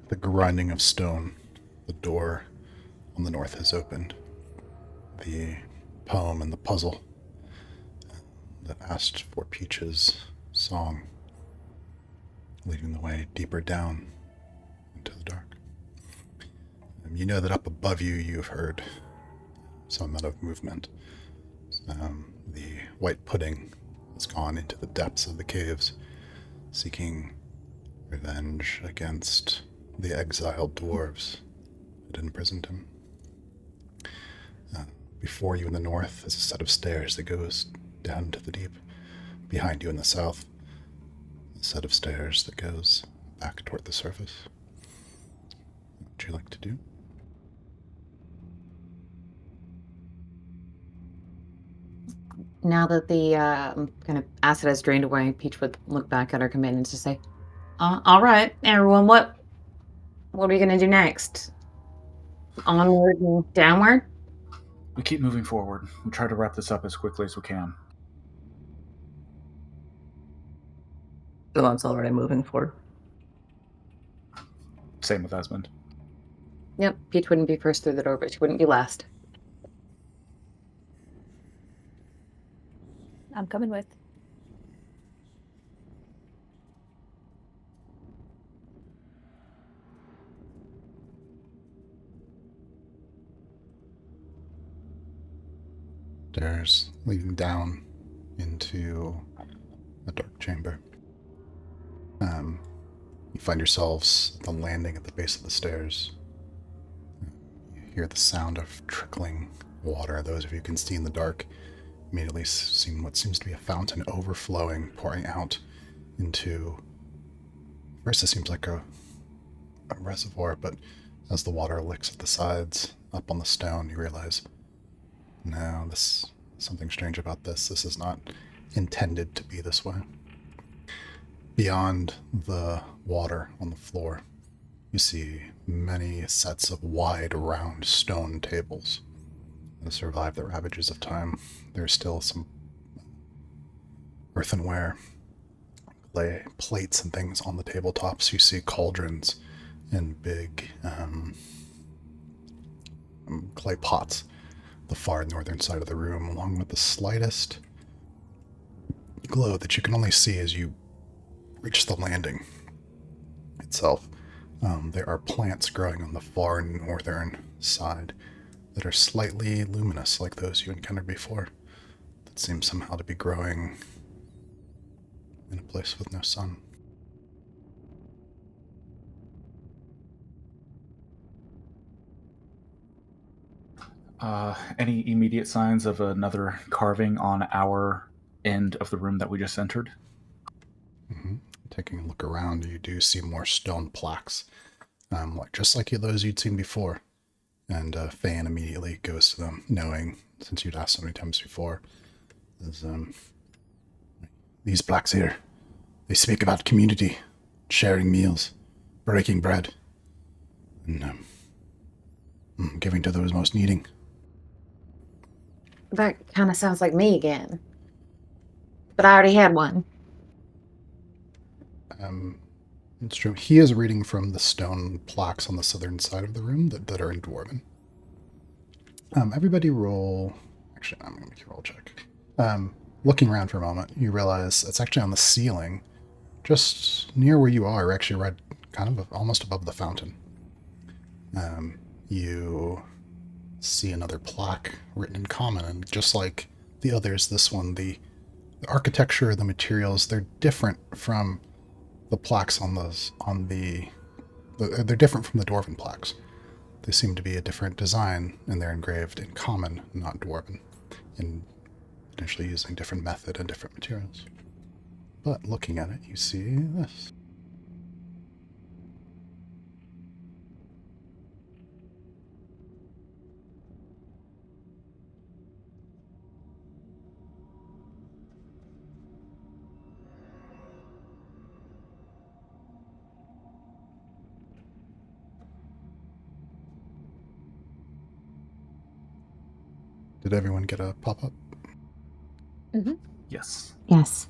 the grinding of stone. The door on the north has opened. The poem and the puzzle that asked for Peach's song, leading the way deeper down into the dark. You know that up above you, you've heard some amount of movement. The white pudding has gone into the depths of the caves, seeking revenge against the exiled dwarves that imprisoned him. Before you in the north is a set of stairs that goes down into the deep. Behind you in the south, a set of stairs that goes back toward the surface. What would you like to do? Now that the kind of acid has drained away, Peach would look back at her companions to say, all right, everyone, what are we going to do next? Onward and downward? We keep moving forward. We try to wrap this up as quickly as we can. Dylan's already moving forward. Same with Esmond. Yep, Peach wouldn't be first through the door, but she wouldn't be last. I'm coming with. Stairs leading down into a dark chamber. You find yourselves at the landing at the base of the stairs. You hear the sound of trickling water. Those of you who can see in the dark immediately see what seems to be a fountain overflowing, pouring out into... First it seems like a reservoir, but as the water licks at the sides, up on the stone, you realize, no, there's something strange about this. This is not intended to be this way. Beyond the water on the floor, you see many sets of wide, round stone tables that have survived the ravages of time. There's still some earthenware, clay plates and things on the tabletops. You see cauldrons and big clay pots the far northern side of the room, along with the slightest glow that you can only see as you reach the landing itself. There are plants growing on the far northern side that are slightly luminous, like those you encountered before, that seem somehow to be growing in a place with no sun. Any immediate signs of another carving on our end of the room that we just entered? Mm-hmm. Taking a look around, you do see more stone plaques, just like those you'd seen before. And Fan immediately goes to them, knowing, since you'd asked so many times before, these plaques here, they speak about community, sharing meals, breaking bread, and giving to those most needing. That kind of sounds like me again. But I already had one. It's true. He is reading from the stone plaques on the southern side of the room that are in Dwarven. Everybody roll... Actually, I'm going to make you roll a check. Looking around for a moment, you realize it's actually on the ceiling, just near where you are, actually right kind of almost above the fountain. You see another plaque written in common, and just like the others, this one, the architecture, the materials, they're different from the plaques they're different from the Dwarven plaques. They seem to be a different design, and they're engraved in common, not Dwarven, and potentially using different method and different materials. But looking at it, you see this. Did everyone get a pop-up? Mm-hmm. Yes. Yes.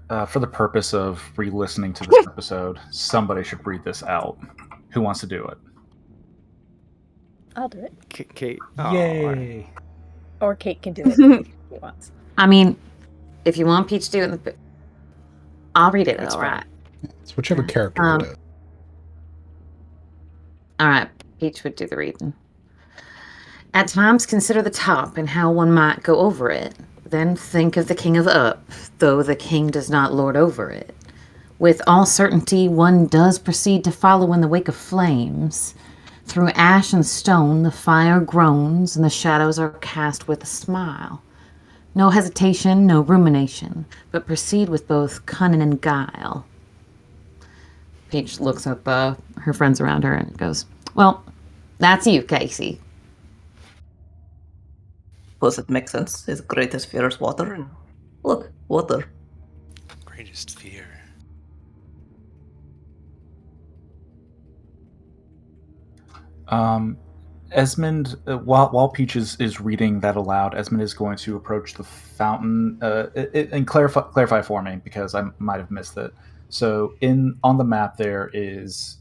For the purpose of re-listening to this episode, somebody should read this out. Who wants to do it? I'll do it. Kate. Yay! Or Kate can do it if he wants. I mean, if you want Peach to do it, I'll read it. It's All fine. right. It's whichever character it is. All right. Peach would do the reading. At times, consider the top and how one might go over it. Then think of the king of the up, though the king does not lord over it. With all certainty, one does proceed to follow in the wake of flames. Through ash and stone, the fire groans, and the shadows are cast with a smile. No hesitation, no rumination, but proceed with both cunning and guile. Peach looks up her friends around her and goes, well, that's you, Casey. Does it make sense? His greatest fear is water, and look, water. Greatest fear. Esmond, while Peach is reading that aloud, Esmond is going to approach the fountain and clarify for me, because I might have missed it. So on the map there is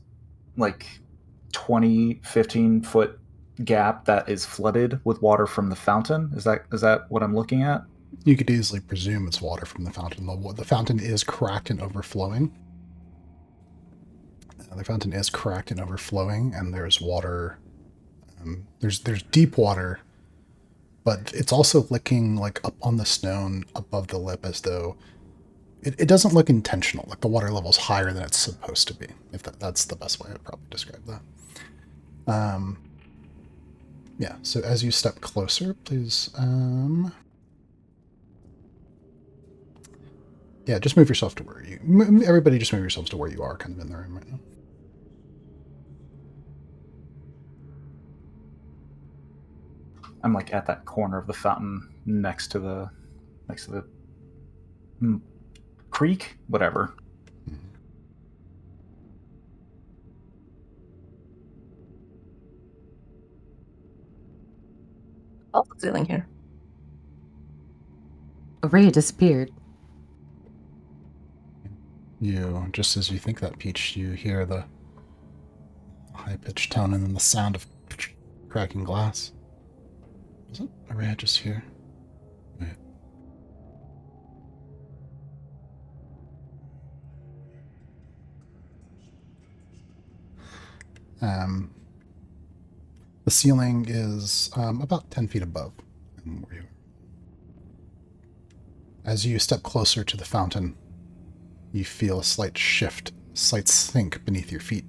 like 15 foot gap that is flooded with water from the fountain. Is that what I'm looking at? You could easily presume it's water from the fountain. The fountain is cracked and overflowing. The fountain is cracked and overflowing, and there's water. There's deep water, but it's also licking like up on the stone above the lip, as though it doesn't look intentional. Like the water level's higher than it's supposed to be. If that's the best way I'd probably describe that. Yeah. So as you step closer, please. Yeah, just move yourself to where you. Everybody, just move yourselves to where you are, kind of in the room right now. I'm like at that corner of the fountain next to the creek, whatever. How's the ceiling here? Araya disappeared. You, just as you think that, Peach, you hear the high-pitched tone and then the sound of cracking glass. Was it Araya just here? Wait. The ceiling is about 10 feet above where you are. As you step closer to the fountain, you feel a slight shift, slight sink beneath your feet.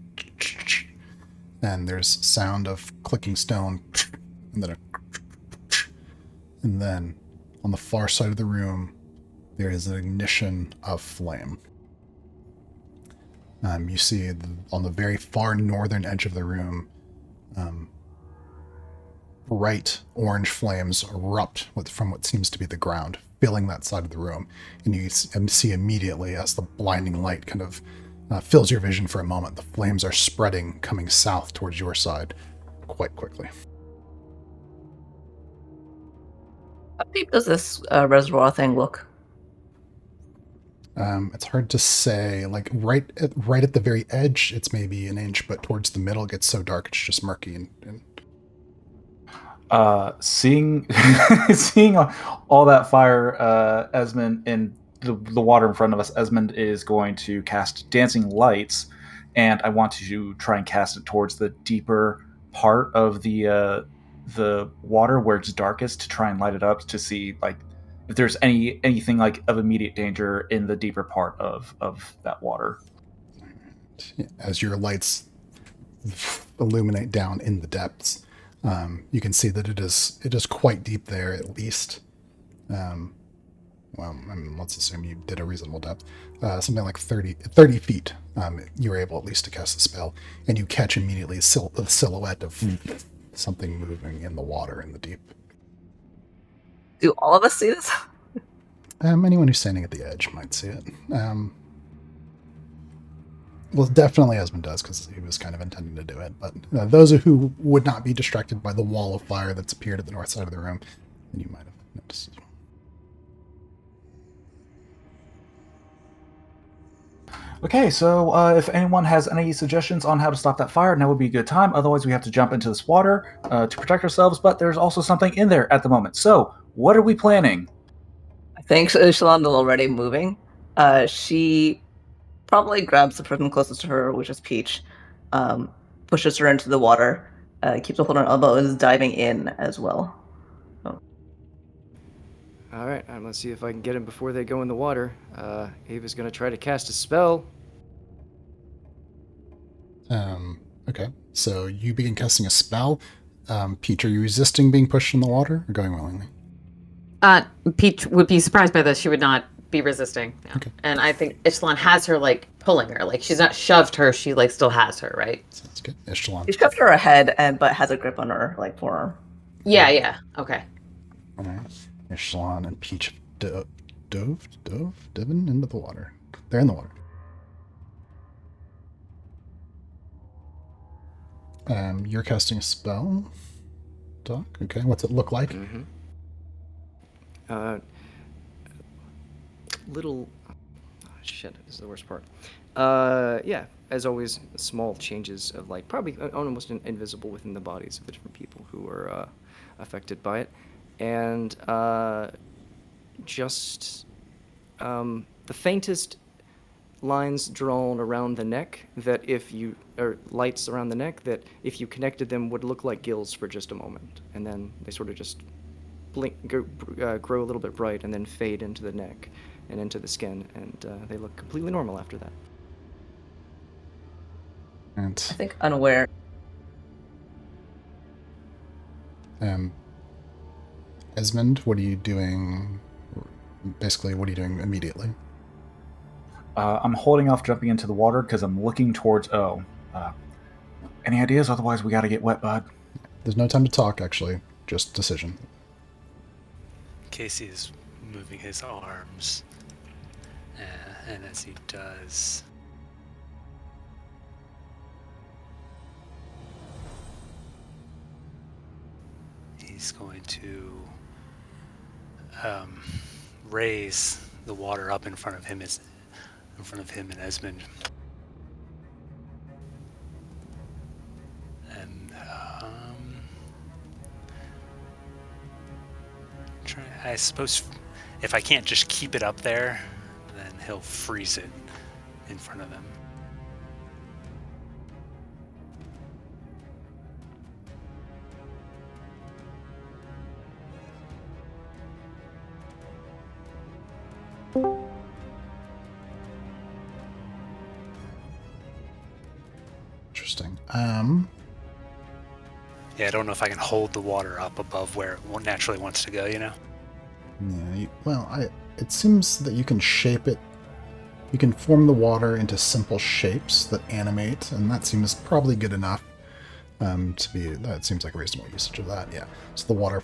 And there's sound of clicking stone, and then on the far side of the room, there is an ignition of flame. You see on the very far northern edge of the room, bright orange flames erupt from what seems to be the ground, filling that side of the room. And you see immediately, as the blinding light kind of fills your vision for a moment, the flames are spreading, coming south towards your side quite quickly. How deep does this reservoir thing look? It's hard to say. Like right at the very edge, it's maybe an inch, but towards the middle, it gets so dark it's just murky. And seeing all that fire, Esmond, and the water in front of us, Esmond is going to cast Dancing Lights, and I want to try and cast it towards the deeper part of the water where it's darkest, to try and light it up to see like if there's anything like of immediate danger in the deeper part of that water. As your lights illuminate down in the depths, you can see that it is quite deep there, at least. Well, I mean, let's assume you did a reasonable depth. Something like 30 feet, you were able at least to cast the spell, and you catch immediately a silhouette of something moving in the water in the deep. Do all of us see this? Anyone who's standing at the edge might see it. Well, definitely Esmond does, because he was kind of intending to do it. But those who would not be distracted by the wall of fire that's appeared at the north side of the room, then you might have noticed as well. Okay, so if anyone has any suggestions on how to stop that fire, now would be a good time. Otherwise, we have to jump into this water to protect ourselves, but there's also something in there at the moment. So, what are we planning? I think Shalanda's already moving. She probably grabs the person closest to her, which is Peach, pushes her into the water, keeps a hold on her elbow, and is diving in as well. All right, I'm gonna see if I can get him before they go in the water. Ava's gonna try to cast a spell. Okay, so you begin casting a spell. Peach, are you resisting being pushed in the water or going willingly? Peach would be surprised by this. She would not be resisting. Yeah. Okay. And I think Ishlan has her like pulling her. Like she's not shoved her. She like still has her, right? Sounds good. Ishtalon. He shoved her ahead, but has a grip on her like forearm. Yeah. Yeah. Okay. All right. Ishtalon and Peach dove into the water. They're in the water. You're casting a spell, Doc. Okay, what's it look like? Mm-hmm. Little. Oh, shit, this is the worst part. Yeah, as always, small changes of like probably almost invisible within the bodies of the different people who are affected by it, and just the faintest lines drawn around the neck that if you or lights around the neck that if you connected them would look like gills for just a moment, and then they sort of just blink, grow a little bit bright, and then fade into the neck and into the skin, and they look completely normal after that. And I think unaware. Esmond, what are you doing? Basically, what are you doing immediately? I'm holding off jumping into the water because I'm looking towards any ideas? Otherwise, we got to get wet, bud. There's no time to talk, actually. Just decision. Casey is moving his arms, and as he does, he's going to raise the water up in front of him and Esmond. And I suppose if I can't just keep it up there, then he'll freeze it in front of them. Interesting. Yeah, I don't know if I can hold the water up above where it naturally wants to go, you know? Yeah, it seems that you can shape it. You can form the water into simple shapes that animate, and that seems probably good enough that seems like a reasonable usage of that, yeah. So the water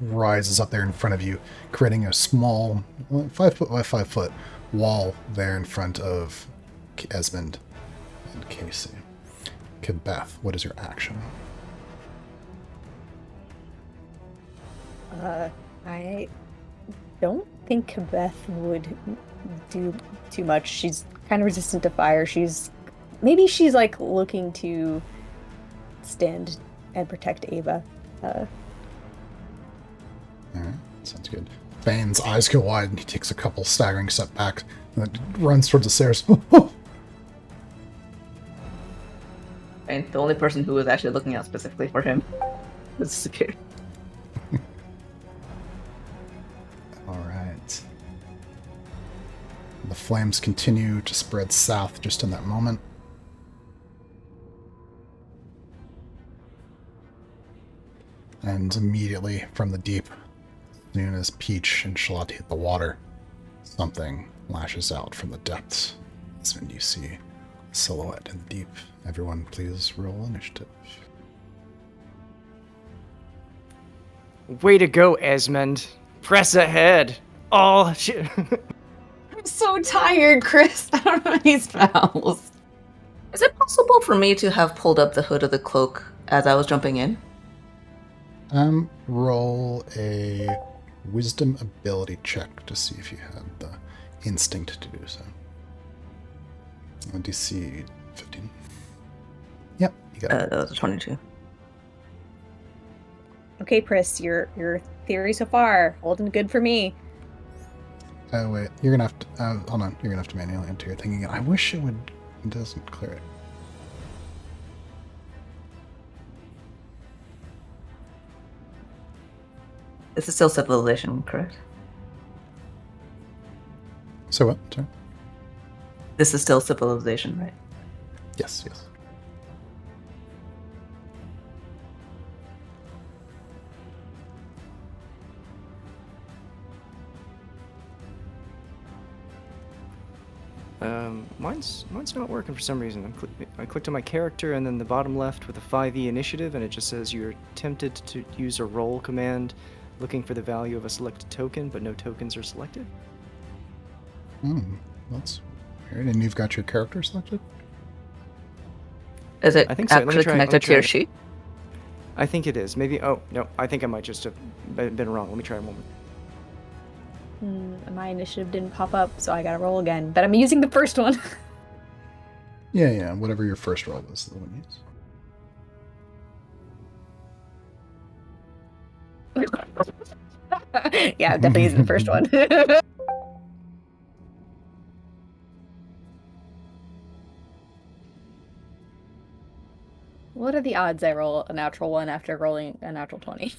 rises up there in front of you, creating a small 5 foot by 5 foot wall there in front of Esmond and Casey. Beth, what is your action? I don't think Beth would do too much. She's kind of resistant to fire. She's like looking to stand and protect Ava. Alright, sounds good. Bane's eyes go wide and he takes a couple staggering steps back and then runs towards the stairs. And the only person who was actually looking out specifically for him has disappeared. Alright. The flames continue to spread south just in that moment. And immediately from the deep, as soon as Peach and Charlotte hit the water, something lashes out from the depths. That's when you see a silhouette in the deep. Everyone, please roll initiative. Way to go, Esmond. Press ahead. Oh, shit. I'm so tired, Chris. I don't know any spells. Is it possible for me to have pulled up the hood of the cloak as I was jumping in? Roll a wisdom ability check to see if you had the instinct to do so. DC 15. Yep, you got it. That was a 22. Okay, Pris, your theory so far holding good for me. Oh wait, you're gonna have to hold on. You're gonna have to manually enter your thing again. I wish it would. It doesn't clear it. This is still civilization, correct? So what? Sorry. This is still civilization, right? Yes, yes. Mine's not working for some reason. I clicked on my character and then the bottom left with a 5e initiative, and it just says you're tempted to use a roll command looking for the value of a selected token, but no tokens are selected. That's weird. And you've got your character selected? Is it I think so. Let me actually try- connected let me to your try. sheet? I think it is. Maybe. Oh no, I think I might just have been wrong. Let me try one more. My initiative didn't pop up, so I gotta roll again. But I'm using the first one. Yeah. Whatever your first roll was, the one you used. Yeah, I'm definitely using the first one. What are the odds I roll a natural one after rolling a natural 20?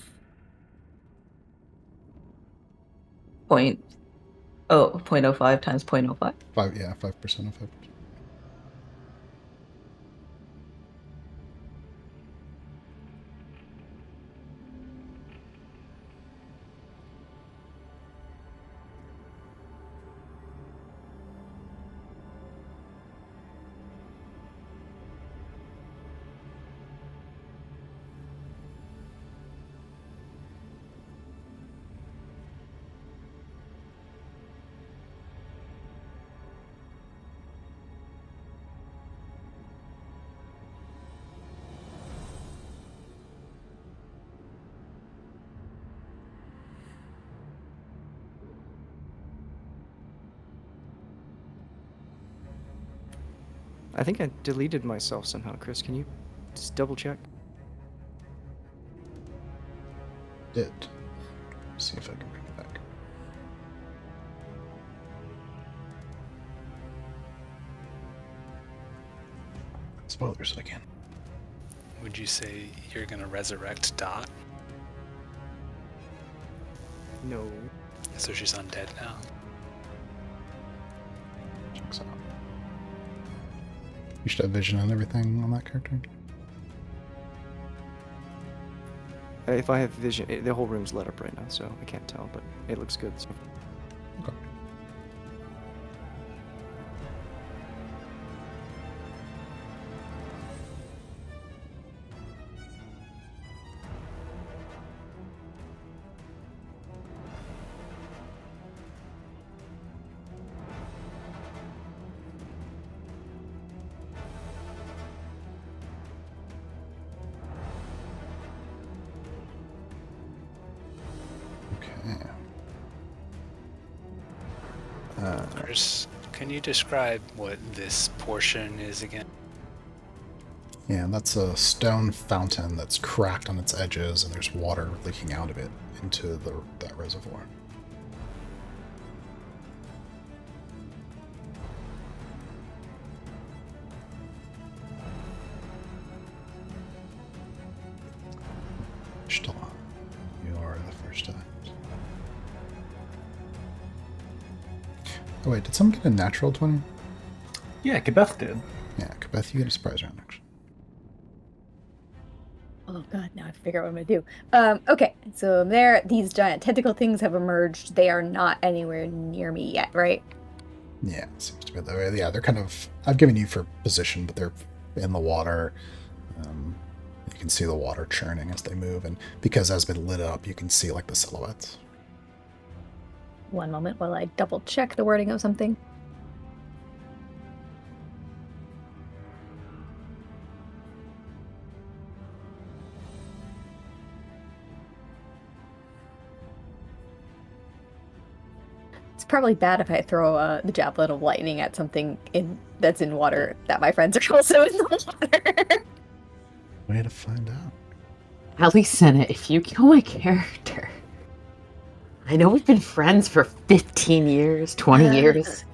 0.05 times 0.05. 5% of 5%. I think I deleted myself somehow. Chris, can you just double check? Did. See if I can bring it back. Spoilers again. Would you say you're gonna resurrect Dot? No. So she's undead now. Checks out. You should have vision and everything on that character. If I have vision, the whole room's lit up right now, so I can't tell, but it looks good. So. Okay. Chris, can you describe what this portion is again? Yeah, that's a stone fountain that's cracked on its edges, and there's water leaking out of it into that reservoir. Still on. You are the first time. Oh wait, did someone get a natural 20? Yeah, Kabeth did. Yeah, Beth, you get a surprise round next. Oh god, now I have to figure out what I'm gonna do. Okay, so there, these giant tentacle things have emerged. They are not anywhere near me yet, right? Yeah, it seems to be that way. Yeah, they're kind of. I've given you for position, but they're in the water. You can see the water churning as they move, and because it has been lit up, you can see like the silhouettes. One moment while I double check the wording of something. It's probably bad if I throw the javelin of lightning at something that's in water that my friends are also in the water. Way to find out. Alicena, if you kill my character, I know we've been friends for 15 years, 20 years.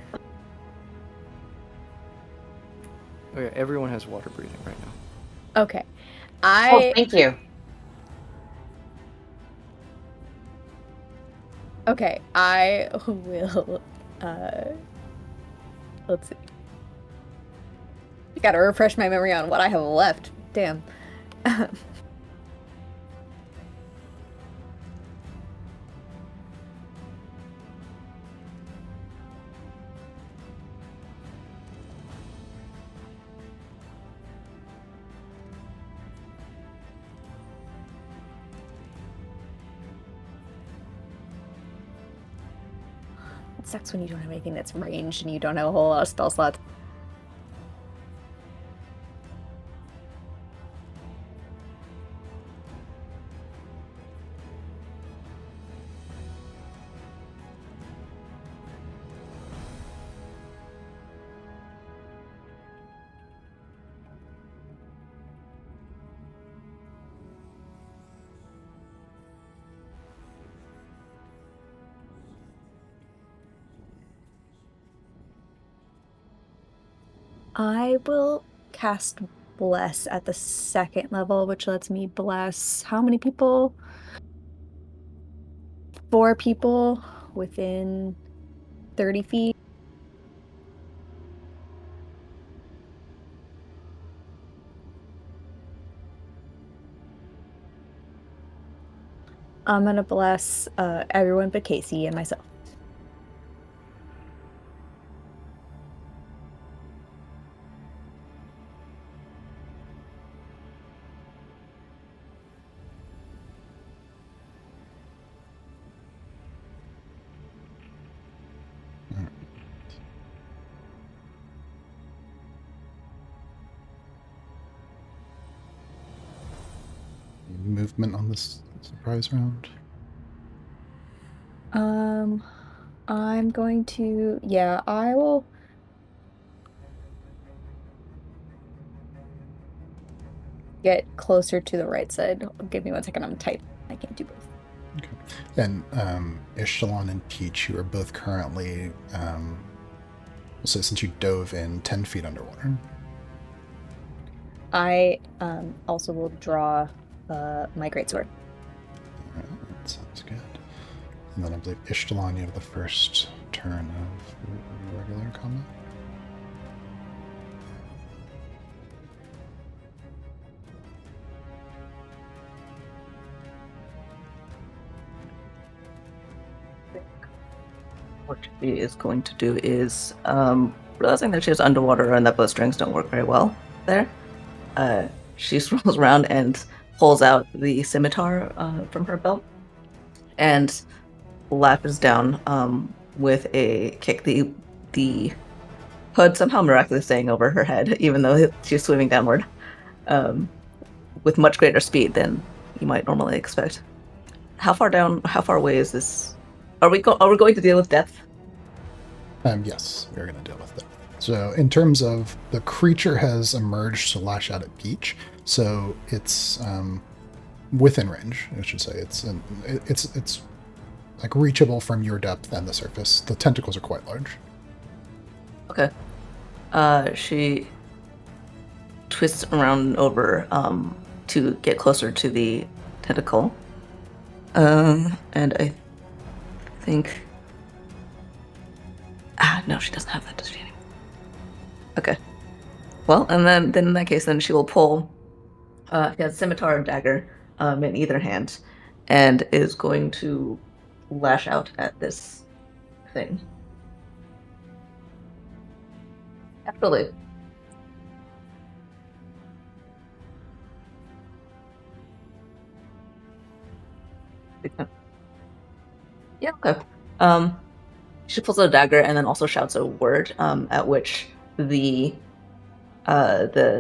Oh, yeah, everyone has water breathing right now. Okay. Oh, thank you. Okay, I will, let's see. I gotta refresh my memory on what I have left. Damn. It sucks when you don't have anything that's ranged and you don't have a whole lot of spell slots. I will cast Bless at the second level, which lets me bless how many people? 4 people within 30 feet. I'm gonna bless everyone but Casey and myself. Movement on this surprise round? I'm going to, yeah, I will. Get closer to the right side. Give me 1 second. I'm tight. I can't do both. Okay. And Ishtalon and Peach, you are both currently, so since you dove in 10 feet underwater. I also will draw my greatsword. All right, that sounds good. And then I believe Ishtalon, you have the first turn of regular combat. What she is going to do is, realizing that she is underwater and that bowstrings don't work very well there, she swirls around and pulls out the scimitar from her belt and lashes down with a kick. The hood somehow miraculously staying over her head, even though she's swimming downward, with much greater speed than you might normally expect. How far away is this? Are we going to deal with depth? Yes, we're going to deal with that. So, in terms of the creature has emerged to lash out at Peach, so it's within range. I should say it's like reachable from your depth and the surface. The tentacles are quite large. Okay. She twists around over to get closer to the tentacle, and I think. No, she doesn't have that, does she? Okay. Well, and then in that case, then she will pull. She has scimitar and dagger in either hand, and is going to lash out at this thing. Absolutely. Yeah. Okay. She pulls out a dagger and then also shouts a word, at which the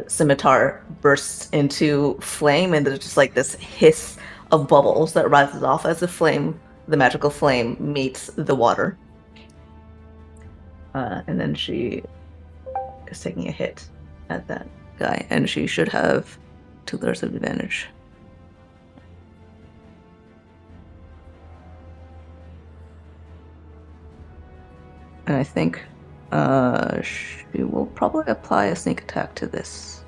scimitar bursts into flame, and there's just like this hiss of bubbles that rises off as the magical flame meets the water. And then she is taking a hit at that guy, and she should have 2 layers of advantage. And I think she will probably apply a sneak attack to this.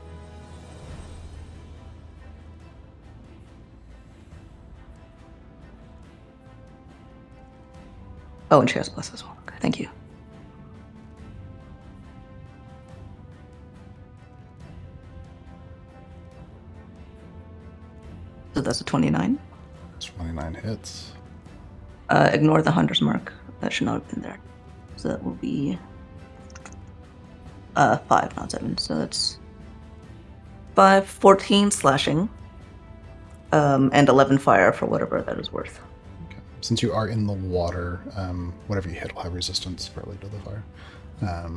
Oh, and she has plus as well. Okay, thank you. So that's a 29. 29 hits. Ignore the hunter's mark. That should not have been there. So that will be 5, not 7. So that's 5, 14 slashing, and 11 fire for whatever that is worth. Okay. Since you are in the water, whatever you hit will have resistance probably to the fire.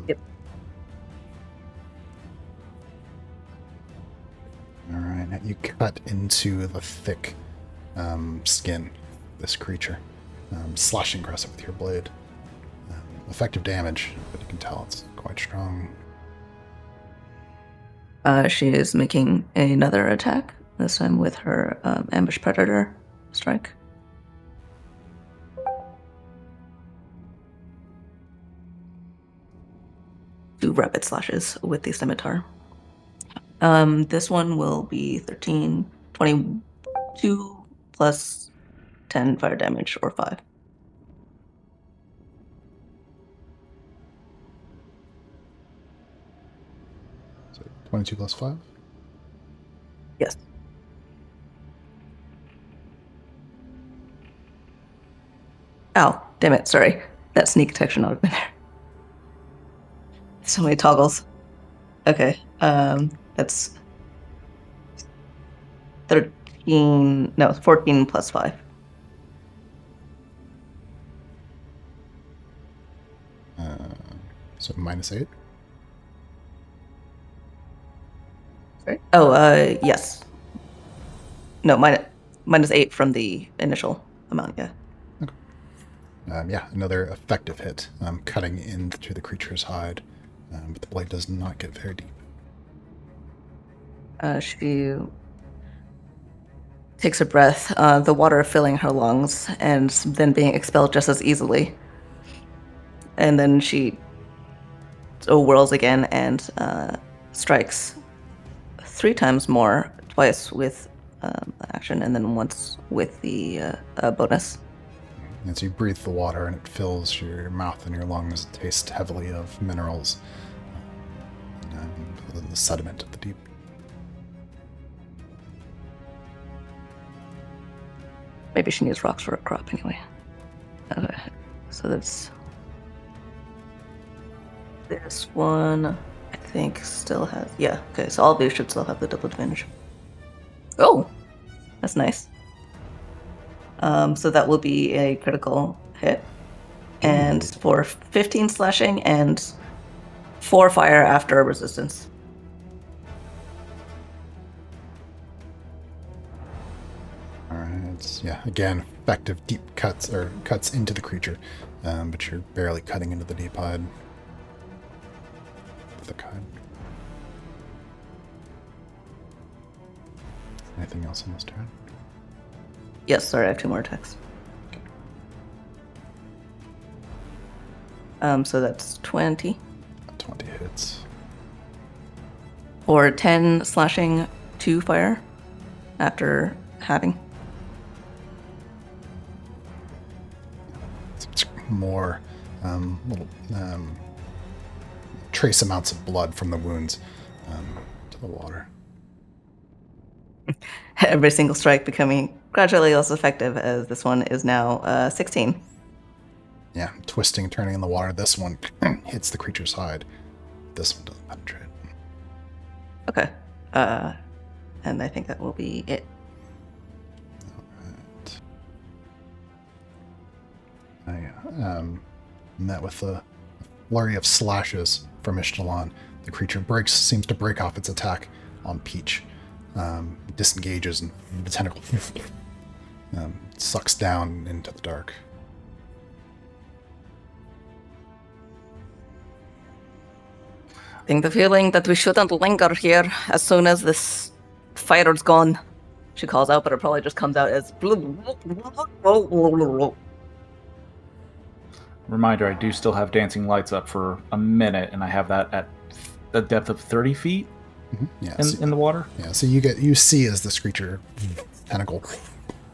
Yep. All right, now you cut into the thick skin of this creature, slashing across it with your blade. Effective damage, but you can tell it's quite strong. She is making another attack, this time with her ambush predator strike. Two rapid slashes with the scimitar. This one will be 13, 22 plus 10 fire damage, or 5. So 22 plus 5? Yes. Ow, damn it, sorry. That sneak detection would have been there. So many toggles. Okay, that's 14 plus 5. So -8? Sorry? Oh, yes. No, minus 8 from the initial amount, yeah. Yeah, another effective hit, cutting into the creature's hide, but the blade does not get very deep. She takes a breath, the water filling her lungs, and then being expelled just as easily. And then she whirls again and strikes 3 times more, twice with action, and then once with the bonus. As you breathe the water and it fills your mouth and your lungs, it tastes heavily of minerals and the sediment of the deep. Maybe she needs rocks for a crop anyway. Okay, so that's... This one, I think, still has... Yeah, okay, so all of these should still have the double advantage. Oh! That's nice. So that will be a critical hit. And for 15 slashing and 4 fire after resistance. Alright, yeah, again, effective deep cuts into the creature, but you're barely cutting into the deep hide. Thick hide. Anything else on this turn? Yes, sorry, I have 2 more attacks. So that's 20. 20 hits. Or 10 slashing, 2 fire after having. It's more little trace amounts of blood from the wounds to the water. Every single strike becoming gradually less effective, as this one is now 16. Yeah, twisting, turning in the water. This one hits the creature's hide. This one doesn't penetrate. Okay. And I think that will be it. Alright. Met with a flurry of slashes from Ishtalan. The creature seems to break off its attack on Peach. Disengages and the tentacle sucks down into the dark. Getting the feeling that we shouldn't linger here as soon as this fire's gone. She calls out, but it probably just comes out as. Reminder, I do still have dancing lights up for a minute, and I have that at a depth of 30 feet Yeah, in the water. Yeah, so you see as this creature tentacle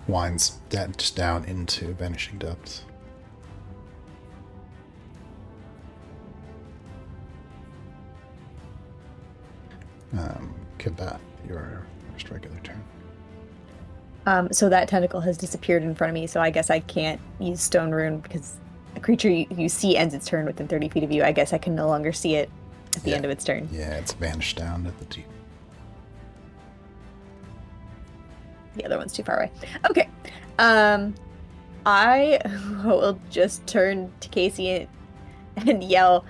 winds just down into vanishing depths. Kibeth, your first regular turn. So that tentacle has disappeared in front of me, so I guess I can't use Stone Rune because a creature you see ends its turn within 30 feet of you. I guess I can no longer see it at the end of its turn. Yeah, it's vanished down at the deep. The other one's too far away. Okay. I will just turn to Casey and yell,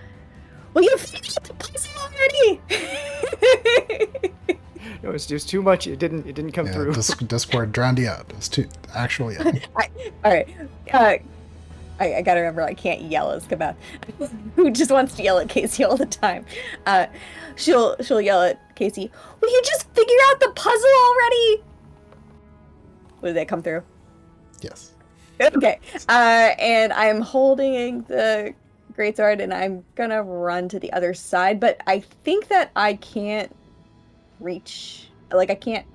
"Will you finish the puzzle already?" No, it's just too much. It didn't come through. Discord drowned you out. It's too actually. All right. I gotta remember I can't yell as Kibeth, who just wants to yell at Casey all the time. She'll yell at Casey, "Will you just figure out the puzzle already?" Would that come through? Yes. Okay. And I'm holding the greatsword, and I'm gonna run to the other side. But I think that I can't reach. Like I can't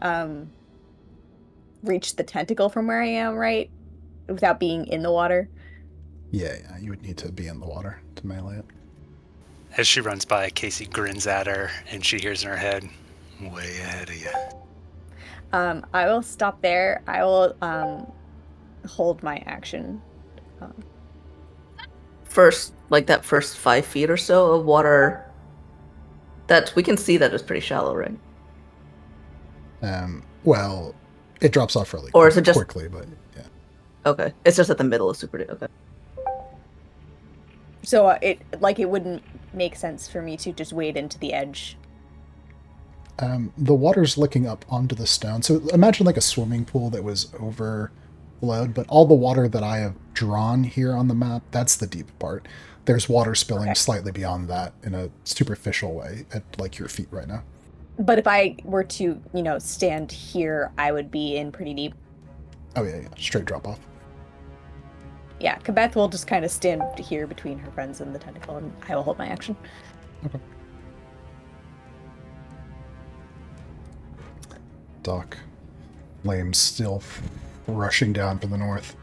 reach the tentacle from where I am, right? Without being in the water. Yeah, you would need to be in the water to melee it. As she runs by, Casey grins at her, and she hears in her head, "Way ahead of you." I will stop there. I will hold my action. First, like that first 5 feet or so of water, that we can see that is pretty shallow, right? Well, it drops off really Or is it just quickly, but yeah. Okay, it's just at the middle of super deep. Okay. So it wouldn't make sense for me to just wade into the edge. The water's looking up onto the stone. So imagine like a swimming pool that was overflowed, but all the water that I have drawn here on the map, that's the deep part. There's water spilling slightly beyond that in a superficial way at like your feet right now. But if I were to, stand here, I would be in pretty deep. Oh yeah, straight drop off. Yeah, Kibeth will just kind of stand here between her friends and the tentacle, and I will hold my action. Okay. Doc, flames still rushing down from the north.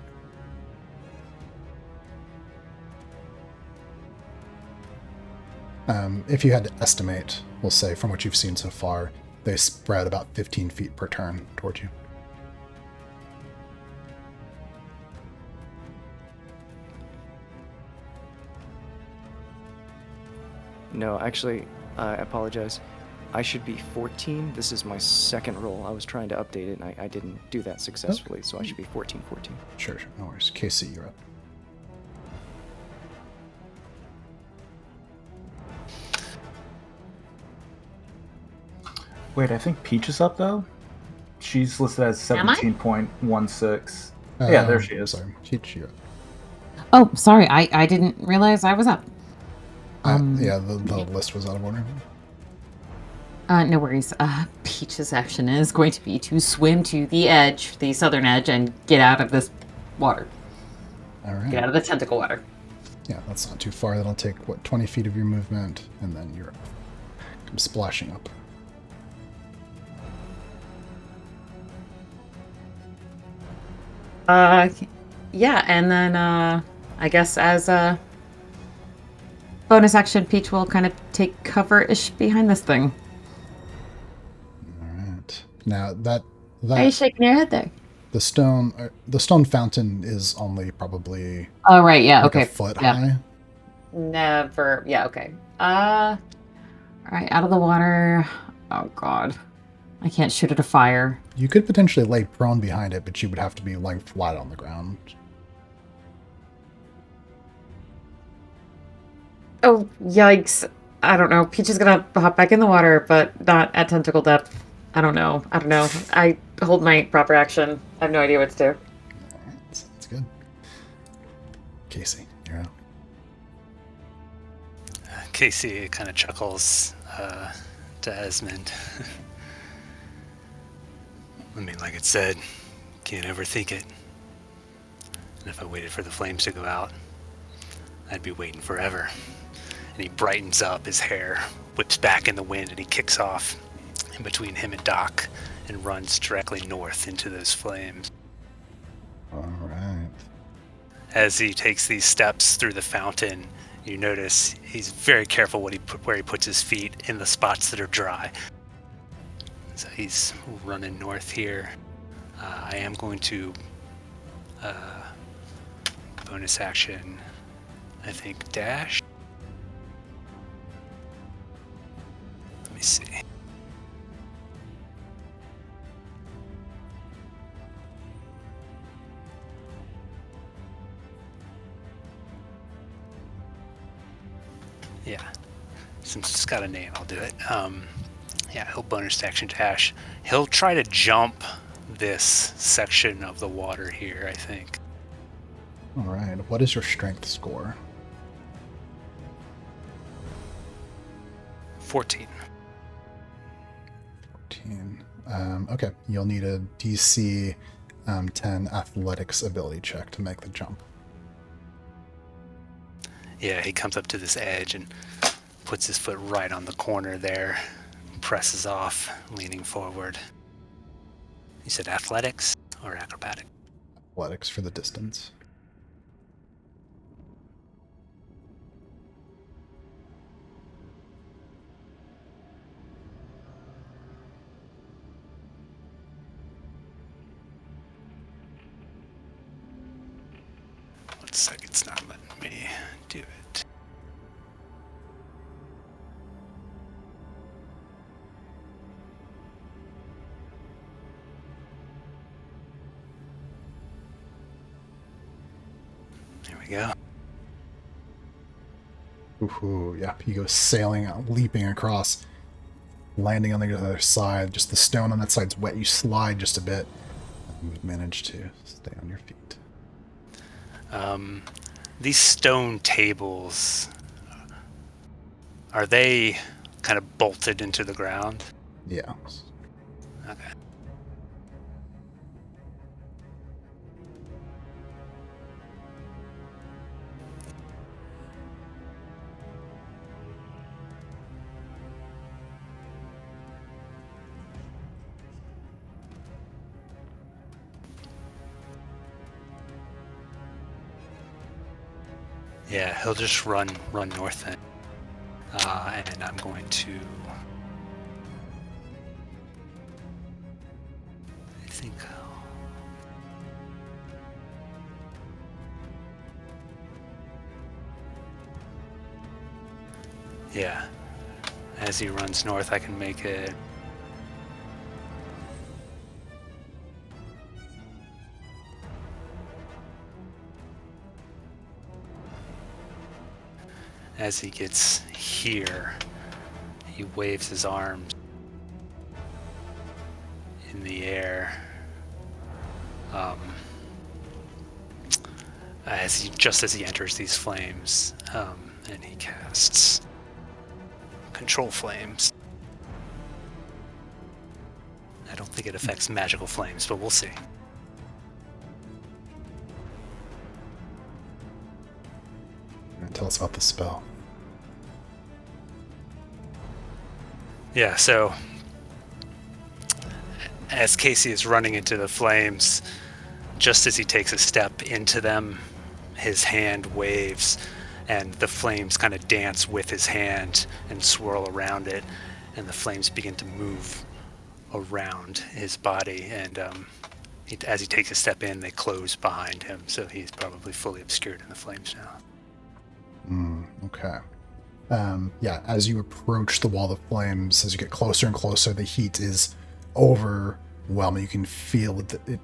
If you had to estimate, we'll say from what you've seen so far, they spread about 15 feet per turn towards you. No, actually, I apologize. I should be 14. This is my second roll. I was trying to update it, and I didn't do that successfully, so I should be 14. Sure, no worries. Casey, you're up. Wait, I think Peach is up, though? She's listed as Am I? 17.16. Yeah, there she is. Sorry, you're up. Oh, sorry. I didn't realize I was up. Yeah, the list was out of order. No worries. Peach's action is going to be to swim to the edge, the southern edge, and get out of this water. All right. Get out of the tentacle water. Yeah, that's not too far. That'll take, 20 feet of your movement, and then you're come splashing up. Yeah, and then, I guess as a bonus action, Peach will kind of take cover-ish behind this thing. All right. Now, that Why are you shaking your head there? the stone fountain is only probably Oh, right, yeah, like okay. a foot Yeah. high. Never, yeah, okay. All right, out of the water. Oh, God. I can't shoot at a fire. You could potentially lay prone behind it, but you would have to be lying flat on the ground. Oh, yikes. I don't know. Peach is gonna hop back in the water, but not at tentacle depth. I don't know. I hold my proper action. I have no idea what to do. All right, that's good. Casey, you're out. Casey kind of chuckles to Esmond. I mean, like it said, can't ever think it. And if I waited for the flames to go out, I'd be waiting forever. And he brightens up, his hair whips back in the wind, and he kicks off in between him and Doc and runs directly north into those flames. All right. As he takes these steps through the fountain, you notice he's very careful where he puts his feet in the spots that are dry. So he's running north here. I am going to bonus action, I think, dash. Let me see. Yeah, since it's got a name, I'll do it. Yeah, he'll bonus action dash. He'll try to jump this section of the water here, I think. All right. What is your strength score? 14. 14. Okay. You'll need a DC 10 athletics ability check to make the jump. Yeah, he comes up to this edge and puts his foot right on the corner there, presses off, leaning forward. You said athletics or acrobatic? Athletics for the distance. One sec, it's not letting me do it. There we go. Ooh, yeah. You go sailing out, leaping across, landing on the other side. Just the stone on that side's wet. You slide just a bit, and you manage to stay on your feet. These stone tables, are they kind of bolted into the ground? Yeah. Okay. Yeah, he'll just run north then. And I'm going to... I think... Yeah. As he runs north, I can make it... As he gets here, he waves his arms in the air. Just as he enters these flames, and he casts Control Flames. I don't think it affects magical flames, but we'll see. Tell us about the spell. Yeah, so as Casey is running into the flames, just as he takes a step into them, his hand waves and the flames kind of dance with his hand and swirl around it, and the flames begin to move around his body, and as he takes a step in, they close behind him, so he's probably fully obscured in the flames now. Okay. Yeah, as you approach the wall of flames, as you get closer and closer, the heat is overwhelming. You can feel the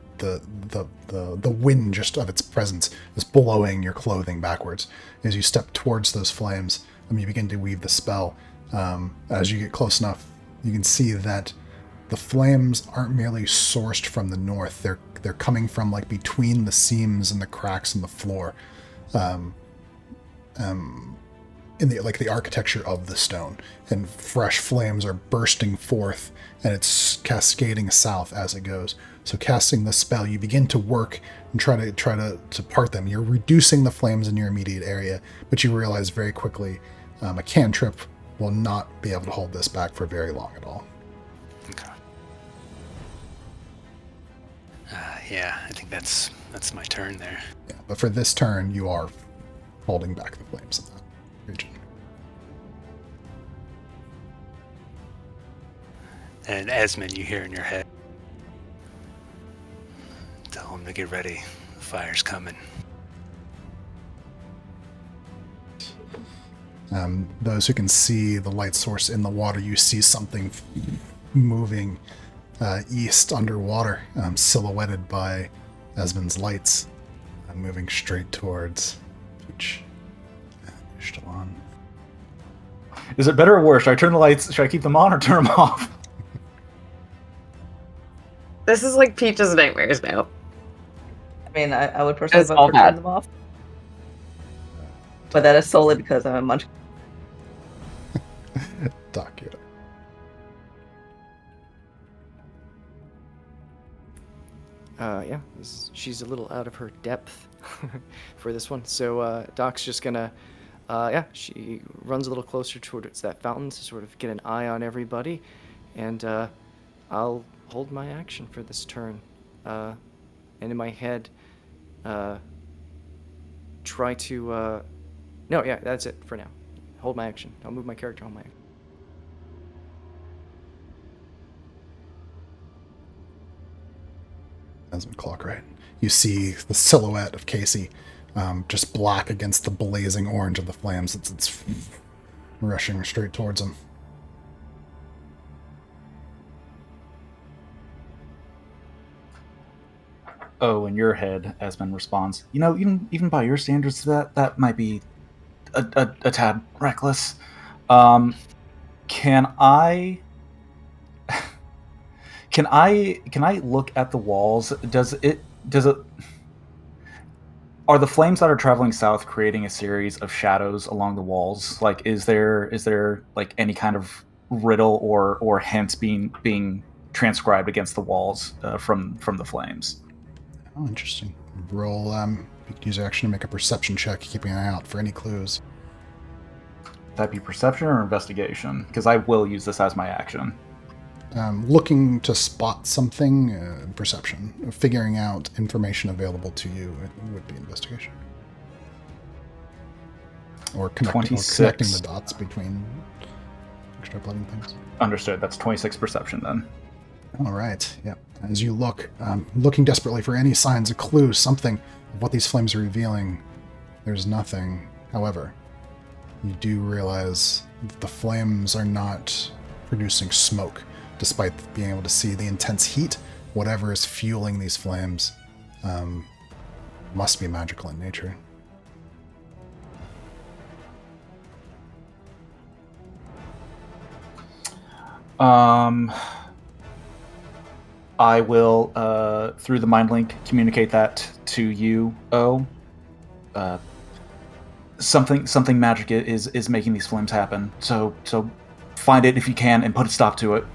wind just of its presence is blowing your clothing backwards. As you step towards those flames, you begin to weave the spell. As you get close enough, you can see that the flames aren't merely sourced from the north. They're coming from like between the seams and the cracks in the floor. in the architecture of the stone, and fresh flames are bursting forth, and it's cascading south as it goes. So casting the spell, you begin to work and try to part them. You're reducing the flames in your immediate area, but you realize very quickly a cantrip will not be able to hold this back for very long at all. Okay. Yeah, I think that's my turn there. Yeah, but for this turn, you are holding back the flames in that region. And Esmond, you hear in your head, tell him to get ready. The fire's coming. Those who can see the light source in the water, you see something moving east underwater, silhouetted by Esmond's lights, moving straight towards Peach. Still on. Is it better or worse? Should I turn the lights? Should I keep them on or turn them off? This is like Peach's nightmares now. I mean, I would personally It's vote all for bad. turning them off. But that is solely because I'm a munch. Doc, you. Yeah, she's a little out of her depth for this one. So Doc's just gonna, she runs a little closer towards that fountain to sort of get an eye on everybody, and I'll hold my action for this turn. And in my head, try to, no, yeah, that's it for now. Hold my action. I'll move my character on my action. Esmond clock right. You see the silhouette of Casey, just black against the blazing orange of the flames. It's rushing straight towards him. Oh, in your head, Esmond responds, you know, even by your standards, that might be a tad reckless. Can I look at the walls? Does it are the flames that are traveling south creating a series of shadows along the walls? Like, is there like any kind of riddle or hint being transcribed against the walls from the flames? Oh, interesting. Roll. You could use action to make a perception check, keeping an eye out for any clues. That be perception or investigation? Because I will use this as my action. Looking to spot something, perception. Figuring out information available to you, it would be investigation. Or connecting the dots between extrapolating things. Understood. That's 26 perception then. All right. Yep. As you look, looking desperately for any signs, a clue, something of what these flames are revealing, there's nothing. However, you do realize that the flames are not producing smoke, despite being able to see the intense heat. Whatever is fueling these flames must be magical in nature. I will, through the mind link, communicate that to you, O. Something magic is making these flames happen. So find it if you can and put a stop to it.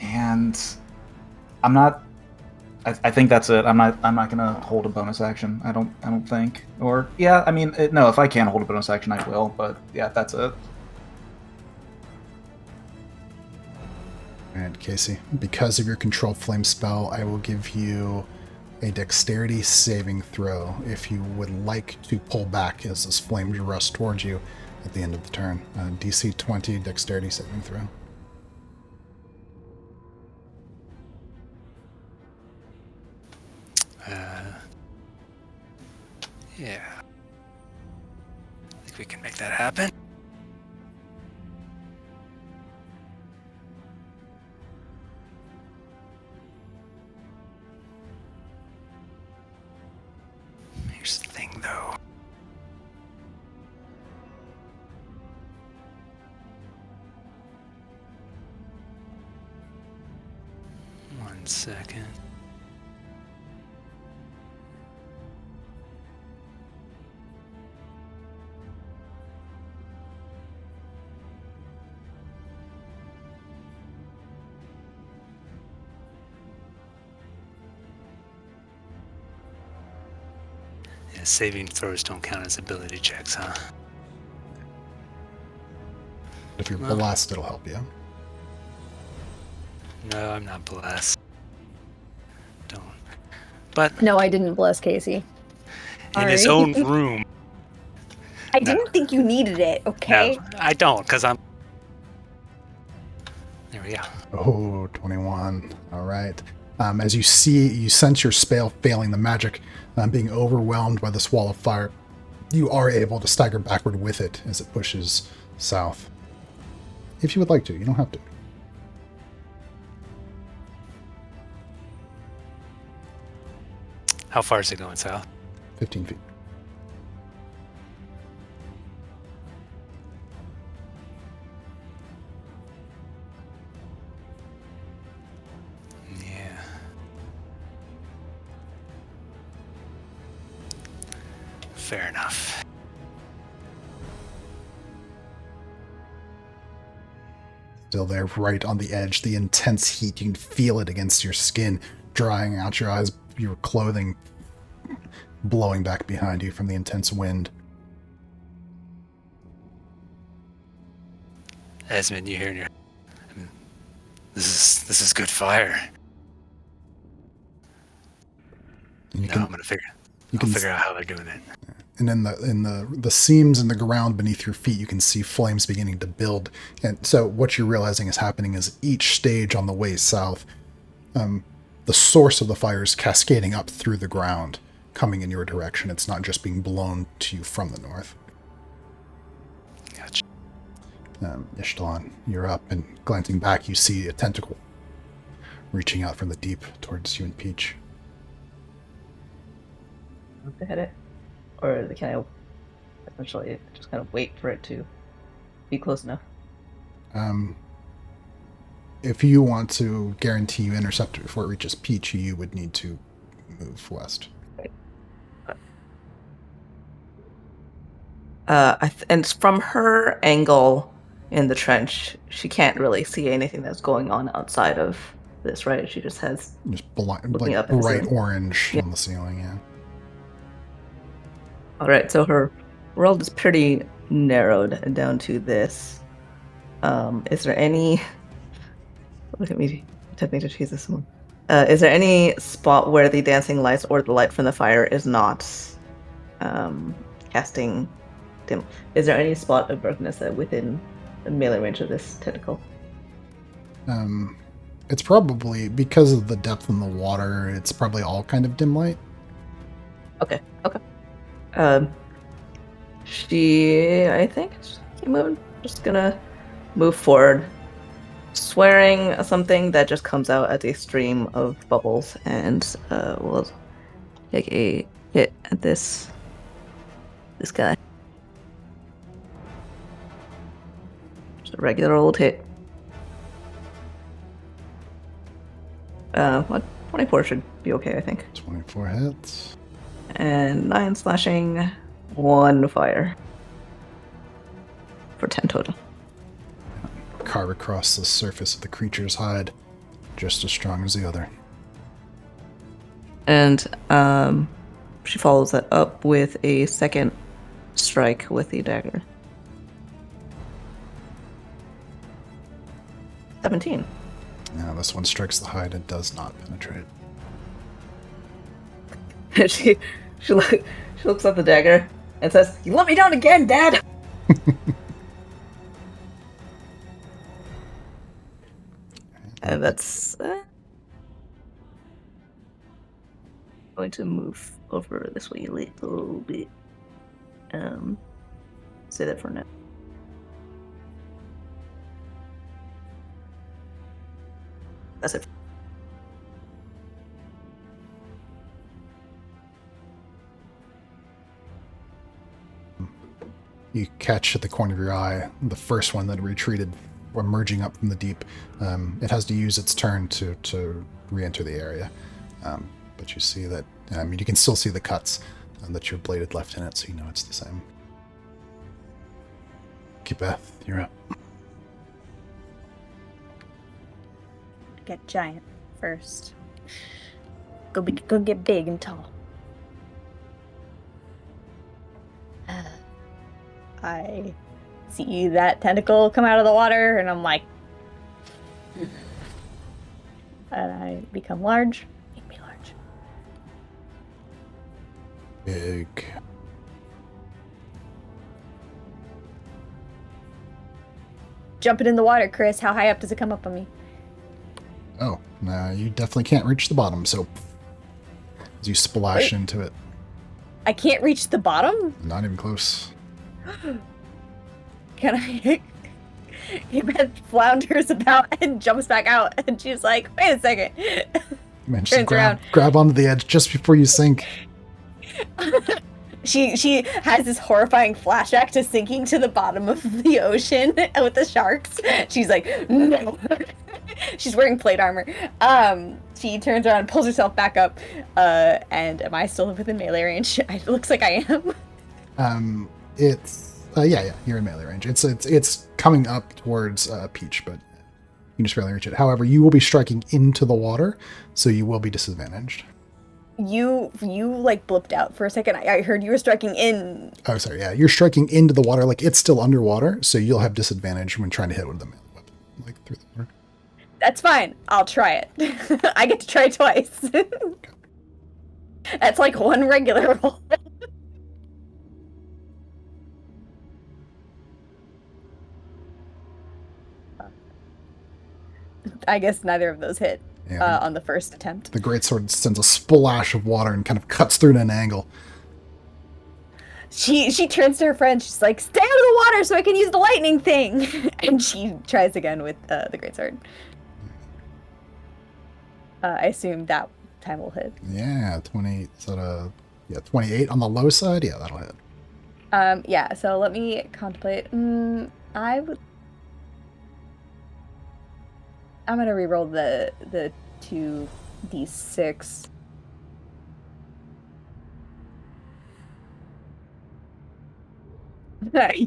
And I'm not. I think that's it. I'm not gonna hold a bonus action. I don't think. Or yeah, I mean, no. If I can hold a bonus action, I will. But yeah, that's it. Alright, Casey. Because of your control flame spell, I will give you a dexterity saving throw if you would like to pull back as this flame rush towards you at the end of the turn. DC 20 dexterity saving throw. Yeah. I think we can make that happen. Here's the thing, though. One second. Yeah, saving throws don't count as ability checks, huh? If you're Well. blessed, it'll help you. No, I'm not blessed. Don't. But No, I didn't bless Casey. in his Sorry. own room. I No. didn't think you needed it, okay? No, I don't, because I'm. There we go. Oh, 21. All right. As you sense your spell failing, the magic being overwhelmed by this wall of fire, you are able to stagger backward with it as it pushes south. If you would like to, you don't have to. How far is it going south? 15 feet. Yeah. Fair enough. Still there, right on the edge, the intense heat. You can feel it against your skin, drying out your eyes, your clothing blowing back behind you from the intense wind. Esmond, you hear in your. This is good fire. And you No, can, I'm gonna figure. you I'll can, figure out how they're doing it. and in the seams in the ground beneath your feet, you can see flames beginning to build. And so what you're realizing is happening is each stage on the way south, the source of the fire is cascading up through the ground, coming in your direction. It's not just being blown to you from the north. Gotcha. Ishtalan, you're up, and glancing back, you see a tentacle reaching out from the deep towards you and Peach. To hit it, or can I essentially just kind of wait for it to be close enough? If you want to guarantee you intercept it before it reaches Peach, you would need to move west. And from her angle in the trench, she can't really see anything that's going on outside of this, right? She just has Just Looking like up at the bright ceiling. orange Yeah. on the ceiling, yeah. All right, so her world is pretty narrowed down to this. Is there any? Look at me attempting to choose this one. Is there any spot where the dancing lights or the light from the fire is not casting dim? Is there any spot of darkness within the melee range of this tentacle? It's probably, because of the depth in the water, it's probably all kind of dim light. Okay. I think, just keep moving. Just gonna move forward, swearing something that just comes out as a stream of bubbles, and we'll take a hit at this guy. Just a regular old hit. What? 24 should be okay, I think. 24 hits. And 9 slashing, 1 fire. For 10 total. Carve across the surface of the creature's hide, just as strong as the other. And she follows that up with a second strike with the dagger. 17. Now, this one strikes the hide and does not penetrate. she looks at the dagger and says, "You let me down again, Dad!" And that's going to move over this way a little bit. Say that for now. That's it. You catch at the corner of your eye the first one that retreated, emerging up from the deep. It has to use its turn to re-enter the area. But you see that, you can still see the cuts that your blade had left in it, so you know it's the same. Kibeth, you're up. Get giant first. Go get big and tall. I see that tentacle come out of the water, and I'm like, and I become large. Make me large. Big. Jumping in the water, Chris. How high up does it come up on me? Oh, no, you definitely can't reach the bottom, so as you splash into it. I can't reach the bottom? Not even close. Can I? Beth flounders about and jumps back out, and she's like, wait a second. Man, just Turns around. grab onto the edge just before you sink. She has this horrifying flashback to sinking to the bottom of the ocean with the sharks. She's like, no. She's wearing plate armor. She turns around and pulls herself back up. And am I still within melee range? It looks like I am. It's yeah, you're in melee range. It's coming up towards Peach, but you can just barely reach it. However, you will be striking into the water, so you will be disadvantaged. You like blipped out for a second. I heard you were striking in. Oh, sorry. Yeah, you're striking into the water, like it's still underwater, so you'll have disadvantage when trying to hit with the melee weapon, like through the water. That's fine. I'll try it. I get to try twice. That's like one regular roll. I guess neither of those hit on the first attempt. The greatsword sends a splash of water and kind of cuts through at an angle. She turns to her friend. She's like, "Stay out of the water so I can use the lightning thing." And she tries again with the greatsword. I assume that time will hit. Yeah, 20. Is that 28 on the low side? Yeah, that'll hit. Yeah. So let me contemplate. I'm gonna reroll the 2d6.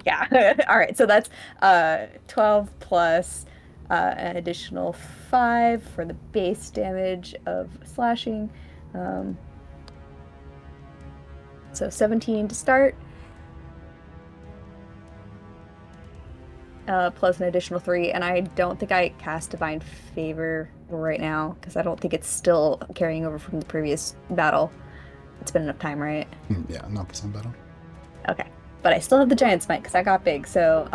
Yeah. All right. So that's 12 plus an additional 5 for the base damage of slashing. So 17 to start. Plus an additional 3, and I don't think I cast Divine Favor right now, because I don't think it's still carrying over from the previous battle. It's been enough time, right? Yeah, not the same battle. Okay. But I still have the Giant Smite, because I got big, so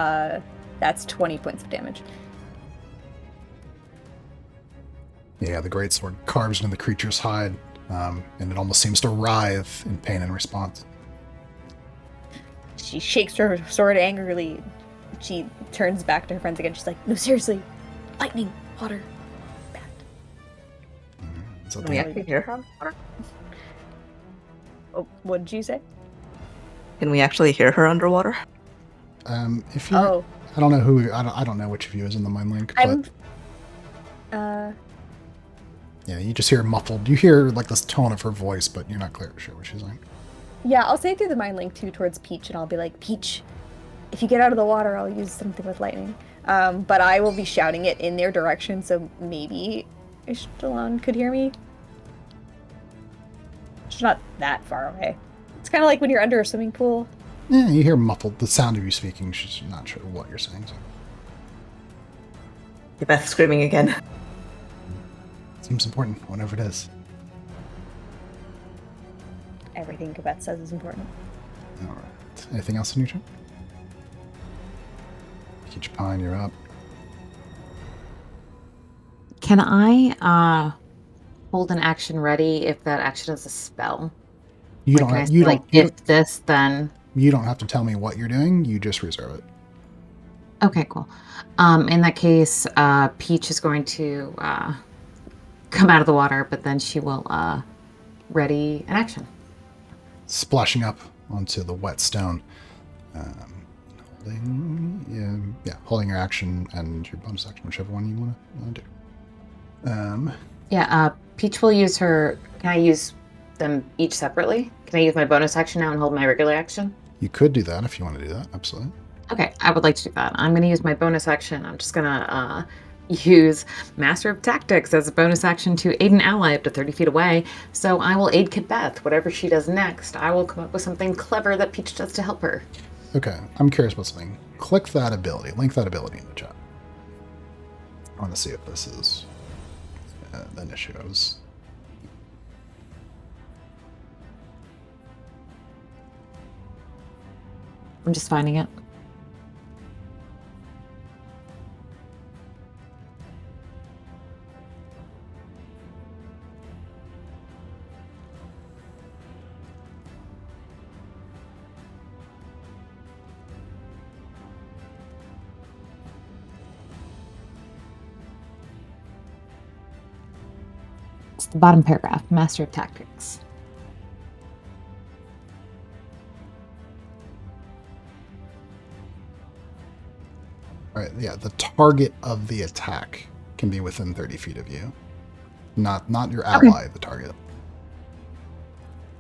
that's 20 points of damage. Yeah, the greatsword carves into the creature's hide, and it almost seems to writhe in pain in response. She shakes her sword angrily. She turns back to her friends again. She's like, "No, seriously, lightning, water, bad." Can we actually hear her underwater? Oh, what did you say? Can we actually hear her underwater? If you, I don't know who. I don't know which of you is in the mind link, but yeah, you just hear muffled. You hear like this tone of her voice, but you're not clear sure what she's saying. Yeah, I'll say through the mind link too towards Peach, and I'll be like, "Peach, if you get out of the water, I'll use something with lightning." But I will be shouting it in their direction, so maybe Ishtalon could hear me. She's not that far away. It's kind of like when you're under a swimming pool. Yeah, you hear muffled, the sound of you speaking. She's not sure what you're saying. So. Beth screaming again. Seems important, whatever it is. Everything Kibet says is important. All right. Anything else in your turn? Peach Pine, you're up. Can I hold an action ready if that action is a spell? You like, don't have, you don't if this then you don't have to tell me what you're doing, you just reserve it. Okay, cool. In that case, Peach is going to come out of the water, but then she will ready an action. Splashing up onto the wet stone. Holding your action and your bonus action, whichever one you want to do. Peach will use her. Can I use them each separately? Can I use my bonus action now and hold my regular action? You could do that if you want to do that. Absolutely. Okay, I would like to do that. I'm going to use my bonus action. I'm just going to use Master of Tactics as a bonus action to aid an ally up to 30 feet away. So I will aid Kibeth. Whatever she does next, I will come up with something clever that Peach does to help her. Okay, I'm curious about something. Click that ability. Link that ability in the chat. I want to see if this is an issue. I'm just finding it. It's the bottom paragraph, Master of Tactics. All right, yeah, the target of the attack can be within 30 feet of you. Not your ally, the target.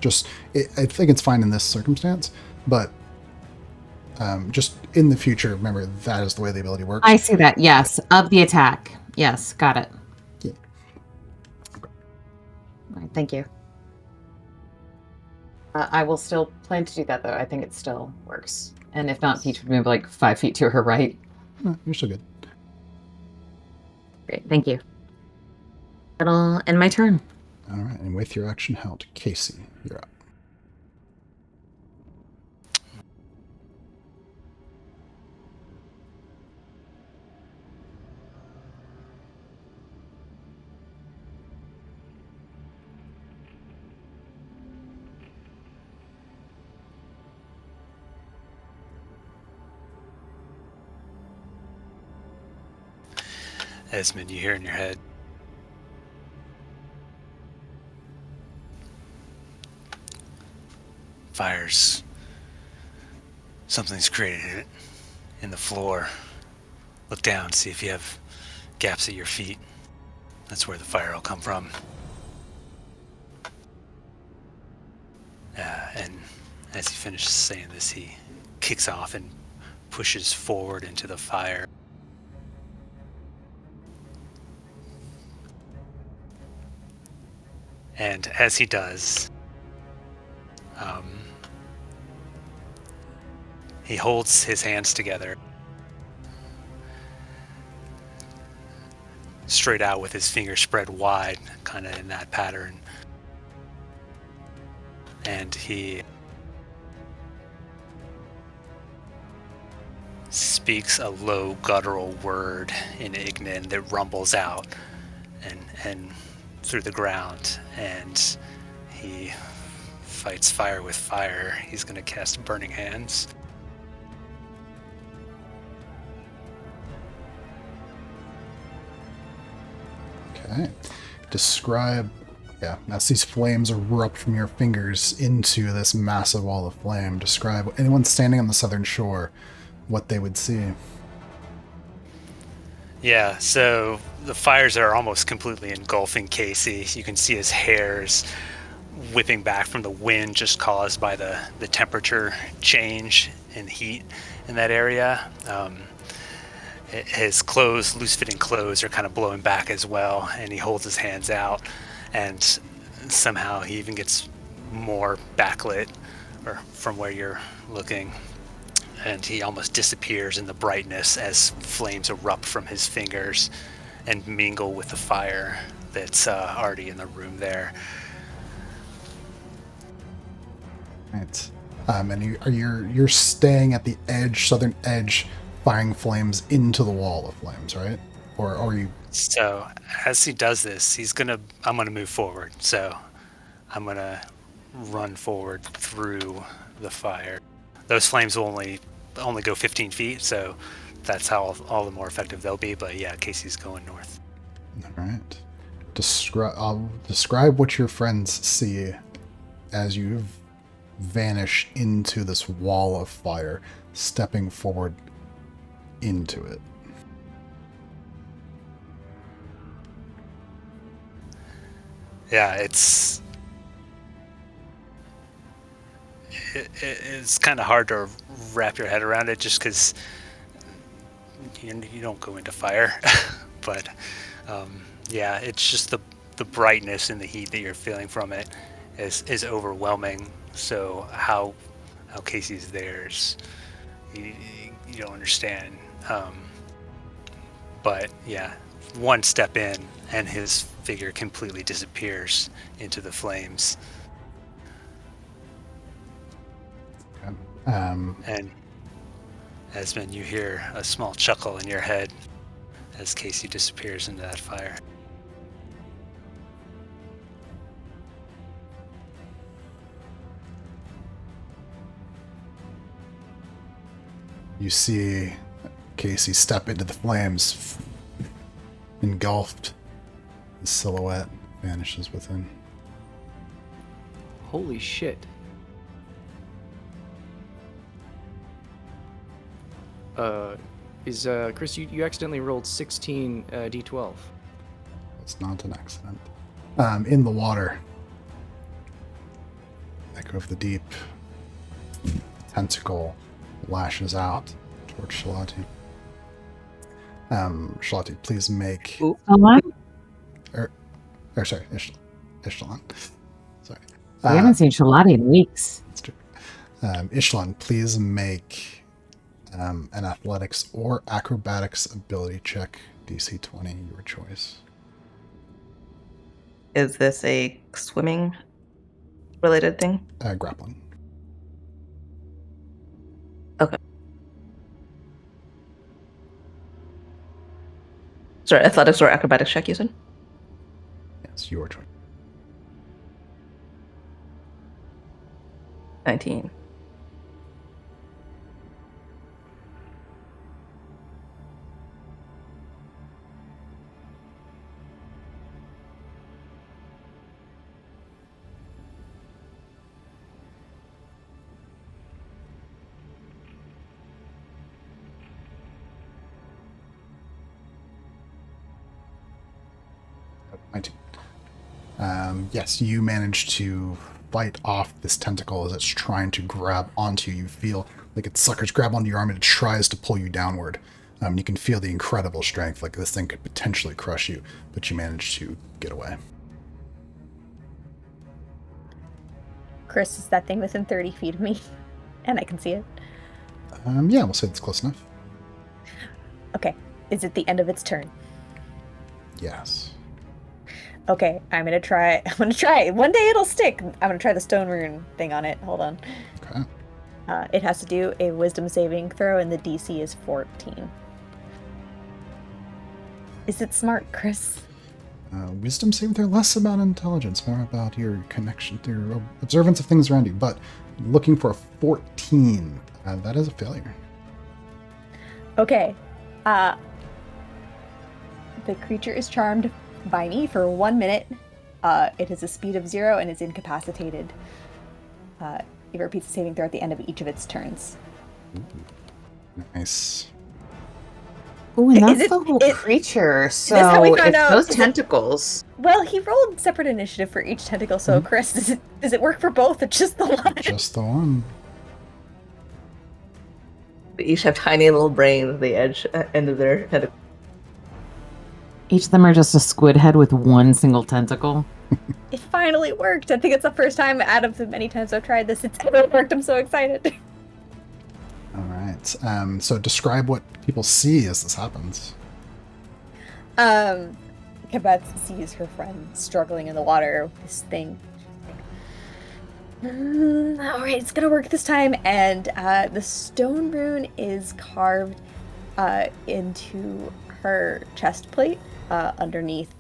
I think it's fine in this circumstance, but just in the future, remember that is the way the ability works. I see that, yes. Of the attack. Yes, got it. Yeah. All right, thank you. I will still plan to do that, though. I think it still works. And if not, Peach would move like 5 feet to her right. You're still good. Great, thank you. That'll end my turn. All right, and with your action held, Casey, you're up. Esmond, you hear in your head, fires. Something's created it in the floor. Look down, see if you have gaps at your feet. That's where the fire will come from. And as he finishes saying this, he kicks off and pushes forward into the fire. And as he does, he holds his hands together, straight out with his fingers spread wide, kind of in that pattern. And he speaks a low guttural word in Ignan that rumbles out and through the ground, and he fights fire with fire. He's going to cast Burning Hands. Okay. Describe, as these flames erupt from your fingers into this massive wall of flame, describe anyone standing on the southern shore what they would see. Yeah, so the fires are almost completely engulfing Casey. You can see his hairs whipping back from the wind just caused by the temperature change and heat in that area. His clothes, loose-fitting clothes, are kind of blowing back as well, and he holds his hands out, and somehow he even gets more backlit or from where you're looking, and he almost disappears in the brightness as flames erupt from his fingers and mingle with the fire that's already in the room there. Right. And you're staying at the edge, southern edge, firing flames into the wall of flames, right? Or are you? So as he does this, I'm gonna move forward. So I'm gonna run forward through the fire. Those flames will only go 15 feet, so that's how all the more effective they'll be. But yeah, Casey's going north. All right. Describe what your friends see as you vanish into this wall of fire, stepping forward into it. Yeah, it's kind of hard to wrap your head around it just because you don't go into fire. But yeah, it's just the brightness and the heat that you're feeling from it is overwhelming. So how Casey's there is you don't understand. But yeah, one step in, and his figure completely disappears into the flames. And Esmond, you hear a small chuckle in your head as Casey disappears into that fire. You see Casey step into the flames, engulfed. The silhouette vanishes within. Holy shit. Chris, you accidentally rolled 16 d12. It's not an accident. In the water, echo of the deep, tentacle lashes out towards Shalati. Shalati, please make... Someone? Sorry, Ishlan. Sorry. We haven't seen Shalati in weeks. That's true. Ishlan, please make an athletics or acrobatics ability check, DC 20, your choice. Is this a swimming related thing? Grappling. Okay. Sorry, athletics or acrobatics check, you said? Yes, your choice. 19. Yes, you manage to fight off this tentacle as it's trying to grab onto you. You feel like its suckers grab onto your arm and it tries to pull you downward. You can feel the incredible strength, like this thing could potentially crush you, but you manage to get away. Chris, is that thing within 30 feet of me? And I can see it. Yeah, we'll say it's close enough. Okay. Is it the end of its turn? Yes. Okay, I'm gonna try. One day it'll stick. I'm gonna try the stone rune thing on it. Hold on. Okay. It has to do a wisdom saving throw, and the DC is 14. Is it smart, Chris? Wisdom saving throw, less about intelligence, more about your connection, your observance of things around you. But looking for a 14, that is a failure. Okay. The creature is charmed by me for 1 minute. It has a speed of 0 and is incapacitated. It repeats the saving throw at the end of each of its turns. Ooh, nice. Ooh, and that's Is it- the whole it- creature. So this how we found it's out? those Is it- tentacles. Well, he rolled separate initiative for each tentacle, so Chris, does it work for both or just the one? Just the one. They each have tiny little brains at the end of their head. Each of them are just a squid head with one single tentacle. It finally worked. I think it's the first time out of the many times I've tried this it's ever worked. I'm so excited. All right. So describe what people see as this happens. Kabeth sees her friend struggling in the water with this thing. All right, it's gonna work this time. And the stone rune is carved into her chest plate underneath.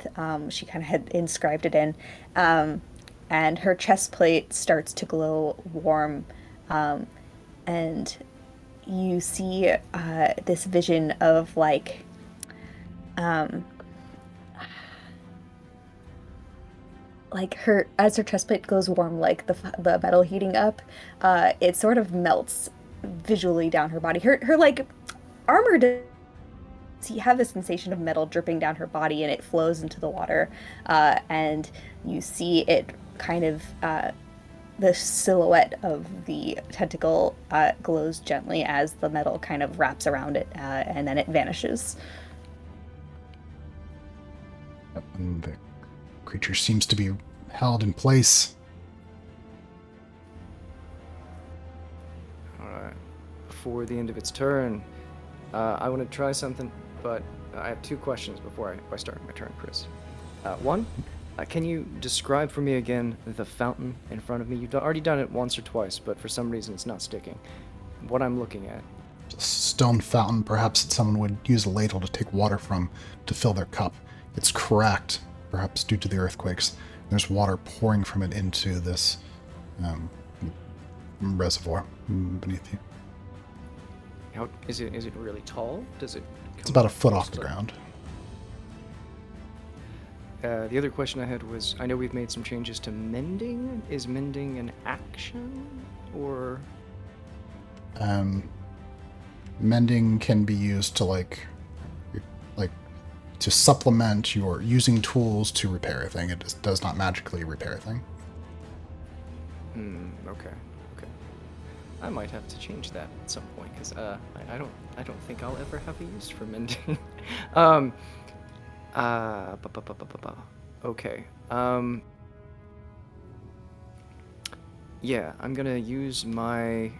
She kind of had inscribed it in. And her chest plate starts to glow warm. And you see this vision of like her, as her chest plate glows warm, like the metal heating up, it sort of melts visually down her body. Her like armor does, you have the sensation of metal dripping down her body, and it flows into the water, and you see it kind of the silhouette of the tentacle glows gently as the metal kind of wraps around it, and then it vanishes. And the creature seems to be held in place. Alright. before the end of its turn. I want to try something, but I have 2 questions before I start my turn, Chris. One, can you describe for me again the fountain in front of me? You've already done it once or twice, but for some reason it's not sticking. What I'm looking at. A stone fountain, perhaps that someone would use a ladle to take water from to fill their cup. It's cracked, perhaps due to the earthquakes. There's water pouring from it into this reservoir beneath you. How is it? Is it really tall? Does it? It's about a foot off the ground. The other question I had was, I know we've made some changes to mending. Is mending an action, or? Mending can be used to like to supplement your using tools to repair a thing. It just does not magically repair a thing. Okay. I might have to change that at some point, because I don't think I'll ever have a use for mending. Okay. Yeah, I'm gonna use my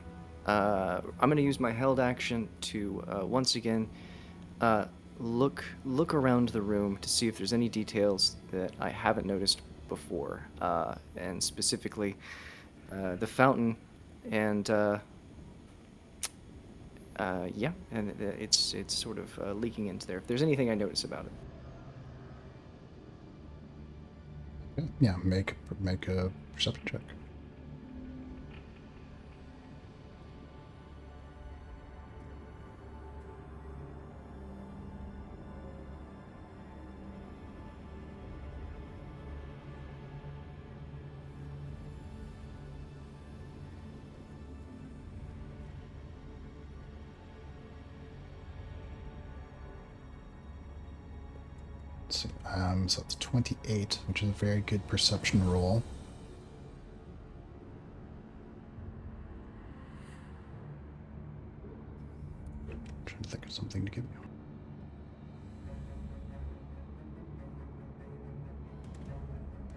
held action to once again look around the room to see if there's any details that I haven't noticed before, and specifically the fountain, and it's sort of leaking into there. If there's anything I notice about it. Yeah, make a perception check. So that's 28, which is a very good perception roll. I'm trying to think of something to give you.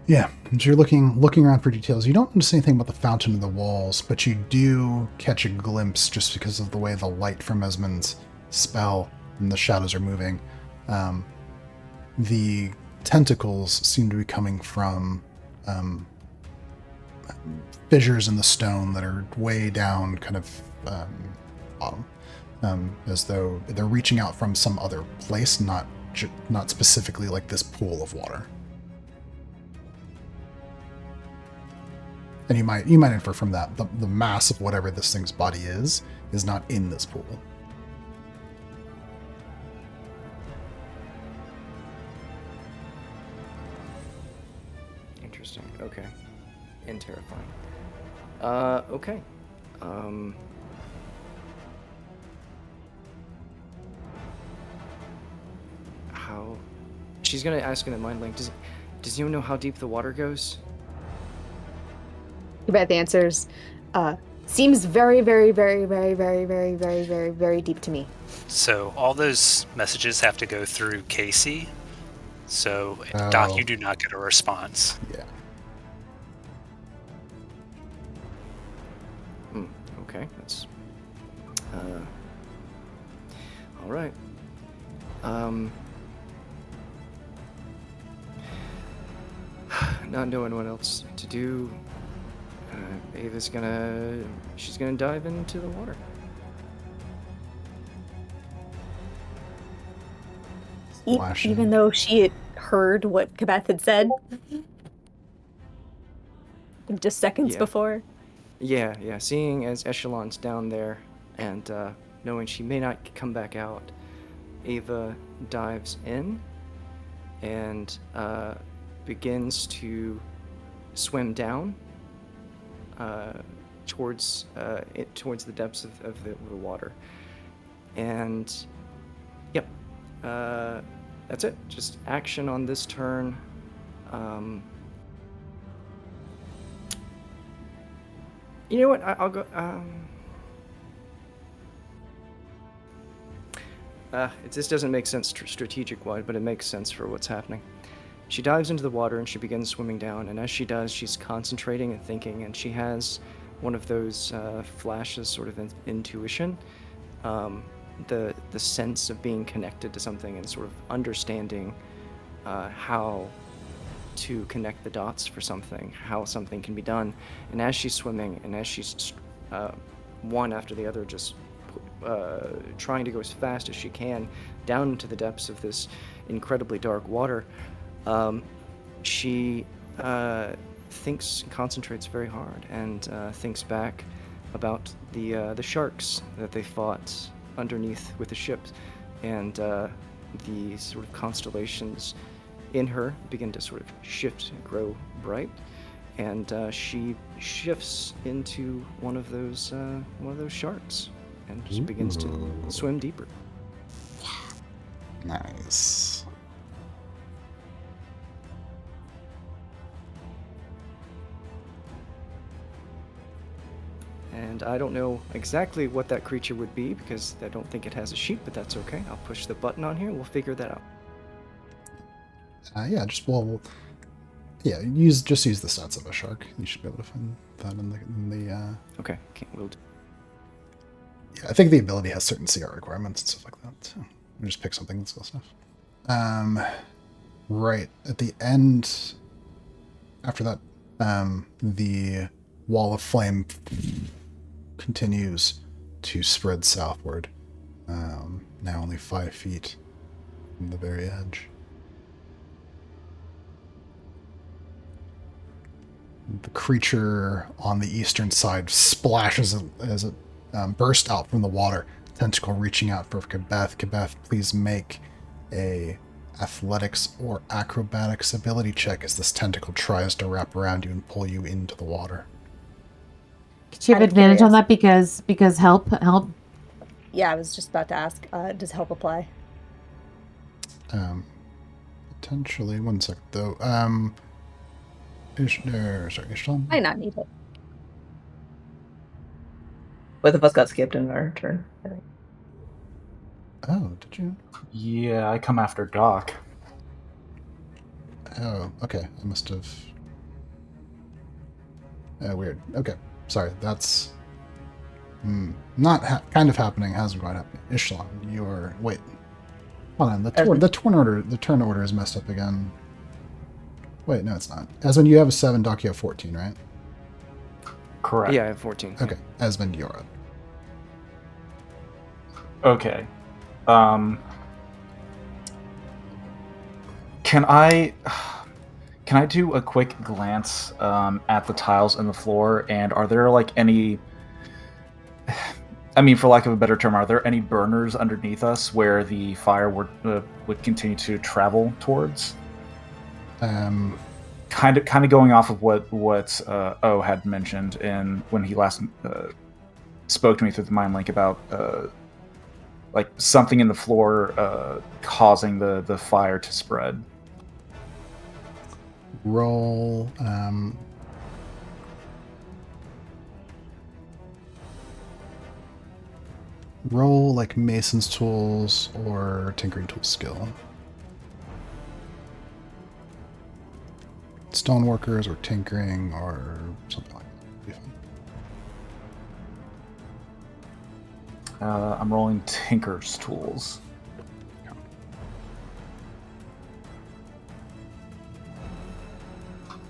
Yeah, as you're looking around for details, you don't notice anything about the fountain in the walls, but you do catch a glimpse just because of the way the light from Esmond's spell and the shadows are moving. The tentacles seem to be coming from fissures in the stone that are way down, kind of bottom, as though they're reaching out from some other place, not specifically like this pool of water. And you might infer from that the mass of whatever this thing's body is not in this pool. Interesting. Okay. And terrifying. Okay. How? She's gonna ask in the mind link. Does anyone know how deep the water goes? Beth answers, seems very, very, very, very, very, very, very, very, very deep to me. So all those messages have to go through Casey. So, Doc, you do not get a response. Yeah. Okay, that's... all right. Not knowing what else to do, Ava's she's gonna dive into the water. Even though she had heard what Kabeth had said just seconds before. Yeah. Seeing as Echelon's down there and knowing she may not come back out, Ava dives in and begins to swim down towards the depths of the water. And yep, that's it. Just action on this turn. You know what? I'll go. This doesn't make sense strategic-wise, but it makes sense for what's happening. She dives into the water and she begins swimming down, and as she does, she's concentrating and thinking, and she has one of those flashes, sort of intuition, the sense of being connected to something and sort of understanding how to connect the dots for something, how something can be done. And as she's swimming, and as she's one after the other just trying to go as fast as she can down into the depths of this incredibly dark water, she thinks, concentrates very hard, and thinks back about the sharks that they fought underneath with the ship, and the sort of constellations in her begin to sort of shift and grow bright, and she shifts into one of those sharks, and just begins to swim deeper. Nice. And I don't know exactly what that creature would be, because I don't think it has a sheet, but that's okay. I'll push the button on here. We'll figure that out. Yeah, use the stats of a shark. You should be able to find that in the. Okay, we'll do. Yeah, I think the ability has certain CR requirements and stuff like that. So we'll just pick something that's close enough. Right at the end, after that, the wall of flame continues to spread southward. Now only 5 feet from the very edge. The creature on the eastern side splashes as it bursts out from the water, tentacle reaching out for Kabeth. Kabeth, please make a athletics or acrobatics ability check as this tentacle tries to wrap around you and pull you into the water. Could you have I'm advantage on curious. that because help? Yeah, I was just about to ask, does help apply? Potentially. 1 second, though. Ishlan? Might not need it. Both of us got skipped in our turn, I think. Oh, did you? Yeah, I come after Doc. Oh, okay. I must have... Oh, weird. Okay. Sorry, that's... not kind of happening, hasn't quite happened. Ishlan, you're... Wait. Hold on, the turn order is messed up again. Wait, no, it's not. Esmond, you have a 7, Doc, you have 14, right? Correct. Yeah, I have 14. Okay, Esmond, you're up. Okay. Can I do a quick glance at the tiles in the floor, and are there like any... I mean, for lack of a better term, are there any burners underneath us where the fire would continue to travel towards? Kind of going off of what O had mentioned when he last spoke to me through the mind link about like something in the floor causing the fire to spread. Roll like Mason's tools or tinkering tools skill. Stoneworkers or tinkering or something like that. Be fine. I'm rolling Tinker's tools.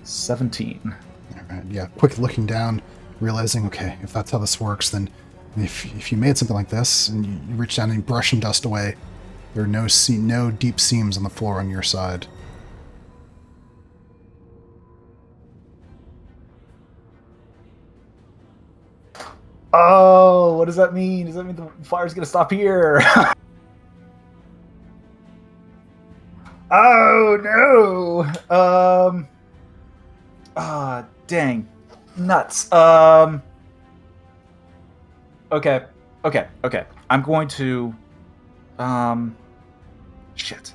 17. All right, yeah. Quick looking down, realizing, okay, if that's how this works, then if you made something like this and you reach down and you brush and dust away, there are no deep seams on the floor on your side. Oh, what does that mean? Does that mean the fire's gonna stop here? Oh no! Dang, nuts. Okay. I'm going to, shit.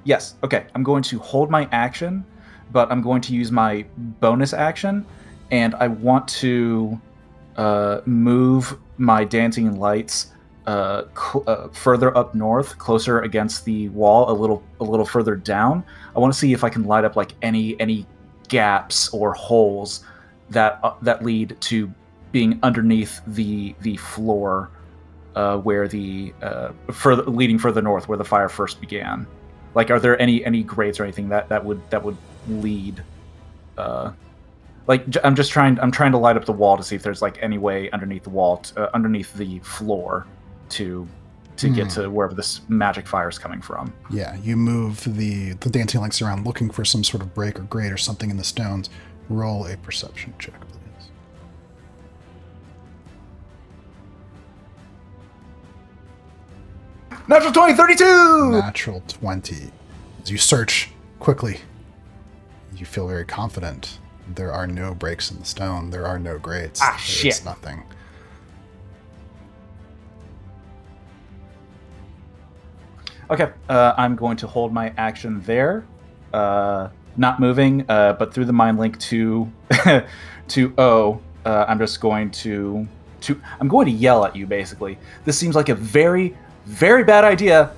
Yes. Okay. I'm going to hold my action, but I'm going to use my bonus action, and I want to move my dancing lights further up north, closer against the wall, a little further down. I want to see if I can light up like any gaps or holes that lead to being underneath the floor where the leading further north, where the fire first began? Like, are there any grades or anything that would lead? I'm trying to light up the wall to see if there's like any way underneath the wall, underneath the floor, to get to wherever this magic fire is coming from. Yeah, you move the dancing lights around, looking for some sort of break or grate or something in the stones. Roll a perception check, please. Natural 20, 32! Natural 20. As you search quickly, you feel very confident. There are no breaks in the stone. There are no grates. Shit. There's nothing. Okay, I'm going to hold my action there, not moving, but through the mind link to to O. I'm just going to yell at you. Basically, this seems like a very, very bad idea.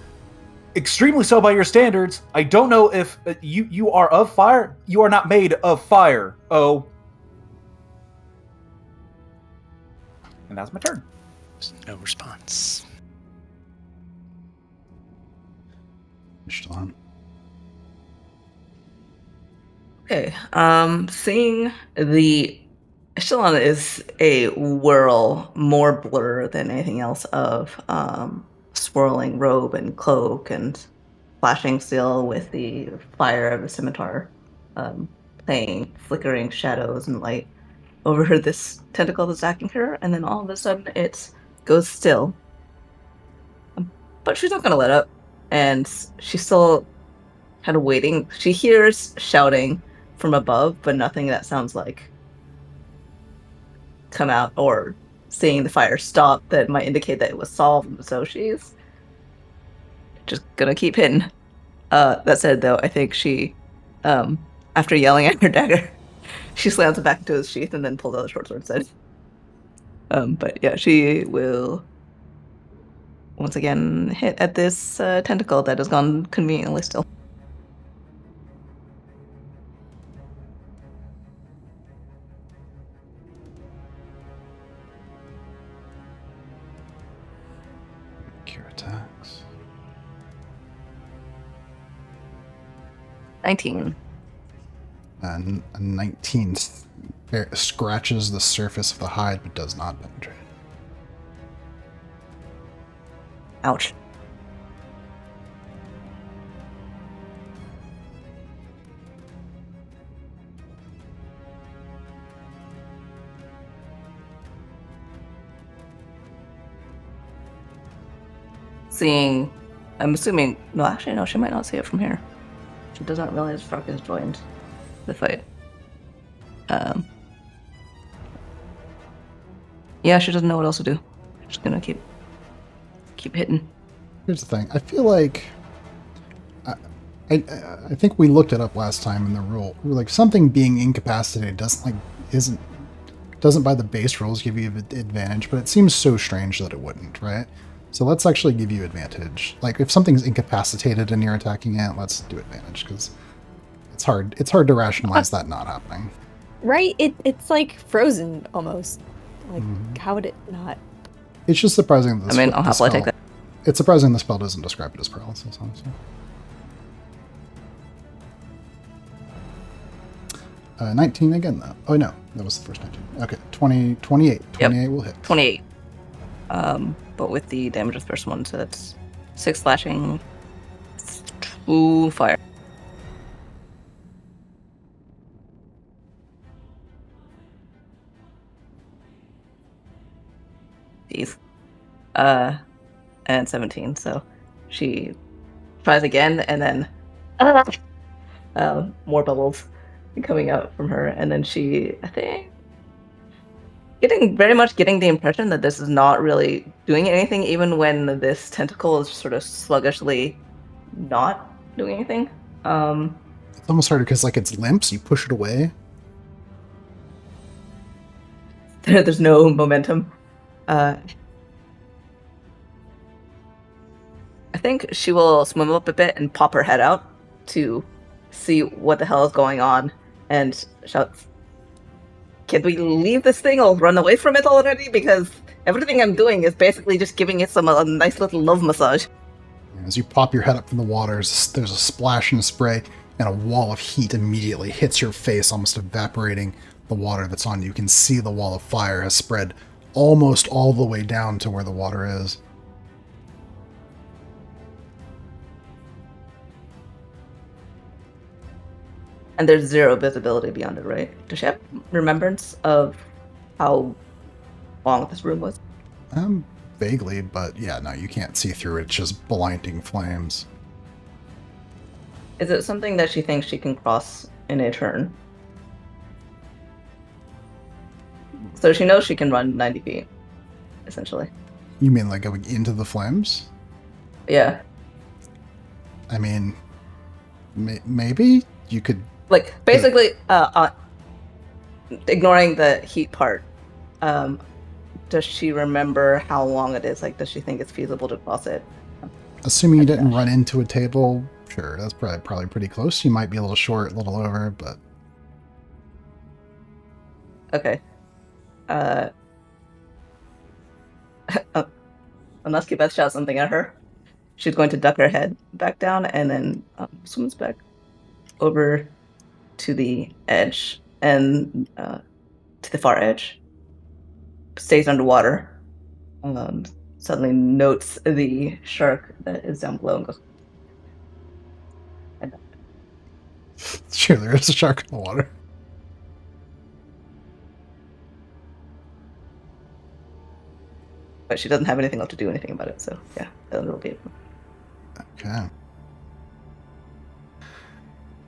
Extremely so by your standards. I don't know if you are of fire. You are not made of fire. Oh, and that's my turn. No response. Ishtalan. Okay. Seeing the Echelon is a whirl, more blur than anything else of swirling robe and cloak and flashing steel with the fire of the scimitar, playing flickering shadows and light over this tentacle that's attacking her, and then all of a sudden it goes still. But she's not gonna let up, and she's still kind of waiting. She hears shouting from above, but nothing that sounds like come out or seeing the fire stop that might indicate that it was solved. So she's just gonna keep hitting. That said, though, I think she, after yelling at her dagger, she slams it back into his sheath and then pulls out the short sword instead. But yeah, she will once again hit at this tentacle that has gone conveniently still. Cure attacks. 19. And a 19 scratches the surface of the hide but does not penetrate. Ouch. Seeing, I'm assuming, no, actually, no, she might not see it from here. She does not realize Frog has joined the fight. Yeah, she doesn't know what else to do. She's gonna keep hitting. Here's the thing. I feel like I think we looked it up last time in the rule. Like something being incapacitated doesn't by the base rules give you advantage, but it seems so strange that it wouldn't, right? So let's actually give you advantage. Like if something's incapacitated and you're attacking it, let's do advantage because it's hard to rationalize that not happening. Right? It's like frozen almost. Like how would it not? It's just surprising that I'll happily take that. It's surprising the spell doesn't describe it as paralysis, honestly. 19 again, though. Oh, no. That was the first 19. Okay, 28. 28 Yep. Will hit. 28. But with the damage of the first one, so that's 6 slashing, 2 fire. Jeez. And 17, so she tries again, and then more bubbles coming out from her, and then she, I think, getting the impression that this is not really doing anything, even when this tentacle is sort of sluggishly not doing anything. It's almost hard because, like, it's limp, so you push it away. There's no momentum. I think she will swim up a bit and pop her head out to see what the hell is going on and shouts, "Can we leave this thing or run away from it already? Because Everything I'm doing is basically just giving it a nice little love massage. As you pop your head up from the water, there's a splash and a spray, and a wall of heat immediately hits your face, almost evaporating the water that's on you. You can see the wall of fire has spread almost all the way down to where the water is. And there's zero visibility beyond it, right? Does she have remembrance of how long this room was? Vaguely, but yeah, no, you can't see through it. It's just blinding flames. Is it something that she thinks she can cross in a turn? So she knows she can run 90 feet, essentially. You mean like going into the flames? Yeah. I mean, maybe you could. Like, basically, ignoring the heat part, does she remember how long it is? Like, does she think it's feasible to cross it? Assuming you didn't run into a table, sure, that's probably pretty close. You might be a little short, a little over, but... Okay. Unless Kibeth shouts something at her, she's going to duck her head back down and then swims back over to the edge and to the far edge. Stays underwater. Suddenly notes the shark that is down below and goes. Sure, there is a shark in the water. But she doesn't have anything left to do anything about it, so yeah, that'll be it. Okay.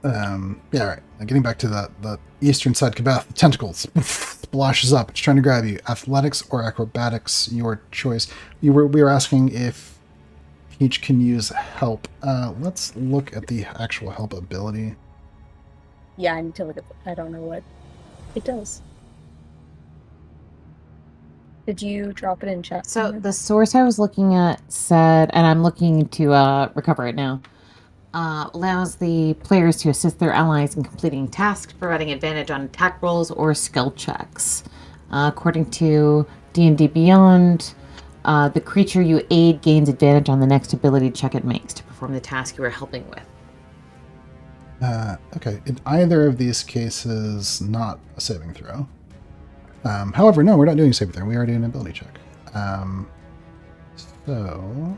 Yeah, all right. Now getting back to the eastern side, Kibeth, the tentacles splashes up. It's trying to grab you. Athletics or acrobatics, your choice. We were asking if Peach can use help. Let's look at the actual help ability. Yeah, I need to look at I don't know what it does. Did you drop it in chat? So the source I was looking at said, and I'm looking to recover it now, allows the players to assist their allies in completing tasks, providing advantage on attack rolls or skill checks. According to D&D Beyond, the creature you aid gains advantage on the next ability check it makes to perform the task you are helping with. Okay, in either of these cases, not a saving throw. However, no, we're not doing a saving throw. We are doing an ability check. So,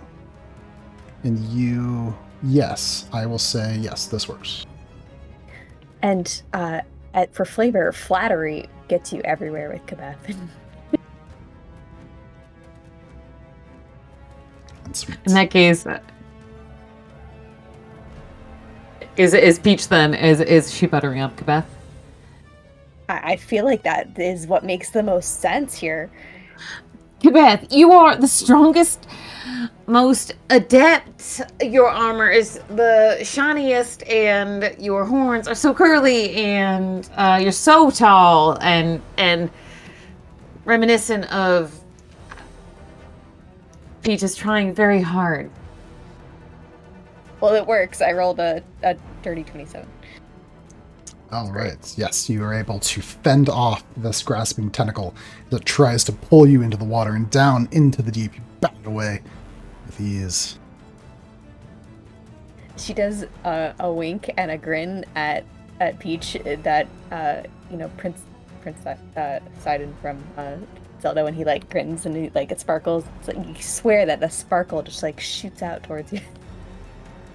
and you, yes, I will say yes. This works. And for flavor, flattery gets you everywhere with Kibeth. That's sweet. In that case, is Peach then? Is she buttering up Kibeth? I feel like that is what makes the most sense here. Kibeth, you are the strongest, most adept. Your armor is the shiniest, and your horns are so curly, and you're so tall, and reminiscent of Peach is trying very hard. Well, it works. I rolled a dirty 27. All right. Yes, you are able to fend off this grasping tentacle that tries to pull you into the water and down into the deep. You bound away with ease. She does a wink and a grin at Peach that Prince Sidon from Zelda, when he like grins and he, like it sparkles. It's like you swear that the sparkle just like shoots out towards you.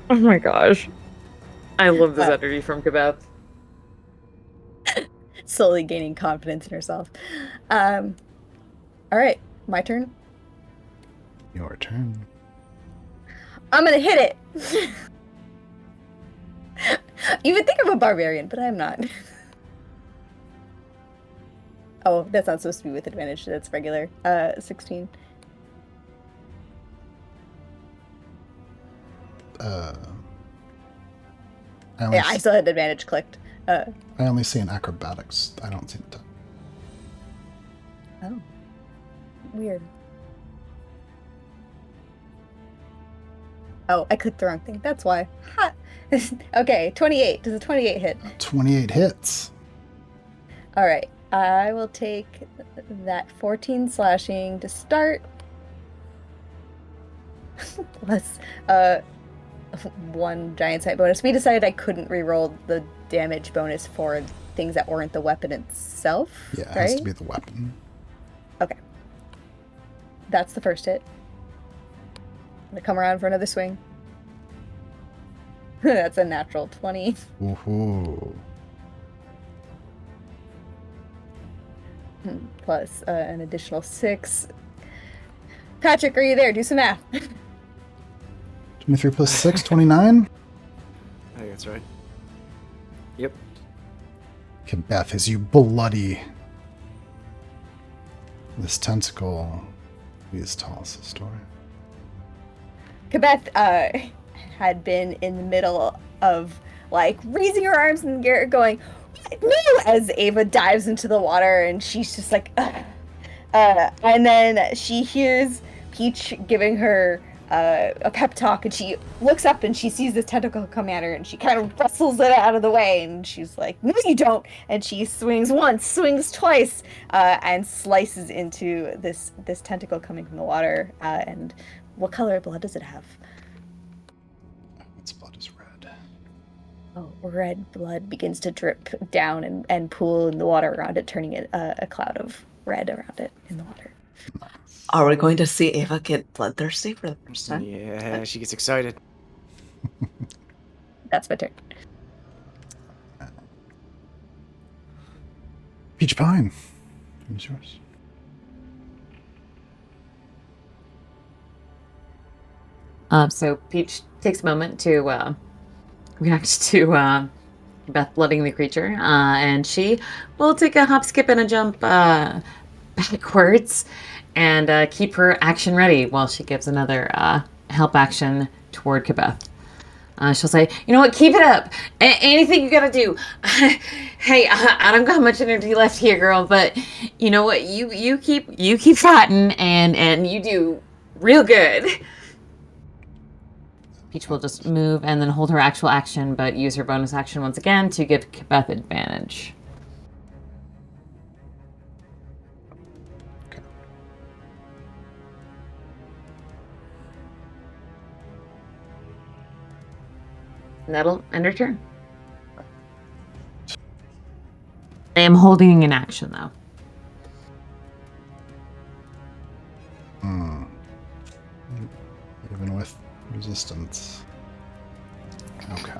Oh my gosh, I love this energy from Kibeth. Slowly gaining confidence in herself. All right, my turn. Your turn. I'm gonna hit it. You would think I'm a barbarian, but I'm not. Oh, that's not supposed to be with advantage. That's regular. 16. I still had advantage clicked. I only see an acrobatics. I don't see the top. Oh. Weird. Oh, I clicked the wrong thing. That's why. Ha! Okay, 28. Does a 28 hit? 28 hits. All right. I will take that 14 slashing to start. Plus 1 giant sight bonus. We decided I couldn't reroll the damage bonus for things that weren't the weapon itself. Yeah, it right? has to be the weapon. Okay. That's the first hit. I'm gonna come around for another swing. That's a natural 20. Woohoo. Plus an additional 6. Patrick, are you there? Do some math. 23 plus 6, 29? I think that's right. Yep. Okay, Beth, as you bloody this tentacle, please tell us the story. Kabeth had been in the middle of like raising her arms in the air, going, "No!" as Ava dives into the water, and she's just like, "Ugh." And then she hears Peach giving her a pep talk, and she looks up and she sees this tentacle come at her, and she kind of wrestles it out of the way, and she's like, "No, you don't!" And she swings once, swings twice, and slices into this tentacle coming from the water. And what color of blood does it have? Its blood is red. Oh, red blood begins to drip down and pool in the water around it, turning it a cloud of red around it in the water. Are we going to see Ava get bloodthirsty for the first time? Yeah, she gets excited. That's my turn. Peach Pine. It's yours. So Peach takes a moment to react to Beth blooding the creature, and she will take a hop, skip, and a jump backwards and keep her action ready while she gives another help action toward Kabeth. She'll say, "You know what? Keep it up. Anything you gotta do. Hey, I don't got much energy left here, girl. But you know what? You keep fighting, and you do real good." Peach will just move and then hold her actual action, but use her bonus action once again to give Kabeth advantage. Okay. And that'll end her turn. I am holding an action, though. Even with resistance. Okay.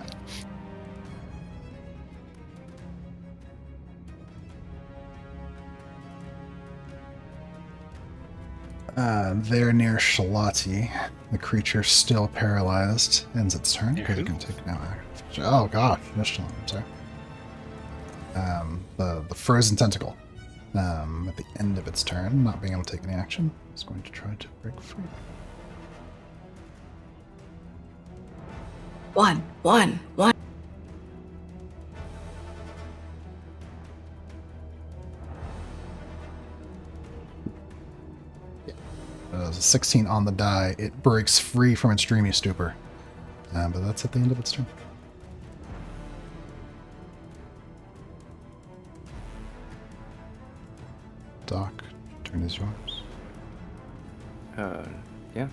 They're near Shalati. The creature still paralyzed ends its turn because it can take no action. Oh god, no Shalati, I'm sorry. The frozen tentacle. At the end of its turn, not being able to take any action, is going to try to break free. One. 16 on the die. It breaks free from its dreamy stupor. But that's at the end of its turn. Doc, turn is yours. Yeah,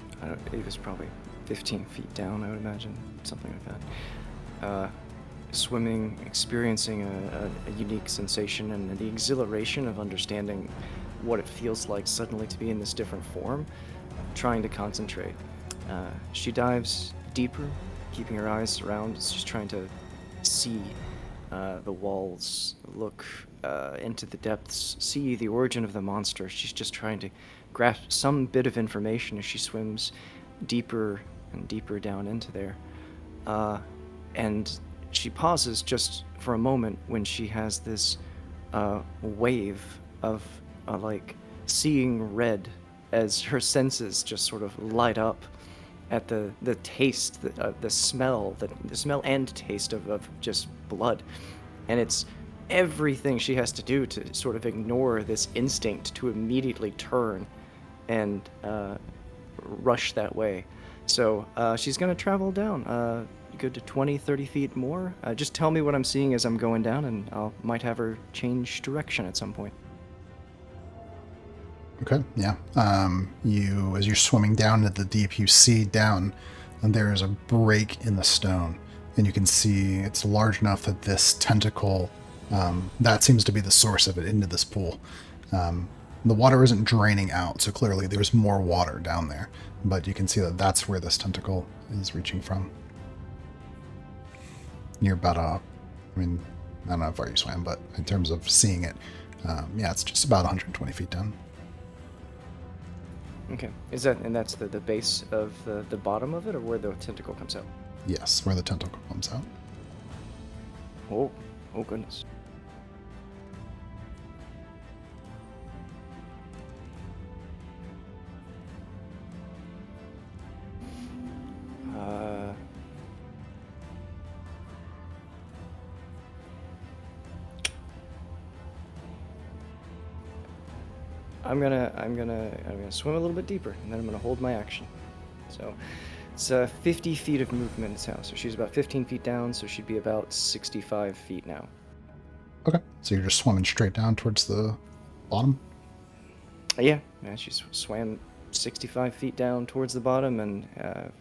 Ava's probably 15 feet down, I would imagine, something like that. Swimming, experiencing a unique sensation and the exhilaration of understanding what it feels like suddenly to be in this different form, trying to concentrate. She dives deeper, keeping her eyes around. She's trying to see the walls, look into the depths, see the origin of the monster. She's just trying to grasp some bit of information as she swims deeper and deeper down into there. And she pauses just for a moment when she has this wave of like seeing red as her senses just sort of light up at the taste, the smell and taste of just blood. And it's everything she has to do to sort of ignore this instinct to immediately turn and rush that way. So she's going to travel down, good 20, 30 feet more. Just tell me what I'm seeing as I'm going down, and I might have her change direction at some point. Okay, yeah. As you're swimming down into the deep, you see down, and there is a break in the stone, and you can see it's large enough that this tentacle, that seems to be the source of it, into this pool. The water isn't draining out, so clearly there's more water down there, but you can see that that's where this tentacle is reaching from. You're about I don't know how far you swam, but in terms of seeing it, yeah, it's just about 120 feet down. Okay. That's the base of the bottom of it, or where the tentacle comes out? Yes, where the tentacle comes out. Oh goodness. I'm gonna swim a little bit deeper, and then I'm gonna hold my action. So it's 50 feet of movement now. So she's about 15 feet down, so she'd be about 65 feet now. Okay, so you're just swimming straight down towards the bottom? Yeah, she swam 65 feet down towards the bottom and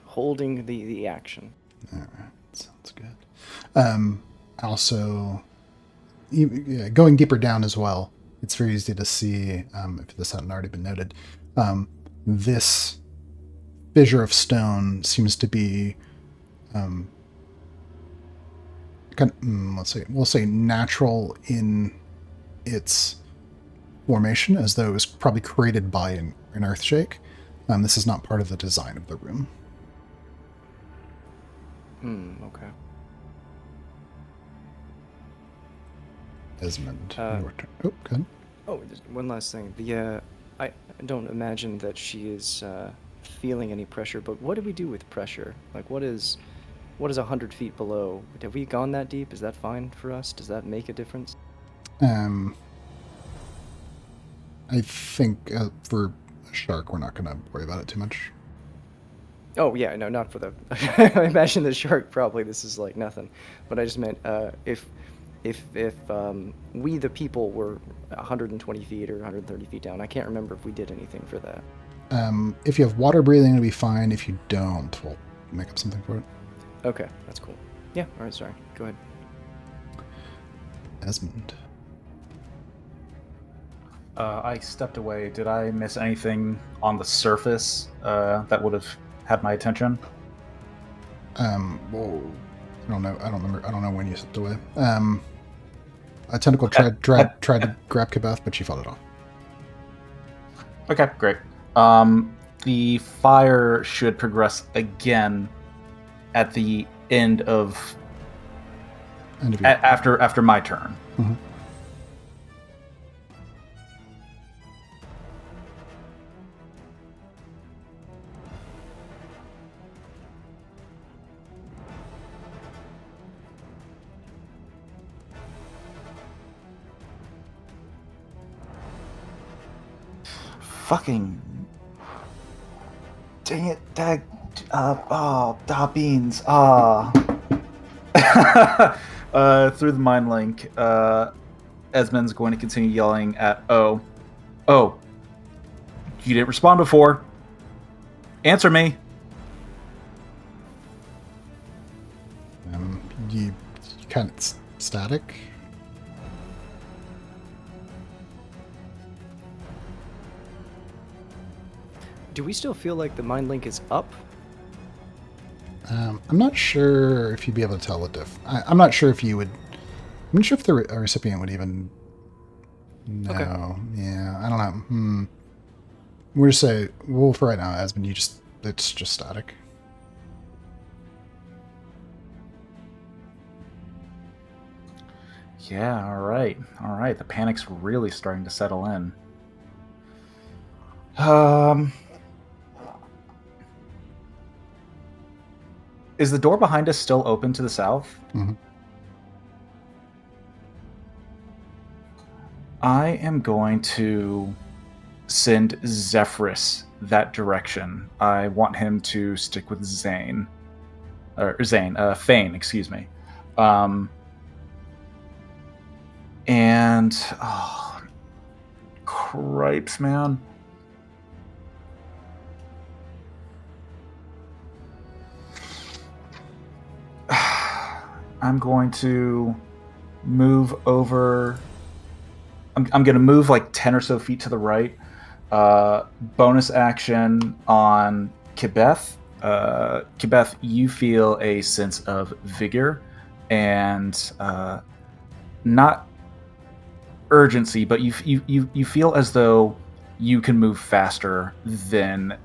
holding the action. All right, sounds good. Also, going deeper down as well, it's very easy to see, if this hadn't already been noted, this fissure of stone seems to be, we'll say natural in its formation, as though it was probably created by an earthshake. This is not part of the design of the room. Okay. Desmond, your turn. Oh, good. Oh, just one last thing. I don't imagine that she is feeling any pressure, but what do we do with pressure? Like, what is 100 feet below? Have we gone that deep? Is that fine for us? Does that make a difference? I think for a shark, we're not going to worry about it too much. Oh yeah, no, not for the. I imagine the shark probably this is like nothing, but I just meant if we the people were 120 feet or 130 feet down. I can't remember if we did anything for that. If you have water breathing, it'll be fine. If you don't, we'll make up something for it. Okay, that's cool. Yeah, all right, sorry. Go ahead. Desmond. I stepped away. Did I miss anything on the surface that would have had my attention? Whoa. I don't know. I don't know when you stepped away. A tentacle tried to grab Kabeth, but she fought it off. Okay, great. The fire should progress again at the end of after my turn. Mm-hmm. Fucking dang it, dag, beans, through the mind link, Esmond's going to continue yelling at you didn't respond before. Answer me. You kind of static. Do we still feel like the mind link is up? I'm not sure if you'd be able to tell the diff. I'm not sure if you would. I'm not sure if the recipient would even know. Okay. Yeah, I don't know. We'll just say, well, for right now, Esmond, it's just static. Yeah, all right. The panic's really starting to settle in. Is the door behind us still open to the south? Mm-hmm. I am going to send Zephyrus that direction. I want him to stick with Zane. or Zane, Thane, excuse me. And oh, cripes, man. I'm going to move over. I'm going to move like 10 or so feet to the right. Bonus action on Kibeth. Kibeth, you feel a sense of vigor and not urgency, but you feel as though you can move faster than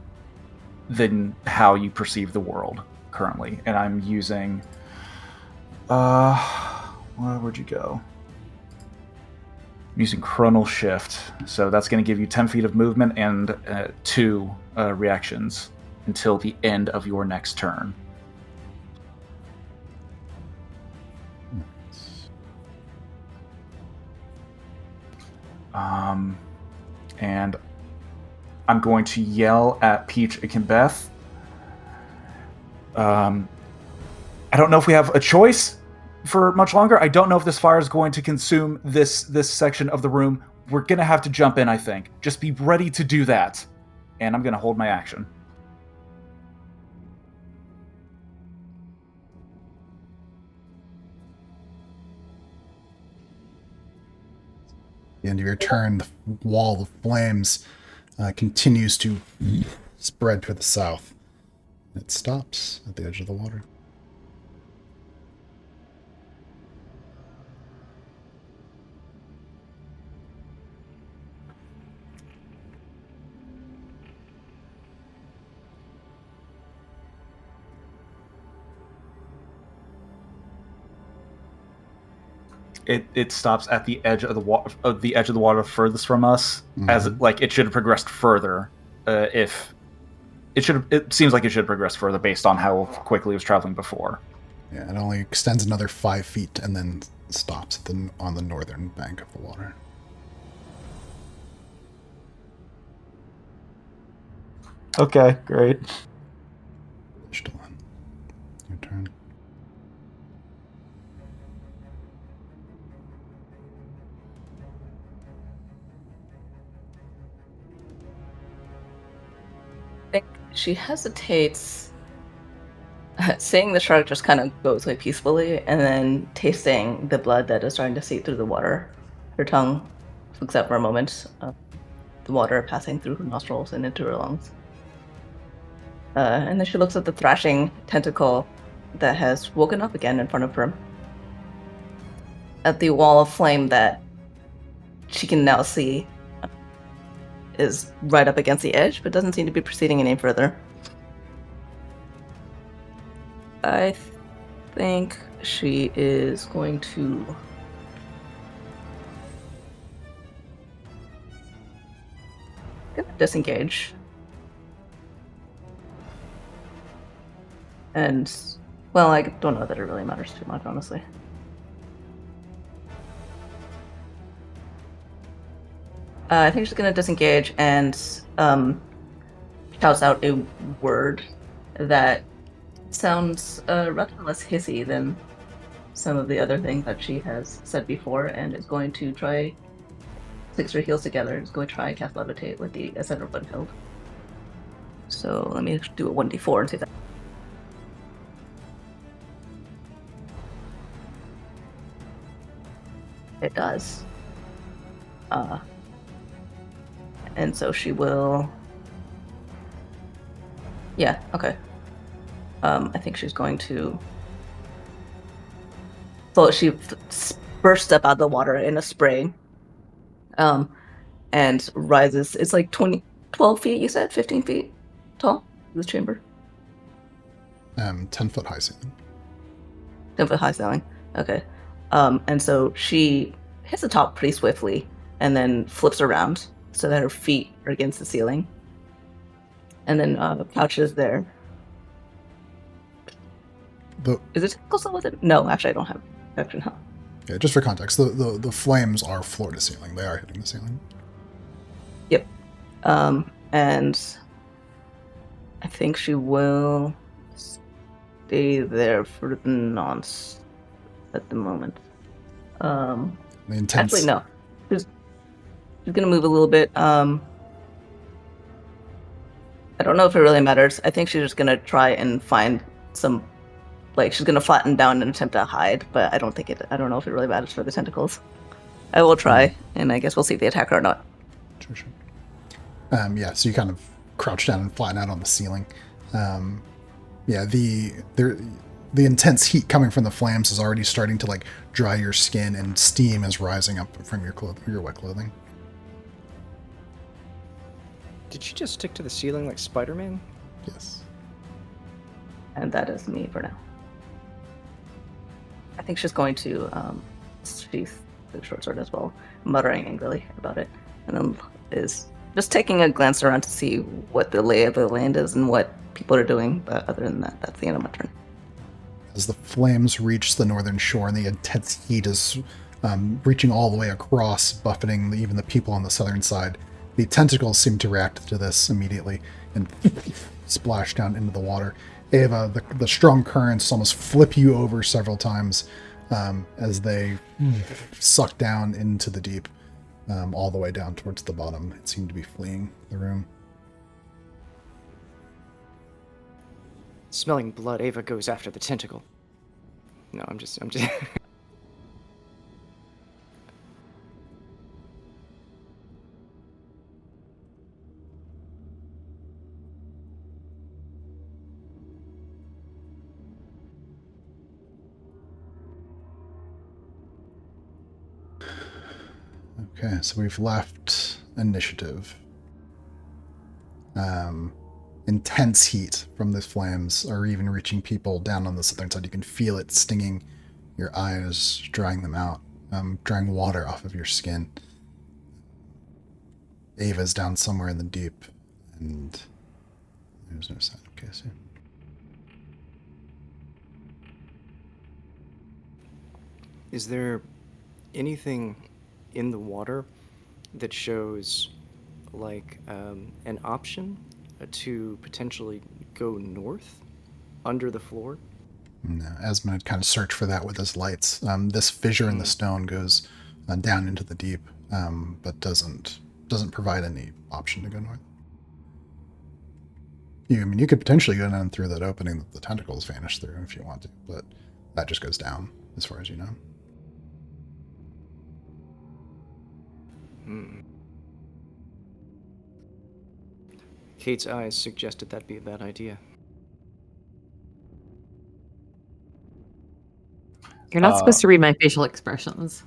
how you perceive the world currently. And I'm using where'd you go? I'm using Chronal Shift, so that's going to give you 10 feet of movement and 2 reactions until the end of your next turn. And I'm going to yell at Peach and Kimbeth. I don't know if we have a choice for much longer. I don't know if this fire is going to consume this section of the room. We're going to have to jump in, I think. Just be ready to do that. And I'm going to hold my action. At the end of your turn, the wall of flames continues to spread to the south. It stops at the edge of the water. It stops at the edge of the water, furthest from us, as it should have progressed further. It seems like it should have progressed further based on how quickly it was traveling before. Yeah, it only extends another 5 feet and then stops on the northern bank of the water. Okay, great. Still on. Your turn. She hesitates, seeing the shark just kind of goes away peacefully, and then tasting the blood that is starting to seep through the water. Her tongue looks up for a moment, the water passing through her nostrils and into her lungs. And then she looks at the thrashing tentacle that has woken up again in front of her. At the wall of flame that she can now see is right up against the edge, but doesn't seem to be proceeding any further. I think she is going to disengage. And, well, I don't know that it really matters too much, honestly. I think she's going to disengage and shouts out a word that sounds rather less hissy than some of the other things that she has said before, and is going to try, sticks her heels together, is going to try and cast Levitate with the Ascender Bloodfield. So let me do a 1d4 and see if that. It does. And so she will... Yeah, okay. I think she's going to... So she bursts up out of the water in a spray. And rises. It's like 12 feet, you said? 15 feet tall, this chamber? 10-foot high ceiling. 10-foot high ceiling. Okay. And so she hits the top pretty swiftly and then flips around so that her feet are against the ceiling. And then couches there. Is it close with it? No, actually, I don't have action. Yeah, just for context, the flames are floor to ceiling. They are hitting the ceiling. Yep. And I think she will stay there for the nonce at the moment. The intense. Actually, no. She's gonna move a little bit. I don't know if it really matters. I think she's just gonna try and find some, like, she's gonna flatten down and attempt to hide, but I don't know if it really matters for the tentacles. I will try, and I guess we'll see if they attack her or not. Sure. Yeah, so you kind of crouch down and flatten out on the ceiling. Yeah, the intense heat coming from the flames is already starting to like dry your skin, and steam is rising up from your wet clothing. Did she just stick to the ceiling like Spider-Man? Yes. And that is me for now. I think she's going to sheath the short sword as well, muttering angrily about it, and then is just taking a glance around to see what the lay of the land is and what people are doing. But other than that, that's the end of my turn. As the flames reach the northern shore and the intense heat is reaching all the way across, buffeting even the people on the southern side, the tentacles seem to react to this immediately and splash down into the water. Ava, the strong currents almost flip you over several times as they suck down into the deep, all the way down towards the bottom. It seemed to be fleeing the room. Smelling blood, Ava goes after the tentacle. No, I'm just. Okay, so we've left initiative. Intense heat from the flames are even reaching people down on the southern side. You can feel it stinging your eyes, drying them out, drying water off of your skin. Ava's down somewhere in the deep, and there's no sign of Casey. Is there anything in the water that shows like an option to potentially go north under the floor? No, Esmond had kind of searched for that with his lights. This fissure in the stone goes down into the deep, but doesn't provide any option to go north. You could potentially go down through that opening that the tentacles vanish through if you want to, but that just goes down as far as you know. Kate's eyes suggested that'd be a bad idea. You're not supposed to read my facial expressions.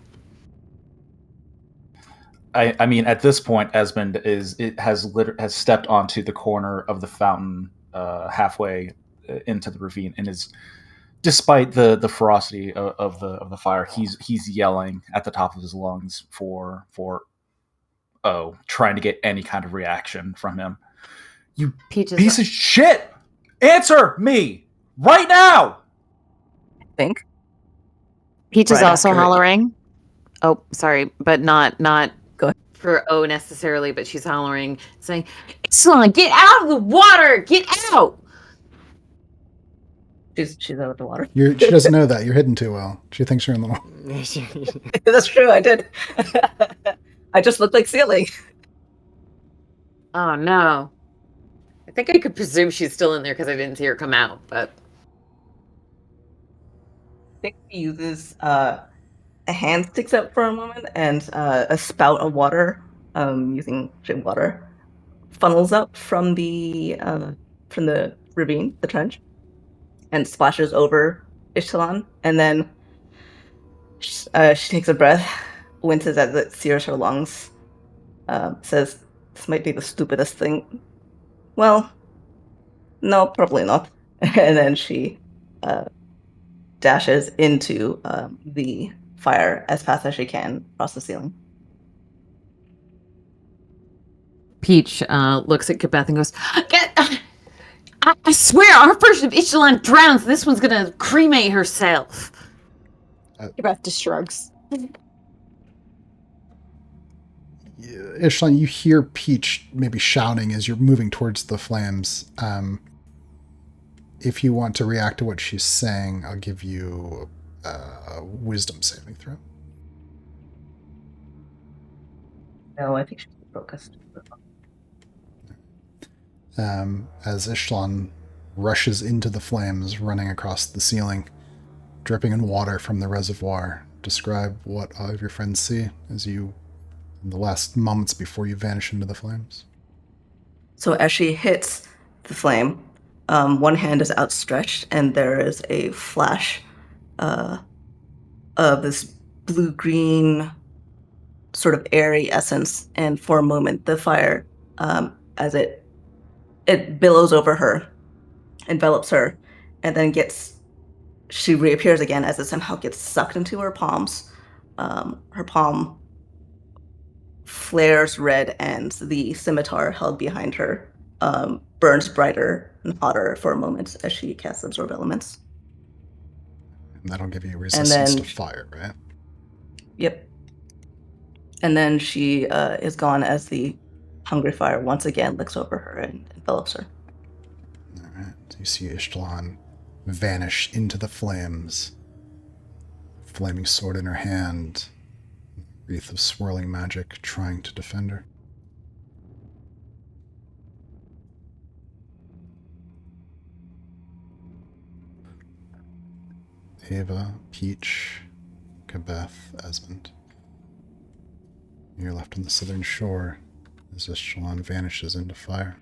I mean, at this point, Esmond has stepped onto the corner of the fountain, halfway into the ravine, and is, despite the ferocity of the fire, he's yelling at the top of his lungs for trying to get any kind of reaction from him. You Peaches, piece of shit! Answer me right now! I think. Peach is Right also after- hollering. Oh, sorry, but not Go ahead. for O necessarily, but she's hollering, saying, "Ixalan, get out of the water! Get out!" She's out of the water. She doesn't know that. You're hidden too well. She thinks you're in the water. That's true, I did. I just looked like ceiling. Oh no. I think I could presume she's still in there because I didn't see her come out, but I think he uses a hand sticks out for a moment, and a spout of water, using gym water, funnels up from the ravine, the trench, and splashes over Ishtalan, and then she takes a breath, winces as it sears her lungs, says, "This might be the stupidest thing." Well, no, probably not. And then she dashes into the fire as fast as she can across the ceiling. Peach looks at Kabeth and goes, I swear our version of Ishtalan drowns. This one's gonna cremate herself. Beth just shrugs. Ishlan, you hear Peach maybe shouting as you're moving towards the flames. if you want to react to what she's saying, I'll give you a wisdom saving throw. No, I think she's focused. As Ishlan rushes into the flames, running across the ceiling, dripping in water from the reservoir, describe what all of your friends see as you, in the last moments before you vanish into the flames. So as she hits the flame, one hand is outstretched, and there is a flash of this blue-green sort of airy essence, and for a moment, the fire, as it billows over her, envelops her, and then she reappears again as it somehow gets sucked into her palms. Her palm flares red, and the scimitar held behind her burns brighter and hotter for a moment as she casts Absorb Elements. And that'll give you resistance to fire, right? Yep. And then she is gone as the hungry fire once again licks over her and envelops her. All right. So you see Ishtalan vanish into the flames, flaming sword in her hand, wreath of swirling magic trying to defend her. Ava, Peach, Kabeth, Esmond. You're left on the southern shore as Ishtalan vanishes into fire.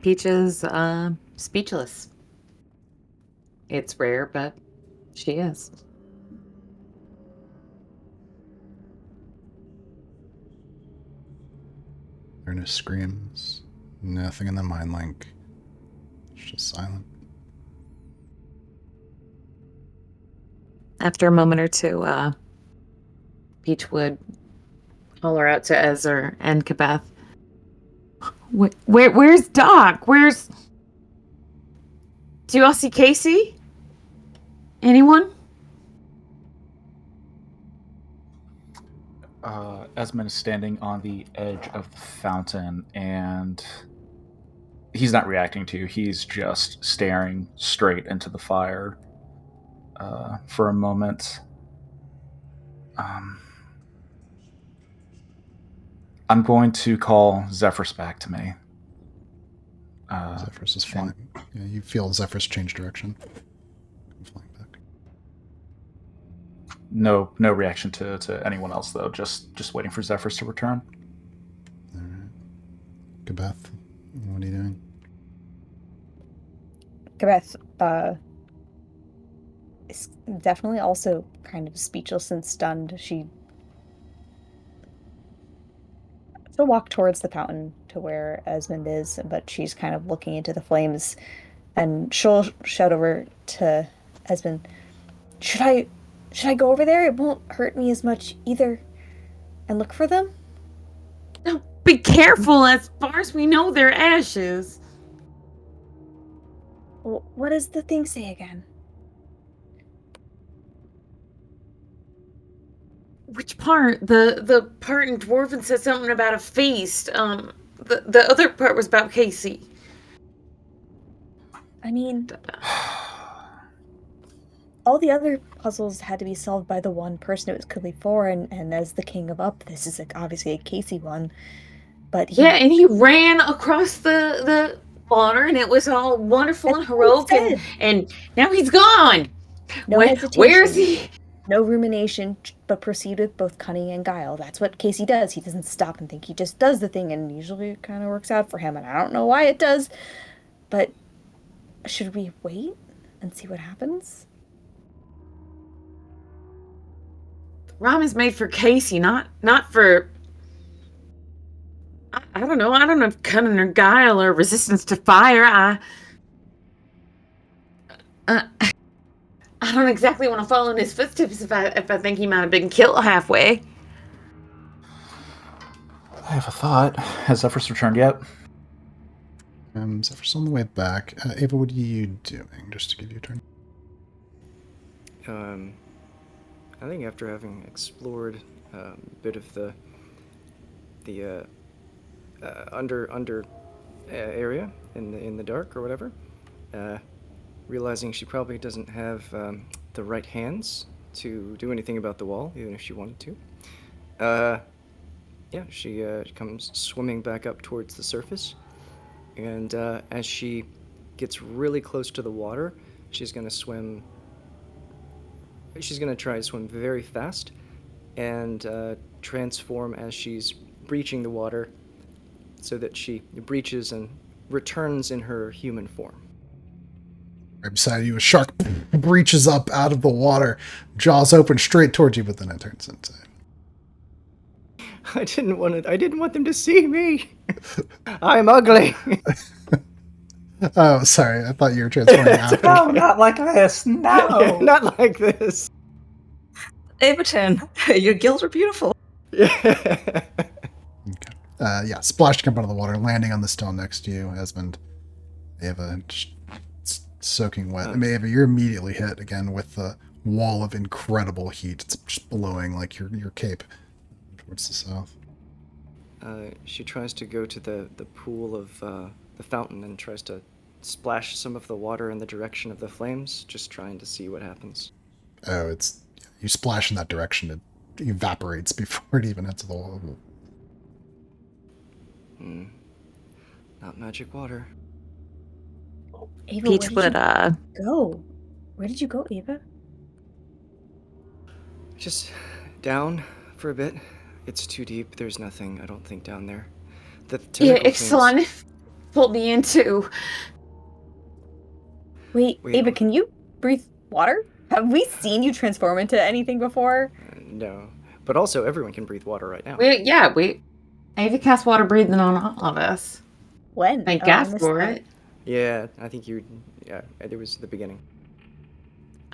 Peach is speechless. It's rare, but she is. There are no screams, nothing in the mind link. It's just silent. After a moment or two, Peach would holler out to Ezra and Kabeth. Where's Doc? Do you all see Casey? Anyone? Esmond is standing on the edge of the fountain, and he's not reacting to you. He's just staring straight into the fire for a moment. I'm going to call Zephyrus back to me. Zephyrus is flying. Yeah, you feel Zephyrus change direction. Flying back. No reaction to anyone else, though. Just waiting for Zephyrus to return. All right. Kabeth, what are you doing? Kabeth is definitely also kind of speechless and stunned. She'll walk towards the fountain to where Esmond is, but she's kind of looking into the flames, and she'll shout over to Esmond, Should I go over there? It won't hurt me as much either. And look for them? No, be careful. As far as we know, they're ashes. What does the thing say again? Which part? The part in Dwarven said something about a feast. The other part was about Casey. I mean, all the other puzzles had to be solved by the one person it was clearly for, and as the king of Up, this is obviously a Casey one. But and he ran across the water, and it was all wonderful and heroic, and now he's gone. No hesitation. Where is he? No rumination, but proceed with both cunning and guile. That's what Casey does. He doesn't stop and think. He just does the thing, and usually it kind of works out for him. And I don't know why it does, but should we wait and see what happens? Rom is made for Casey, not for. I don't know. I don't know if cunning or guile or resistance to fire. I don't exactly want to follow in his footsteps if I think he might have been killed halfway. I have a thought. Has Zephyrus returned yet? Zephyr's on the way back. Ava, what are you doing, just to give you a turn? I think after having explored a bit of the under area in the dark or whatever, realizing she probably doesn't have the right hands to do anything about the wall, even if she wanted to. Yeah, she comes swimming back up towards the surface, and as she gets really close to the water, she's gonna swim. She's gonna try to swim very fast, and transform as she's breaching the water, so that she breaches and returns in her human form. Right beside you, a shark breaches up out of the water, jaws open straight towards you, but then it turns into... I didn't want them to see me. I'm ugly. Oh, sorry. I thought you were transforming after. No, not like this. No. Not like this. Averton, your gills are beautiful. Okay. Yeah, splashing up out of the water, landing on the stone next to you, Esmond. Ava, soaking wet. I mean, Ava, you're immediately hit again with the wall of incredible heat. It's just blowing like your cape towards the south. She tries to go to the pool of the fountain and tries to splash some of the water in the direction of the flames, just trying to see what happens. Oh, you splash in that direction, it evaporates before it even hits the wall. Not magic water. Ava, Peach would go? Where did you go, Ava? Just down for a bit. It's too deep. There's nothing, I don't think, down there. The tentacle Ixalan pulled me into. Wait, Ava, don't- can you breathe water? Have we seen you transform into anything before? No. But also, everyone can breathe water right now. Ava cast water breathing on all of us. When? Thank I God missed for that. it. Yeah, I think it was the beginning.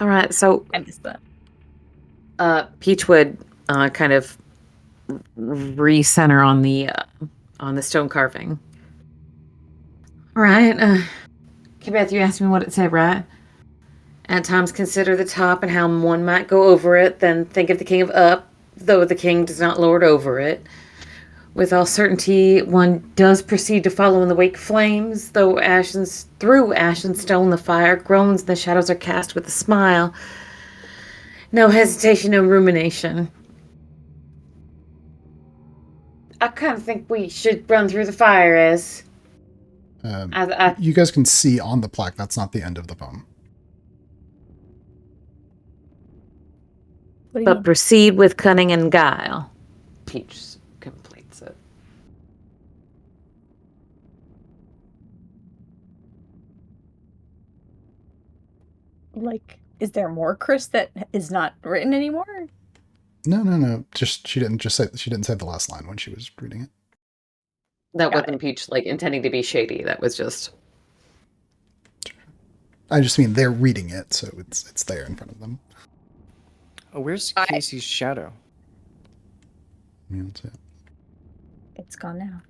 All right, so I missed that. Peach would kind of recenter on the stone carving. All right, Kibeth, you asked me what it said, right? At times consider the top and how one might go over it, then think of the king of up, though the king does not lord over it. With all certainty, one does proceed to follow in the wake of flames, though through ash and stone the fire groans and the shadows are cast with a smile. No hesitation, no rumination. I kind of think we should run through the fire as... You guys can see on the plaque, that's not the end of the poem. What do you But mean? proceed with cunning and guile. Peach completes it. Like, is there more, Chris, that is not written anymore? No. Just she didn't say the last line when she was reading it. That Got wasn't Peach intending to be shady. That was just... I just mean they're reading it, so it's there in front of them. Oh, where's Casey's shadow? Yeah, that's it. It's gone now.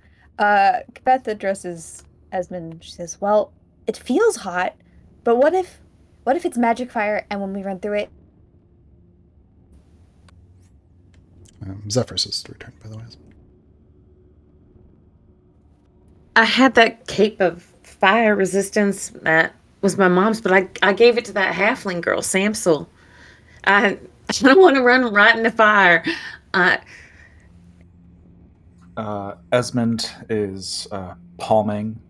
Beth addresses Esmond. She says, "Well, it feels hot, but what if it's magic fire, and when we run through it..." Zephyrus is returned, by the way. I had that cape of fire resistance that was my mom's, but I gave it to that halfling girl, Samsel. I don't want to run right into fire. Esmond is palming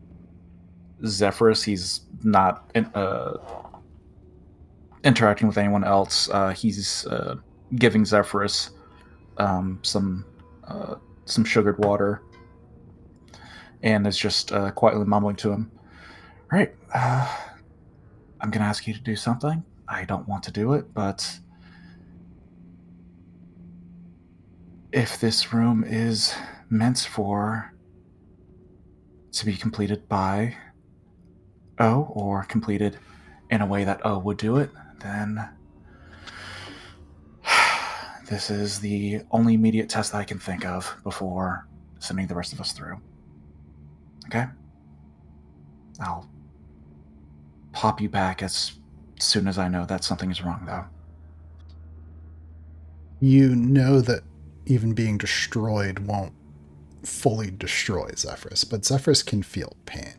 Zephyrus. He's not interacting with anyone else. He's giving Zephyrus some sugared water, and is just quietly mumbling to him. All right, I'm going to ask you to do something. I don't want to do it, but if this room is meant to be completed by O, or completed in a way that O would do it, then this is the only immediate test that I can think of before sending the rest of us through. Okay? I'll pop you back as soon as I know that something is wrong, though. You know that even being destroyed won't fully destroy Zephyrus, but Zephyrus can feel pain.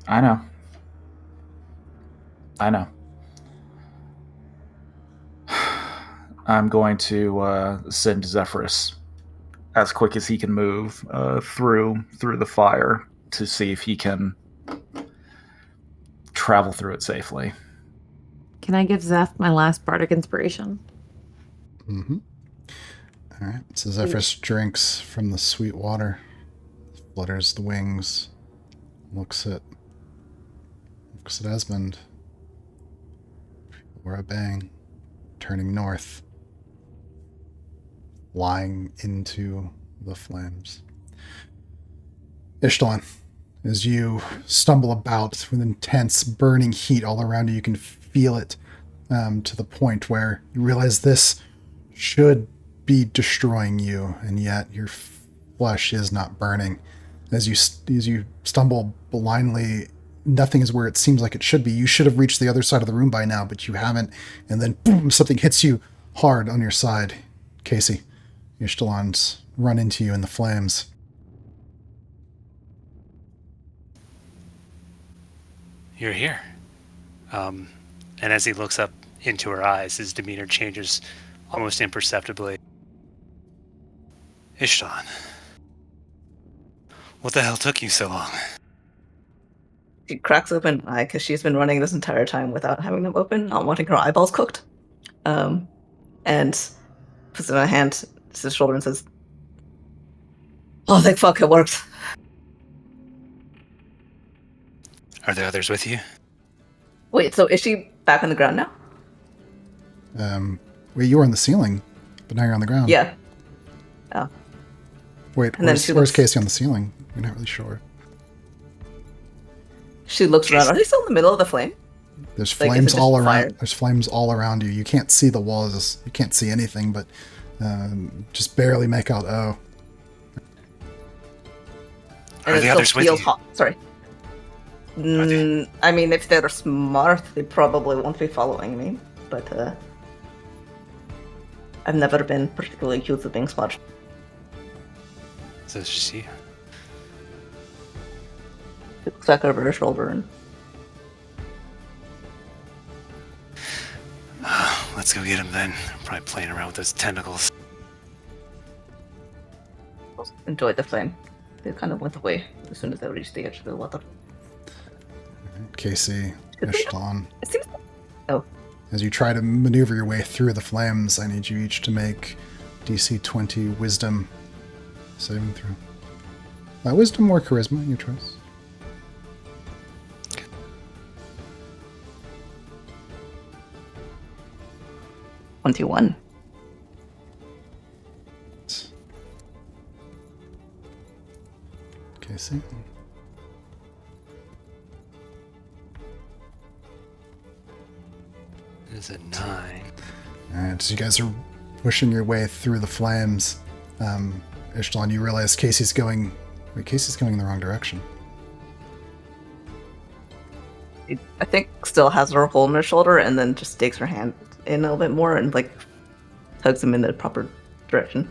I know. I'm going to send Zephyrus as quick as he can move through the fire to see if he can travel through it safely. Can I give Zeph my last bardic inspiration? Mm-hmm. All right. So Zephyrus drinks from the sweet water, flutters the wings, looks at Esmond. We're a bang, turning north, flying into the flames. Ishtalan, as you stumble about with intense burning heat all around you, you can feel it to the point where you realize this should be destroying you, and yet your flesh is not burning. As you stumble blindly, nothing is where it seems like it should be. You should have reached the other side of the room by now, but you haven't. And then boom, something hits you hard on your side. Casey, Ishtalan's run into you in the flames. You're here. And as he looks up into her eyes, his demeanor changes almost imperceptibly. Ishtalan, what the hell took you so long? She cracks open an eye because she's been running this entire time without having them open, not wanting her eyeballs cooked. And puts in a hand to his shoulder and says, "Oh, thank fuck, it worked." Are there others with you? Wait, so is she back on the ground now? Wait, you were on the ceiling, but now you're on the ground. Yeah. Oh. Wait, And then where's Casey on the ceiling? We're not really sure. She looks around. Are they still in the middle of the flame? There's Like, flames all around. fire? There's flames all around you. You can't see the walls. You can't see anything, but just barely make out. Oh, And Are it the still others with feels you? hot. Sorry. I mean, if they're smart, they probably won't be following me. But I've never been particularly accused of being smart. So she. She looks back over her shoulder and Let's go get him then. Probably playing around with those tentacles. enjoyed the flame. They kind of went away as soon as they reached the edge of the water. Casey, Ishtalan. It seems. Oh. As you try to maneuver your way through the flames, I need you each to make DC 20 Wisdom saving throw. Wisdom or Charisma, your choice. $21. Casey. Is a 9. Alright, so you guys are pushing your way through the flames. Ishtalan, you realize Casey's going in the wrong direction. I think still has her hole in her shoulder and then just takes her hand in a little bit more and like tugs him in the proper direction.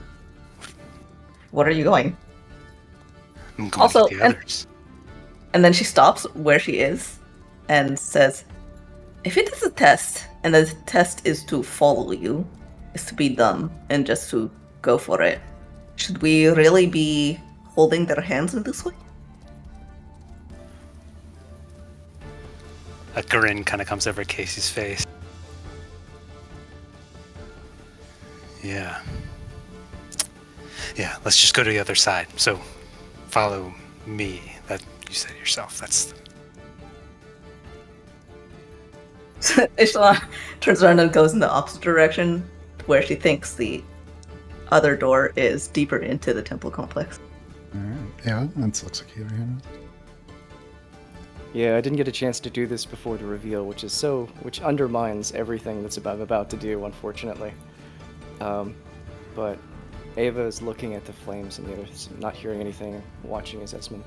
What are you going? I'm going Also, to the others. And then she stops where she is and says, "If it is a test, and the test is to follow you, is to be dumb and just to go for it, should we really be holding their hands in this way?" A grin kind of comes over Casey's face. Yeah. Yeah, let's just go to the other side. So, follow me. That you said yourself. That's Ishla turns around and goes in the opposite direction, where she thinks the other door is deeper into the temple complex. Alright. Yeah, that looks like you have your hand up. Yeah, I didn't get a chance to do this before the reveal, which undermines everything that's I'm about to do, unfortunately. But Ava is looking at the flames and the others, not hearing anything, watching as Esmond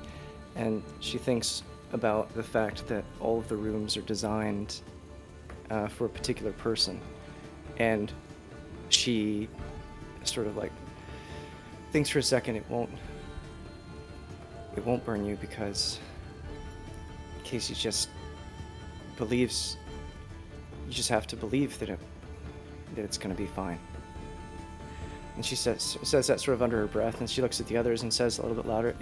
And she thinks about the fact that all of the rooms are designed for a particular person. And she sort of like thinks for a second it won't burn you because Casey just believes. You just have to believe that it's going to be fine. And she says that sort of under her breath, and she looks at the others and says a little bit louder,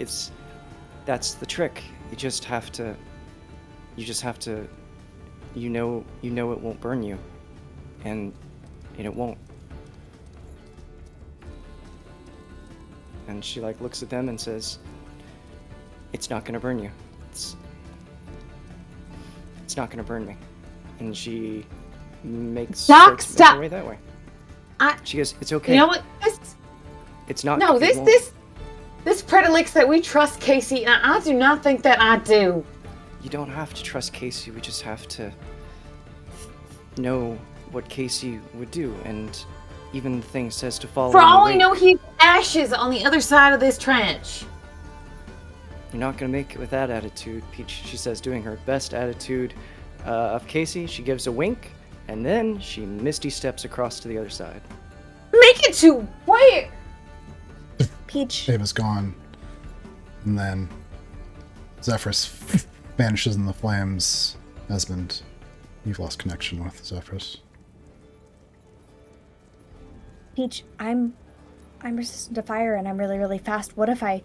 that's the trick. You just have to you know it won't burn you. And it won't. And she like looks at them and says, it's not going to burn you. It's not going to burn me. And she makes Doc, stop. her way that way. She goes, it's okay. You know what? It's not. No, this predilects that we trust Casey, and I do not think that I do. You don't have to trust Casey. We just have to know what Casey would do, and even the thing says to follow. For all we know, he's ashes on the other side of this trench. You're not gonna make it with that attitude, Peach. She says, doing her best attitude of Casey. She gives a wink, and then she misty steps across to the other side. Make it to where? Peach. Ava's gone. And then Zephyrus vanishes in the flames. Esmond, you've lost connection with Zephyrus. Peach, I'm resistant to fire and I'm really, really fast. What if I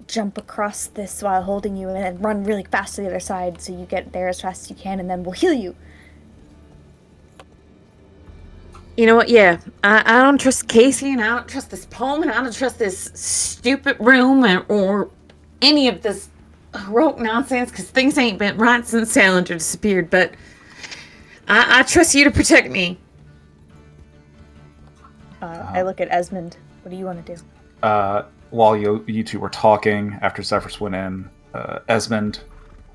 jump across this while holding you and then run really fast to the other side so you get there as fast as you can and then we'll heal you? You know what? Yeah, I don't trust Casey, and I don't trust this poem, and I don't trust this stupid room or any of this heroic nonsense, because things ain't been right since Salinger disappeared, but I trust you to protect me. I look at Esmond. What do you want to do? While you two were talking, after Zephyrus went in, Esmond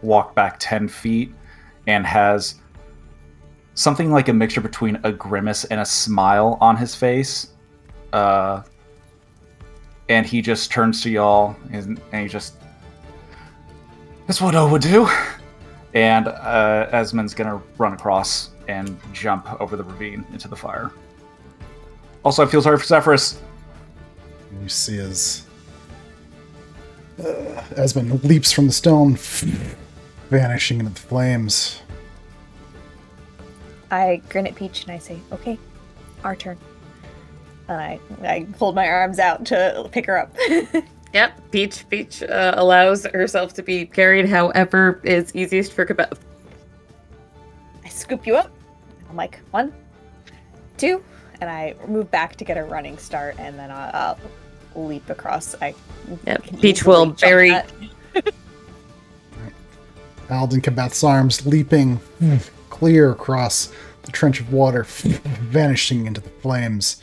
walked back 10 feet and has something like a mixture between a grimace and a smile on his face. And he just turns to y'all and he just... That's what I would do. And Esmond's gonna run across and jump over the ravine into the fire. Also, I feel sorry for Zephyrus. You see as Esmond leaps from the stone, vanishing into the flames. I grin at Peach and I say, okay, our turn. And I hold my arms out to pick her up. Yep, Peach allows herself to be carried however is easiest for Kabeth. I scoop you up. I'm like, 1, 2, and I move back to get a running start, and then I'll leap across. Peach will very... Alden Kabeth's arms leaping clear across the trench of water, vanishing into the flames.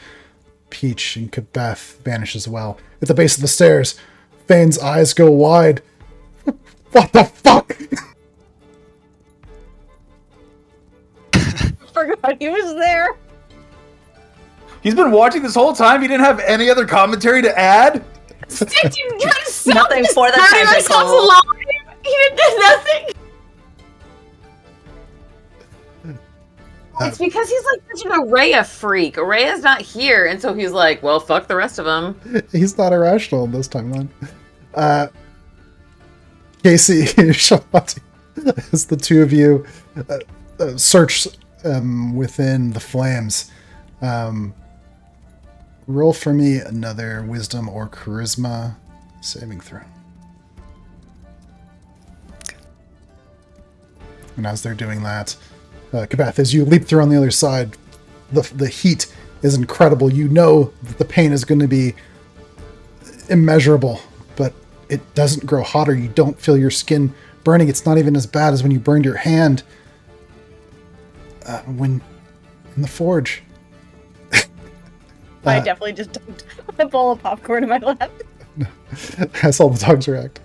Peach and Kabeth vanish as well. At the base of the stairs, Fane's eyes go wide. What the fuck? Forgot he was there. He's been watching this whole time. He didn't have any other commentary to add. Nothing for the technical. He did nothing. It's because he's like such an Araya freak. Araya's not here, and so he's like, well, fuck the rest of them. He's not irrational in this timeline. Casey, Shalati, as the two of you search within the flames, roll for me another wisdom or charisma saving throw. And as they're doing that, Kabeth, as you leap through on the other side, the heat is incredible. You know that the pain is going to be immeasurable, but it doesn't grow hotter. You don't feel your skin burning. It's not even as bad as when you burned your hand when in the forge. I definitely just dumped a bowl of popcorn in my lap. That's all the dogs react.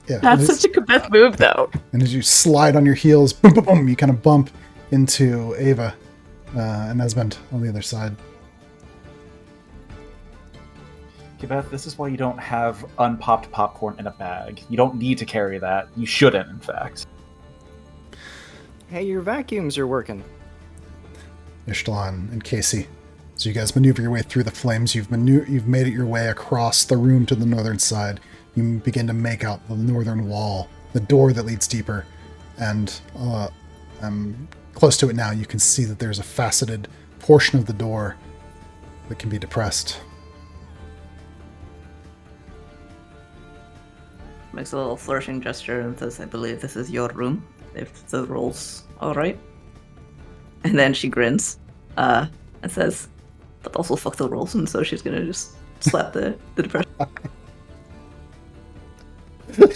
Yeah, that's such a Kabeth move, though. And as you slide on your heels, boom, boom, boom, you kind of bump into Ava and Esmond on the other side. Beth, this is why you don't have unpopped popcorn in a bag. You don't need to carry that. You shouldn't, in fact. Hey, your vacuums are working. Ishtalan and Casey, so you guys maneuver your way through the flames. You've made it your way across the room to the northern side. You begin to make out the northern wall, the door that leads deeper, and close to it now, you can see that there's a faceted portion of the door that can be depressed. Makes a little flourishing gesture and says, I believe this is your room, if the roll's alright. And then she grins and says, but also fuck the rolls, and so she's gonna just slap the depression.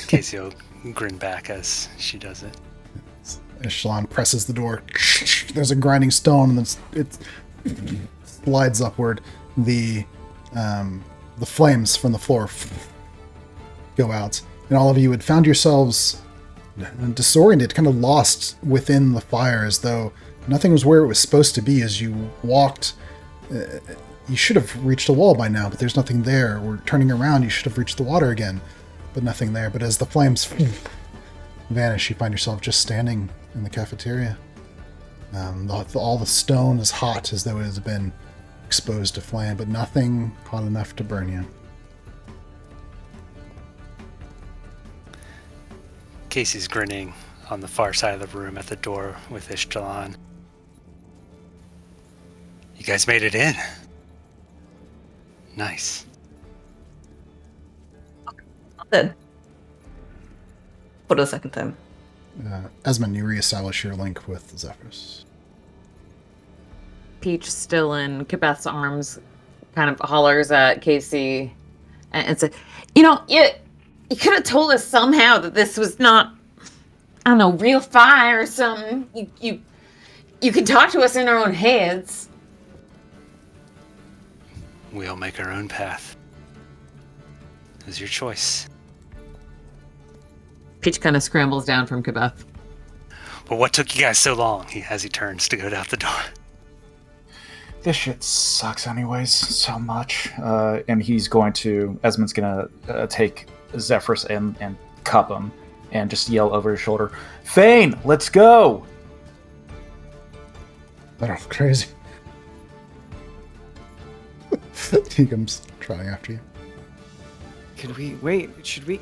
Casey will grin back as she does it. Ishtalan presses the door. There's a grinding stone, and it slides upward. The flames from the floor go out, and all of you had found yourselves disoriented, kind of lost within the fire, as though nothing was where it was supposed to be. As you walked, you should have reached a wall by now, but there's nothing there. Or turning around, you should have reached the water again, but nothing there. But as the flames vanish, you find yourself just standing in the cafeteria. All the stone is hot, as though it has been exposed to flame, but nothing hot enough to burn you. Casey's grinning on the far side of the room at the door with Ishtalan. You guys made it in. Nice. Then. For the second time. Esmond, you reestablish your link with Zephyrus. Peach, still in Kabeth's arms, kind of hollers at Casey and said, you could have told us somehow that this was not, I don't know, real fire or something. You can talk to us in our own heads. We all make our own path. It was your choice. Peach kind of scrambles down from Kabeth. But what took you guys so long? As he turns to go out the door. This shit sucks anyways, so much. And Esmond's gonna take Zephyrus and cup him and just yell over his shoulder, Fane, let's go! That's crazy. He comes trotting after you. Could we wait? Should we?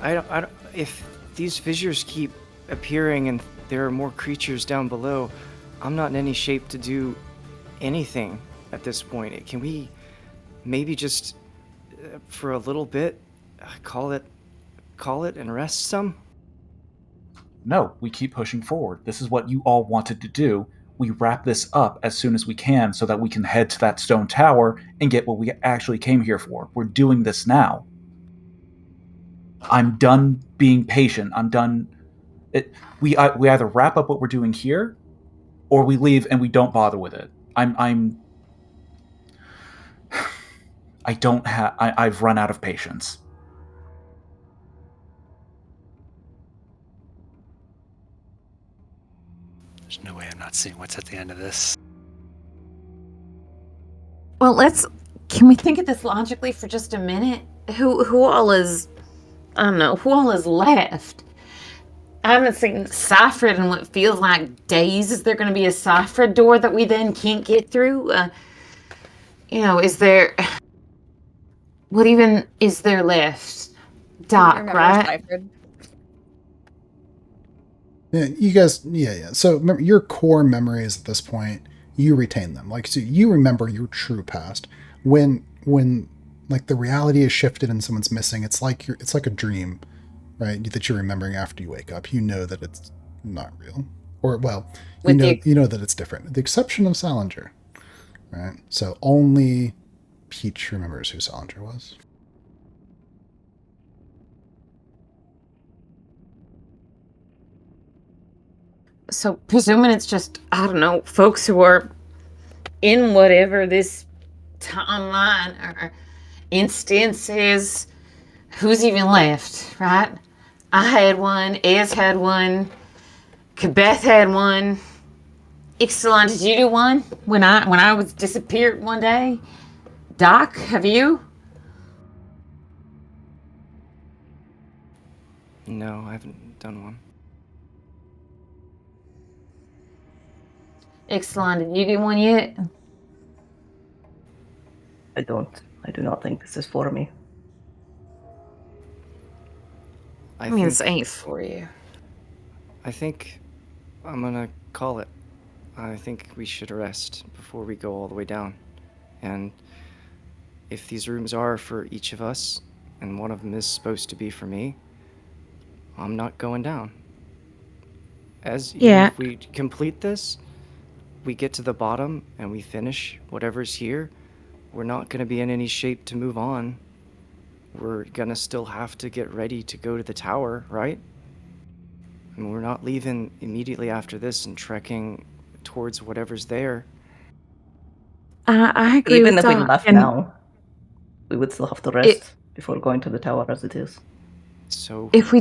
I don't. If these fissures keep appearing and there are more creatures down below, I'm not in any shape to do anything at this point. Can we maybe just for a little bit call it and rest some? No, we keep pushing forward. This is what you all wanted to do. We wrap this up as soon as we can so that we can head to that stone tower and get what we actually came here for. We're doing this now. I'm done being patient. I'm done. We either wrap up what we're doing here, or we leave and we don't bother with it. I've run out of patience. There's no way I'm not seeing what's at the end of this. Well, can we think of this logically for just a minute? Who all is left? I haven't seen Sifrid in what feels like days. Is there going to be a Sifrid door that we then can't get through? Is there... What even is there left? Doc, right? Yeah, you guys, yeah. So remember, your core memories at this point, you retain them. Like, so you remember your true past. When like the reality is shifted and someone's missing, it's like a dream, right? That you're remembering after you wake up. You know that it's not real, or you know that it's different. With the exception of Salinger, right? So only Peach remembers who Salinger was. So presuming it's just, I don't know, folks who are in whatever this timeline or instance is, who's even left, right? I had one, Ez had one, Kabeth had one. Ixalan, did you do one when I was disappeared one day? Doc, have you? No, I haven't done one. Ixalan, did you do one yet? I do not think this is for me. I mean, this ain't for you. I think I'm gonna call it. I think we should rest before we go all the way down. And if these rooms are for each of us, and one of them is supposed to be for me, I'm not going down. Even if we complete this, we get to the bottom and we finish whatever's here, we're not gonna be in any shape to move on. We're gonna still have to get ready to go to the tower, right? And we're not leaving immediately after this and trekking towards whatever's there. I agree Even with if we Doc, left and now, we would still have to rest before going to the tower as it is. So if we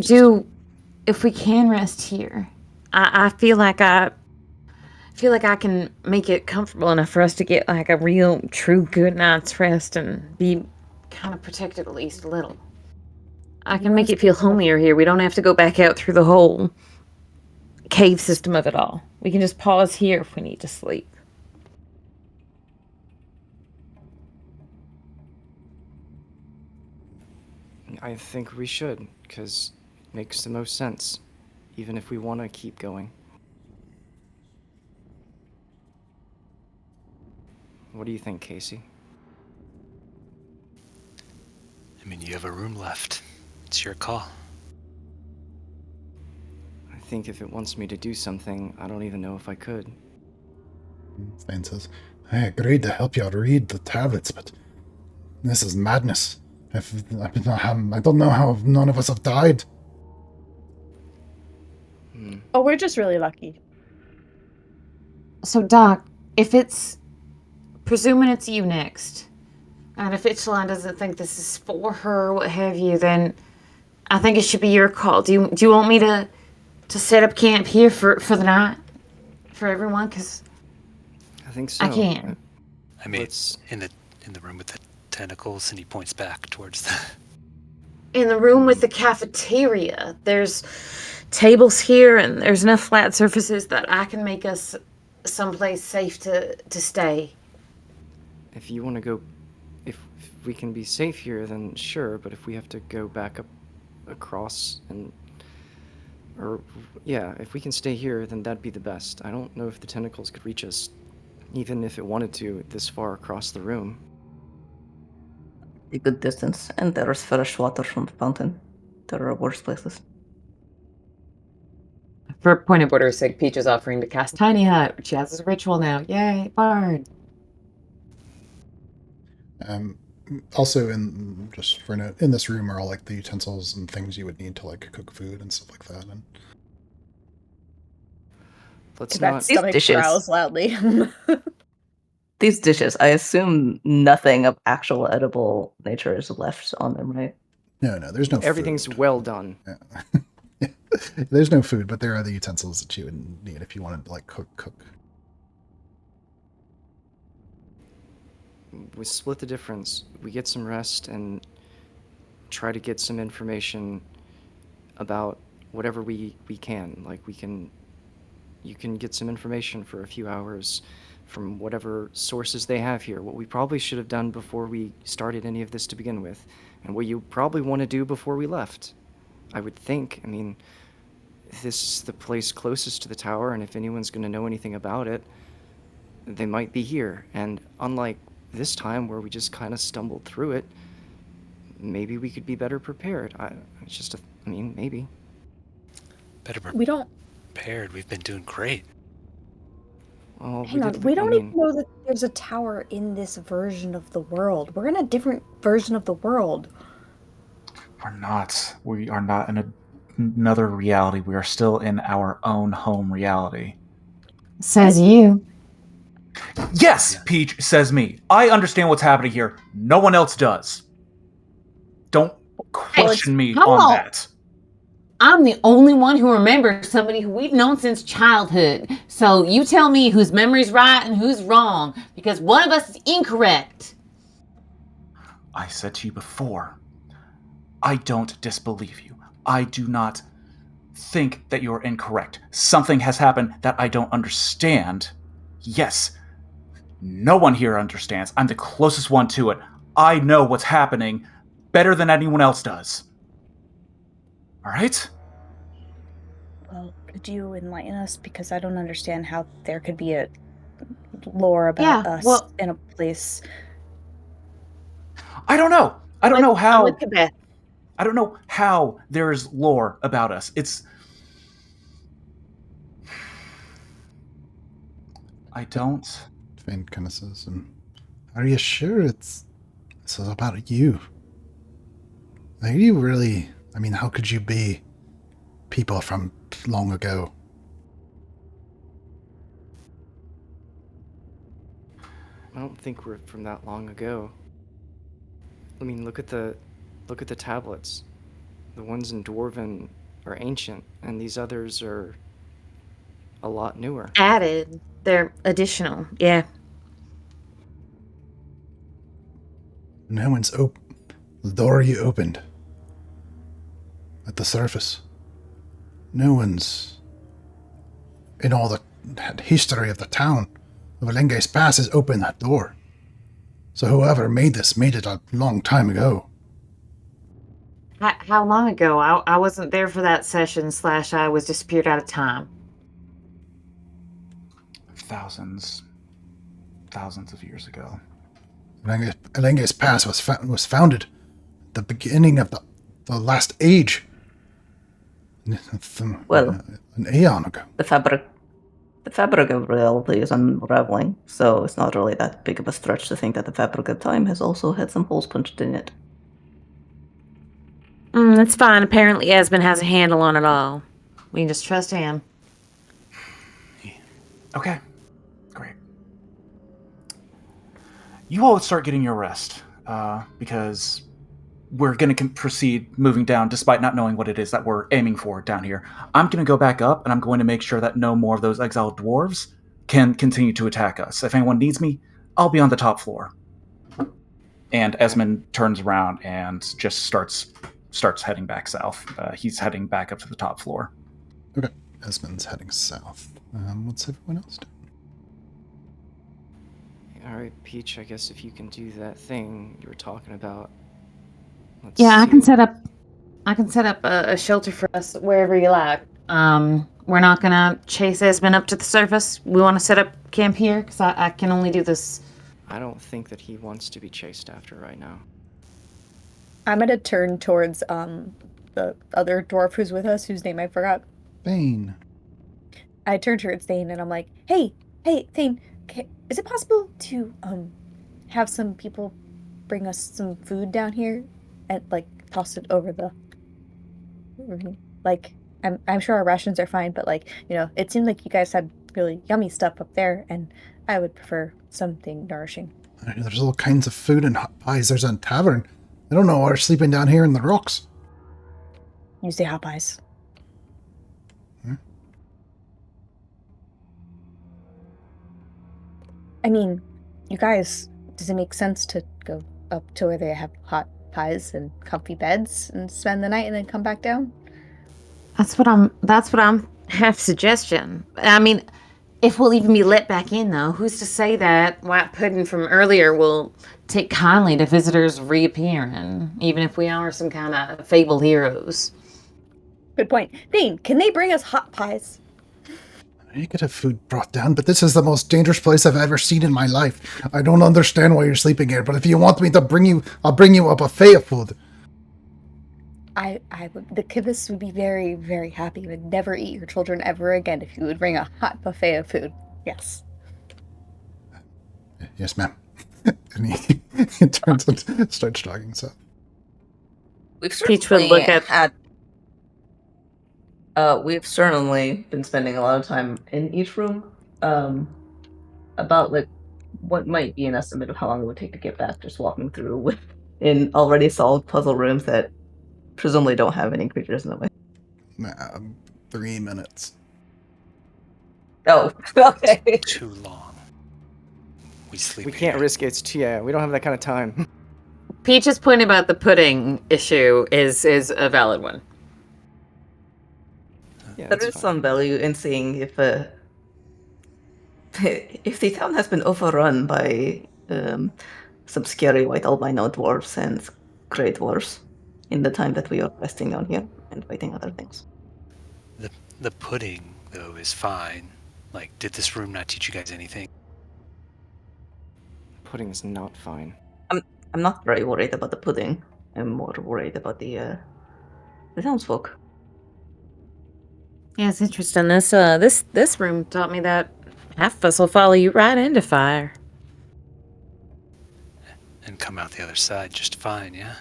can rest here, I feel like I can make it comfortable enough for us to get like a real, true good night's rest and be kind of protected at least a little. I can make it feel homier here. We don't have to go back out through the whole cave system of it all. We can just pause here if we need to sleep. I think we should, because it makes the most sense, even if we want to keep going. What do you think, Casey? I mean, you have a room left. It's your call. I think if it wants me to do something, I don't even know if I could. Thane says, I agreed to help you read the tablets, but this is madness. I don't know how none of us have died. Oh, we're just really lucky. So, Doc, if it's... presuming it's you next, and if Ixalan doesn't think this is for her or what have you, then I think it should be your call. Do you want me to set up camp here for the night? For everyone? Because I think so. I can. I mean, it's in the room with the tentacles, and he points back towards the... In the room with the cafeteria, there's tables here, and there's enough flat surfaces that I can make us someplace safe to stay. If you want to go, if we can be safe here, then sure, but if we have to go back up across if we can stay here, then that'd be the best. I don't know if the tentacles could reach us, even if it wanted to, this far across the room. A good distance, and there is fresh water from the fountain. There are worse places. For point of order's sake, Peach is offering to cast Tiny Hut, which she has as a ritual now. Yay, Bard! Also, in this room are all like the utensils and things you would need to like cook food and stuff like that. And Let's That not. stomach dishes. growls loudly. These dishes, I assume nothing of actual edible nature is left on them, right? no, there's no Everything's food. well done. Yeah. There's no food, but there are the utensils that you would need if you wanted to like cook. We split the difference. We get some rest and try to get some information about whatever we can. Like you can get some information for a few hours from whatever sources they have here. What we probably should have done before we started any of this to begin with, and what you probably want to do before we left. I would think. I mean, this is the place closest to the tower, and if anyone's going to know anything about it, they might be here. And unlike this time where we just kind of stumbled through it, maybe we could be better prepared. Maybe. Better We don't. prepared. We've been doing great. Well, Hang on. We don't even know that there's a tower in this version of the world. We're in a different version of the world. We're not. We are not in another reality. We are still in our own home reality. Says you. Yes, Peach, says me. I understand what's happening here. No one else does. Don't question me on that. I'm the only one who remembers somebody who we've known since childhood. So you tell me whose memory's right and who's wrong, because one of us is incorrect. I said to you before, I don't disbelieve you. I do not think that you're incorrect. Something has happened that I don't understand. Yes, no one here understands. I'm the closest one to it. I know what's happening better than anyone else does. All right? Well, could you enlighten us? Because I don't understand how there could be a lore about Yeah, us well, in a place. I don't know. I don't know I'm how. with you, Beth. I don't know how there's lore about us. I don't. Fane kind of says, are you sure this is about you? Are you really... I mean, how could you be people from long ago? I don't think we're from that long ago. I mean, look at the tablets. The ones in Dwarven are ancient, and these others are a lot newer. Added. They're additional. Yeah. No one's open. The door you opened at the surface. No one's in all the history of the town of Elenge's Pass has opened that door. So whoever made this made it a long time ago. How long ago? I wasn't there for that session / I was disappeared out of time. Thousands of years ago. Elenge's Pass was founded at the beginning of the last age. Well, an aeon ago. the fabric of reality is unraveling, so it's not really that big of a stretch to think that the fabric of time has also had some holes punched in it. That's fine. Apparently, Esmond has a handle on it all. We can just trust him. Okay, great. You all start getting your rest, because we're going to proceed moving down despite not knowing what it is that we're aiming for down here. I'm going to go back up, and I'm going to make sure that no more of those exiled dwarves can continue to attack us. If anyone needs me, I'll be on the top floor. And Esmond turns around and just starts heading back south. He's heading back up to the top floor. Okay, Esmond's heading south. What's everyone else doing? All right, Peach, I guess if you can do that thing you were talking about. I can set up a shelter for us wherever you like. We're not gonna chase Esmond up to the surface. We want to set up camp here because I can only do this. I don't think that he wants to be chased after right now. I'm gonna turn towards the other dwarf who's with us, whose name I forgot. Thane. I turn towards Thane and I'm like, hey, Thane, is it possible to have some people bring us some food down here and like toss it over the like I'm sure our rations are fine, but like, you know, it seemed like you guys had really yummy stuff up there and I would prefer something nourishing. There's all kinds of food and hot pies. There's a tavern. I don't know why we're sleeping down here in the rocks. You say hot pies. I mean, you guys, does it make sense to go up to where they have hot pies and comfy beds and spend the night and then come back down? That's what I'm half suggestion. I mean, if we'll even be let back in though, who's to say that White Pudding from earlier will take kindly to visitors reappearing, even if we are some kind of fabled heroes? Good point. Thane, can they bring us hot pies? You could have food brought down, but this is the most dangerous place I've ever seen in my life. I don't understand why you're sleeping here, but if you want me to bring you, I'll bring you a buffet of food. The Kibis would be very, very happy. Would never eat your children ever again if you would bring a hot buffet of food. Yes. Yes, ma'am. And he turns and starts talking. So We've Peach would look at. We've certainly been spending a lot of time in each room. About like what might be an estimate of how long it would take to get back just walking through in already solved puzzle rooms that presumably don't have any creatures in the way. 3 minutes. Oh, okay. Too long. We sleep. We can't risk it. We don't have that kind of time. Peach's point about the pudding issue is a valid one. Yeah, There that's is fine. some value in seeing if the town has been overrun by some scary white albino dwarves and grey dwarves in the time that we are resting down here and fighting other things. The pudding, though, is fine. Like, did this room not teach you guys anything? Pudding is not fine. I'm not very worried about the pudding. I'm more worried about the townsfolk. Yeah, it's interesting. This room taught me that half of us will follow you right into fire. And come out the other side just fine, yeah?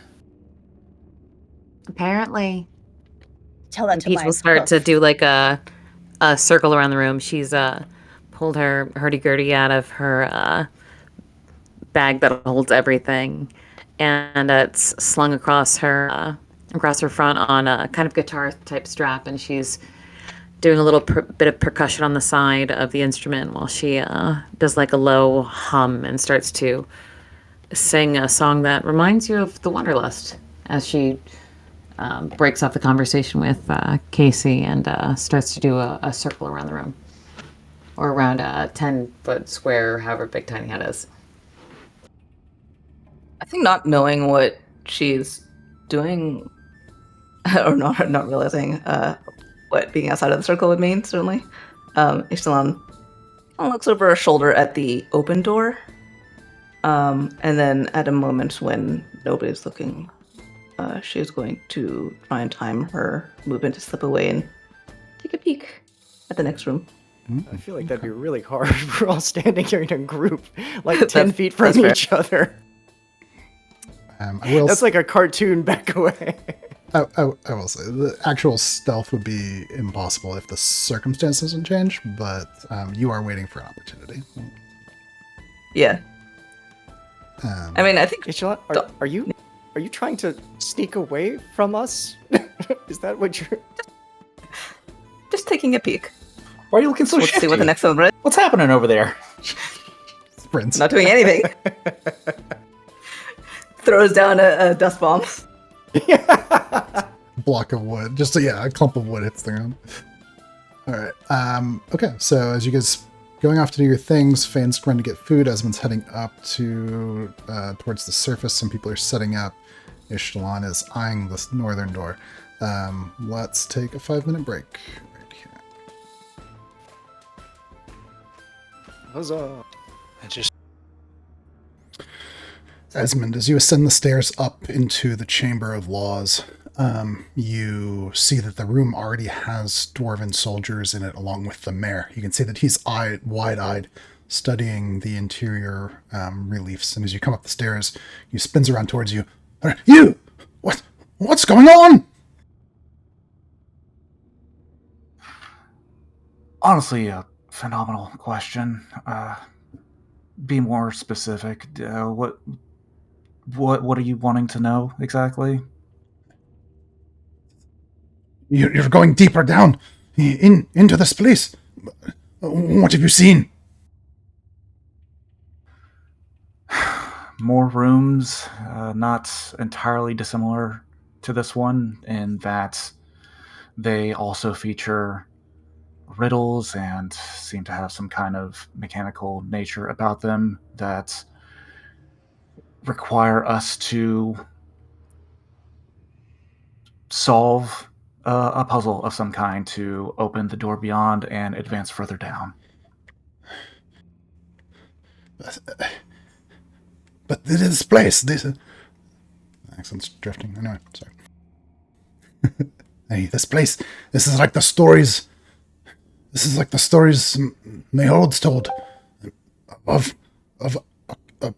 Apparently. Tell that And to Peach my will start to hoof. do like a circle around the room. She's pulled her hurdy-gurdy out of her bag that holds everything, and it's slung across her front on a kind of guitar type strap, and she's doing a little bit of percussion on the side of the instrument while she does like a low hum and starts to sing a song that reminds you of the Wanderlust as she breaks off the conversation with Casey and starts to do a circle around the room, or around a 10-foot square, however big Tiny Hat is. I think not knowing what she's doing, or not realizing what being outside of the circle would mean, certainly, Ishtalan looks over her shoulder at the open door, and then at a moment when nobody's looking, she's going to try and time her movement to slip away and take a peek at the next room. I feel like that'd be really hard. We're all standing here in a group, like 10 That's- feet from that's fair. each other. I will. That's like a cartoon back away. I will say the actual stealth would be impossible if the circumstance doesn't change, but you are waiting for an opportunity. Yeah. I mean, I think Ishala, are you trying to sneak away from us? Is that what you're... just taking a peek. Why are you looking so Let's see what shifty? the next one is. What's happening over there? Sprints. Not doing anything. Throws down a dust bomb. Block of wood. Just a clump of wood hits the ground. All right. Okay. So as you guys going off to do your things, Fane's trying to get food. Esmond's heading up to towards the surface. Some people are setting up. Ishtalan is eyeing this northern door. Let's take a 5-minute break right here. Huzzah. I just Esmond, as you ascend the stairs up into the Chamber of Laws, you see that the room already has dwarven soldiers in it along with the mayor. You can see that he's wide-eyed, studying the interior reliefs. And as you come up the stairs, he spins around towards you. You! What's going on? Honestly, a phenomenal question. Be more specific. What are you wanting to know exactly? You're going deeper down into this place. What have you seen? More rooms, not entirely dissimilar to this one, in that they also feature riddles and seem to have some kind of mechanical nature about them that require us to solve a puzzle of some kind to open the door beyond and advance further down. But this place, accent's drifting. Anyway, sorry. Hey, this place, this is like the stories Mayhold's told of a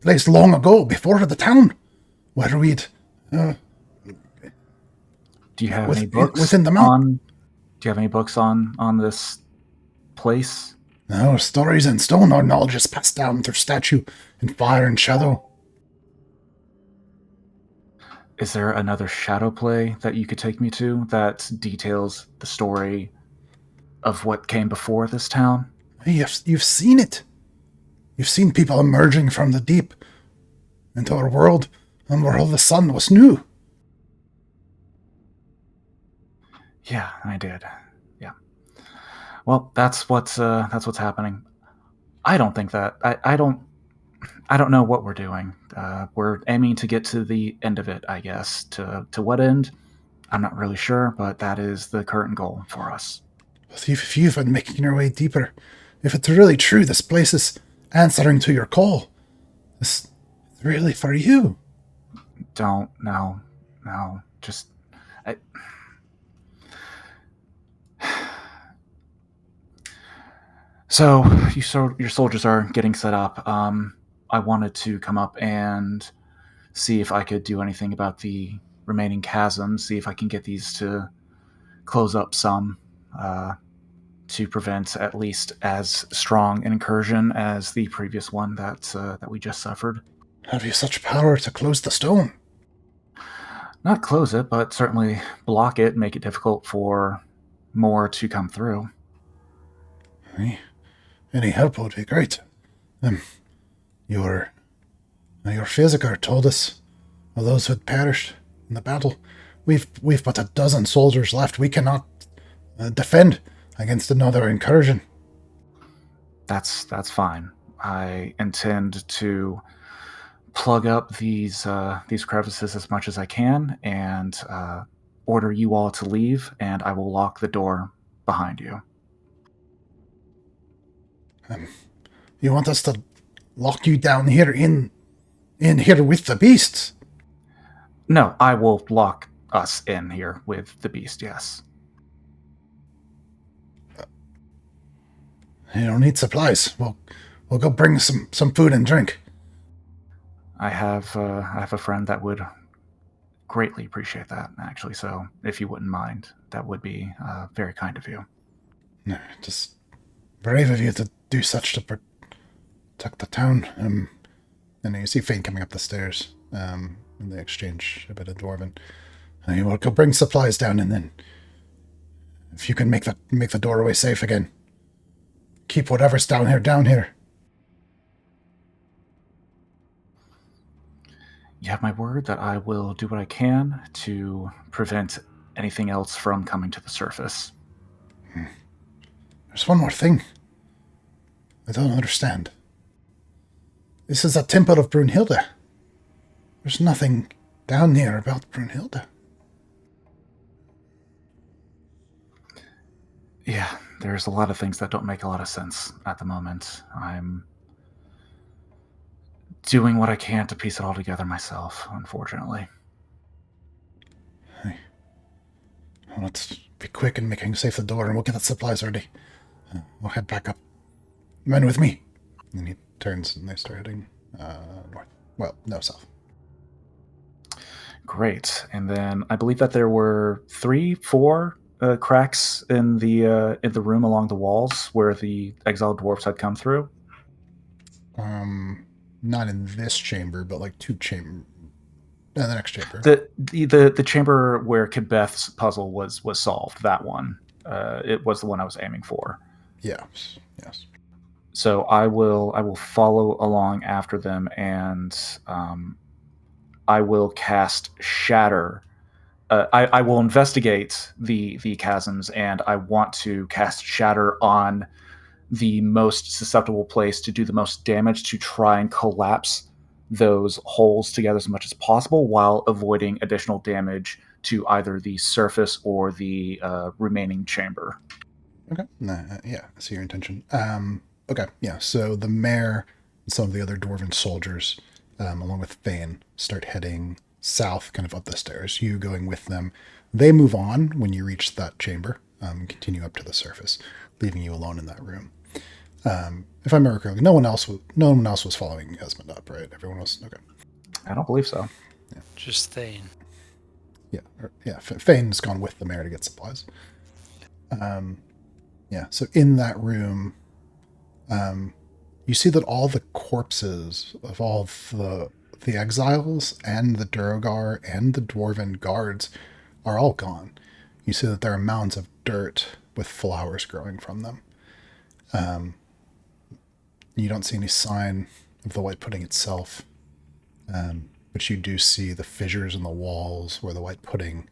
place long ago before the town where we'd Do you have any Within- books within the mountain. Do you have any books on this place? no stories in stone. Our knowledge is passed down through statue and fire and shadow. Is there another shadow play that you could take me to that details the story of what came before this town? Hey, you've seen it. You've seen people emerging from the deep into our world, and where all the sun was new. Yeah, I did. Yeah. Well, that's what's happening. I don't think that I don't know what we're doing. We're aiming to get to the end of it, I guess. To what end? I'm not really sure, but that is the current goal for us. But if you've been making your way deeper, if it's really true, this place is answering to your call. It's really for you. No, just I, so your soldiers are getting set up. I wanted to come up and see if I could do anything about the remaining chasms. See if I can get these to close up some, to prevent at least as strong an incursion as the previous one that we just suffered. Have you such power to close the stone? Not close it, but certainly block it, make it difficult for more to come through. Any help would be great. Your physiker told us of those who had perished in the battle. We've but a dozen soldiers left. We cannot defend against another incursion. That's fine. I intend to plug up these crevices as much as I can and order you all to leave, and I will lock the door behind you. You want us to lock you down here in here with the beasts? No, I will lock us in here with the beast, yes. You don't need supplies. We'll go bring some food and drink. I have a friend that would greatly appreciate that, actually, so if you wouldn't mind, that would be very kind of you. No, just brave of you to do such to protect the town. And you see Fane coming up the stairs, and they exchange a bit of Dwarven. And you will go bring supplies down, and then if you can make the doorway safe again, keep whatever's down here. You have my word that I will do what I can to prevent anything else from coming to the surface. There's one more thing. I don't understand. This is a temple of Brunhilde. There's nothing down here about Brunhilde. Yeah, there's a lot of things that don't make a lot of sense at the moment. I'm doing what I can to piece it all together myself, unfortunately. Hey. Well, let's be quick in making safe the door, and we'll get the supplies ready. We'll head back up. Men with me. And he turns, and they start heading north. Well, no, south. Great. And then I believe that there were 3-4 cracks in the room along the walls where the exiled dwarves had come through. Not in this chamber, but like two chamber. No, the next chamber. The chamber where Kibeth's puzzle was solved. That one. It was the one I was aiming for. Yes. So I will follow along after them, and I will cast Shatter. I will investigate the chasms, and I want to cast Shatter on the most susceptible place to do the most damage, to try and collapse those holes together as much as possible while avoiding additional damage to either the surface or the remaining chamber. Okay. Yeah, I see your intention. Okay, yeah, so the mayor and some of the other dwarven soldiers, along with Fane, start heading south, kind of up the stairs. You going with them. They move on when you reach that chamber, continue up to the surface, leaving you alone in that room. If I remember correctly, no one else was following Esmond up, right? Everyone was okay. I don't believe so. Yeah. Just Thane. Yeah. Fane's gone with the mayor to get supplies. Yeah. So in that room, you see that all the corpses of all the exiles and the Duergar and the dwarven guards are all gone. You see that there are mounds of dirt with flowers growing from them. You don't see any sign of the white pudding itself. but you do see the fissures in the walls where the white pudding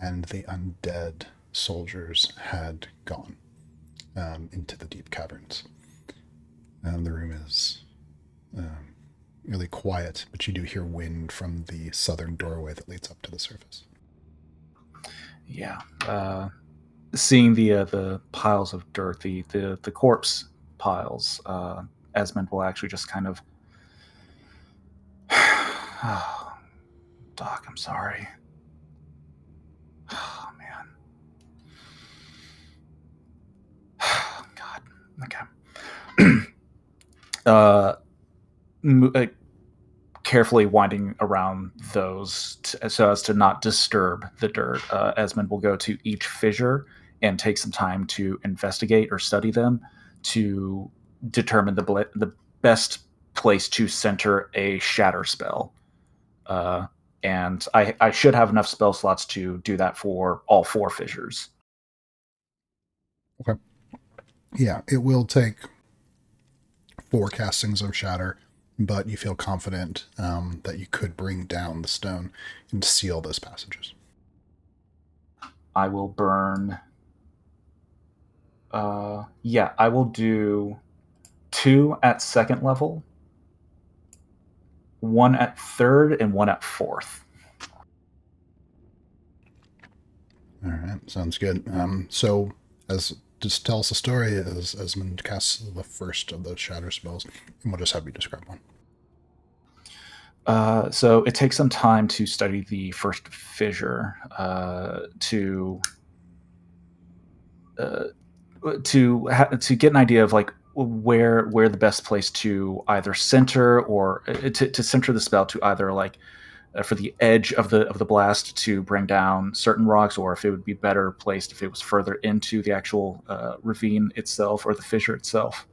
and the undead soldiers had gone into the deep caverns. The room is really quiet, but you do hear wind from the southern doorway that leads up to the surface. Yeah. Seeing the piles of dirt, the corpse piles, Esmond will actually just kind of, oh, Doc, I'm sorry. Oh man. God. Okay. Carefully winding around those so as to not disturb the dirt. Esmond will go to each fissure and take some time to investigate or study them to determine the best place to center a shatter spell. And I should have enough spell slots to do that for all 4 fissures. Okay. Yeah, it will take 4 castings of shatter, but you feel confident that you could bring down the stone and seal those passages. I will burn. I will do 2 at 2nd level, 1 at 3rd, and 1 at 4th. All right, sounds good. So, just tell us the story as Esmond casts the first of those shatter spells, and we'll just have you describe one. So it takes some time to study the first fissure to get an idea of like where the best place to either center or to center the spell to either like for the edge of the blast to bring down certain rocks, or if it would be better placed if it was further into the actual ravine itself or the fissure itself.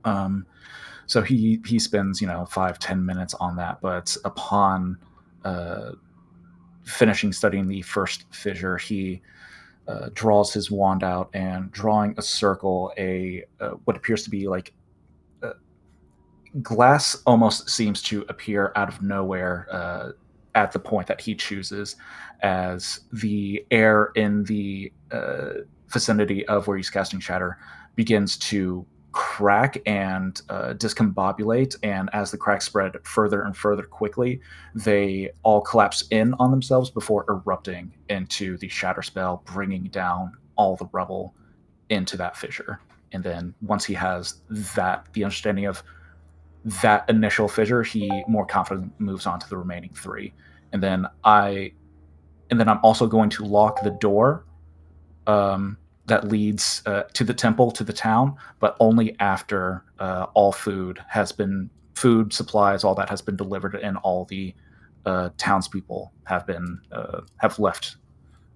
So he spends 5-10 minutes on that, but upon finishing studying the first fissure, he draws his wand out and, drawing a circle, what appears to be like glass almost seems to appear out of nowhere at the point that he chooses, as the air in the vicinity of where he's casting shatter begins to crack and discombobulate, and as the cracks spread further and further quickly, they all collapse in on themselves before erupting into the shatter spell, bringing down all the rubble into that fissure. And then once he has the understanding of that initial fissure, he more confidently moves on to the remaining 3. And then I'm also going to lock the door that leads to the temple, to the town, but only after all food supplies, all that has been delivered, and all the townspeople have left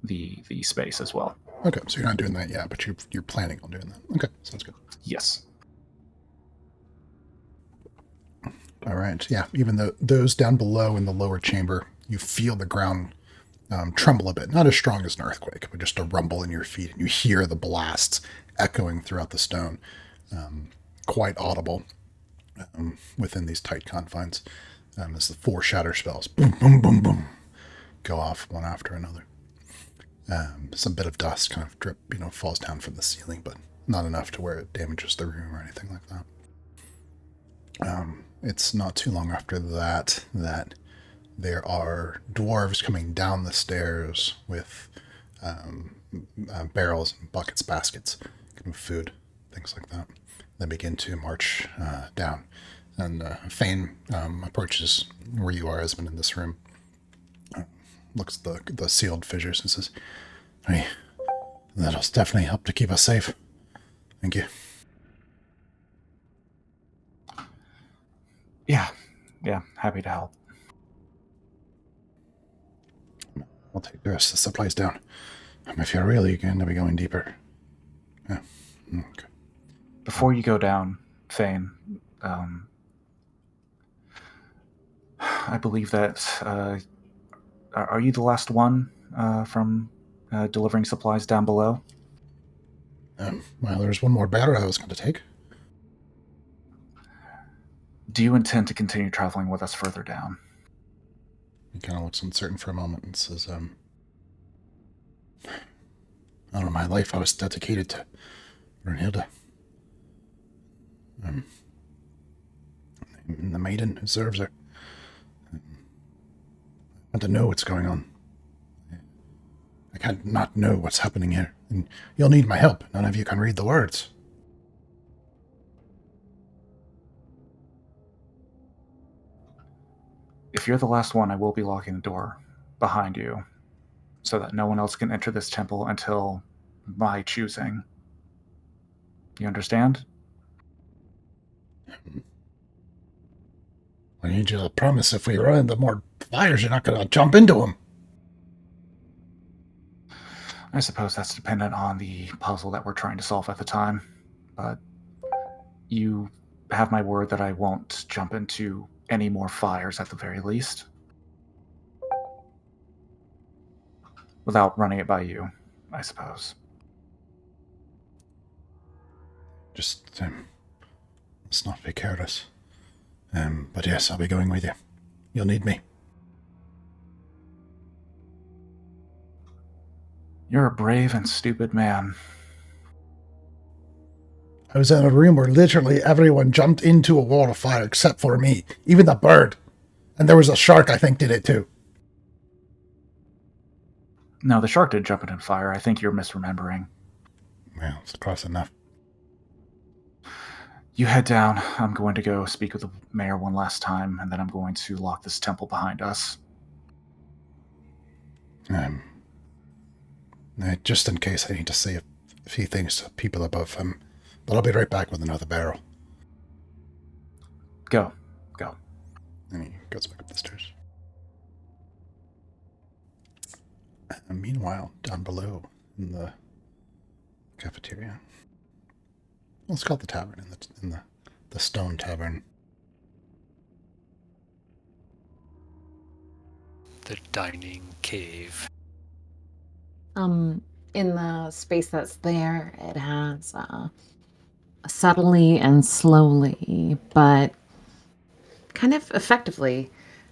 the space as well. Okay, so you're not doing that yet, but you're planning on doing that. Okay, sounds good. Yes. All right, yeah. Even though those down below in the lower chamber, you feel the ground tremble a bit. Not as strong as an earthquake, but just a rumble in your feet, and you hear the blasts echoing throughout the stone, quite audible within these tight confines, as the 4 shatter spells, boom, boom, boom, boom, go off one after another. Some bit of dust kind of drip, falls down from the ceiling, but not enough to where it damages the room or anything like that. It's not too long after that there are dwarves coming down the stairs with barrels and buckets, baskets, kind of food, things like that. They begin to march down, and Fane approaches where you are, Esmond, in this room. Looks at the sealed fissures and says, "Hey, that'll definitely help to keep us safe. Thank you." Yeah, happy to help. I'll take the rest of the supplies down. If you're really going to be going deeper. Yeah. Okay. Before you go down, Fane, I believe that are you the last one from delivering supplies down below? Well, there's one more barrel I was going to take. Do you intend to continue traveling with us further down? He kind of looks uncertain for a moment and says, all of my life I was dedicated to Brunhilde. The maiden who serves her. I want to know what's going on. I can't not know what's happening here. And you'll need my help. None of you can read the words. If you're the last one, I will be locking the door behind you so that no one else can enter this temple until my choosing. You understand? I need you to promise if we run into more fires, you're not going to jump into them. I suppose that's dependent on the puzzle that we're trying to solve at the time. But you have my word that I won't jump into any more fires at the very least. Without running it by you, I suppose. Just, let's not be careless. But yes, I'll be going with you. You'll need me. You're a brave and stupid man. I was in a room where literally everyone jumped into a wall of fire except for me. Even the bird. And there was a shark, I think, did it too. No, the shark didn't jump into fire. I think you're misremembering. Well, it's close enough. You head down. I'm going to go speak with the mayor one last time, and then I'm going to lock this temple behind us. Just in case I need to say a few things to people above him. But I'll be right back with another barrel. Go. And he goes back up the stairs. And meanwhile, down below in the cafeteria. Let's call it the tavern, in the stone tavern. The dining cave. In the space that's there, it has subtly and slowly, but kind of effectively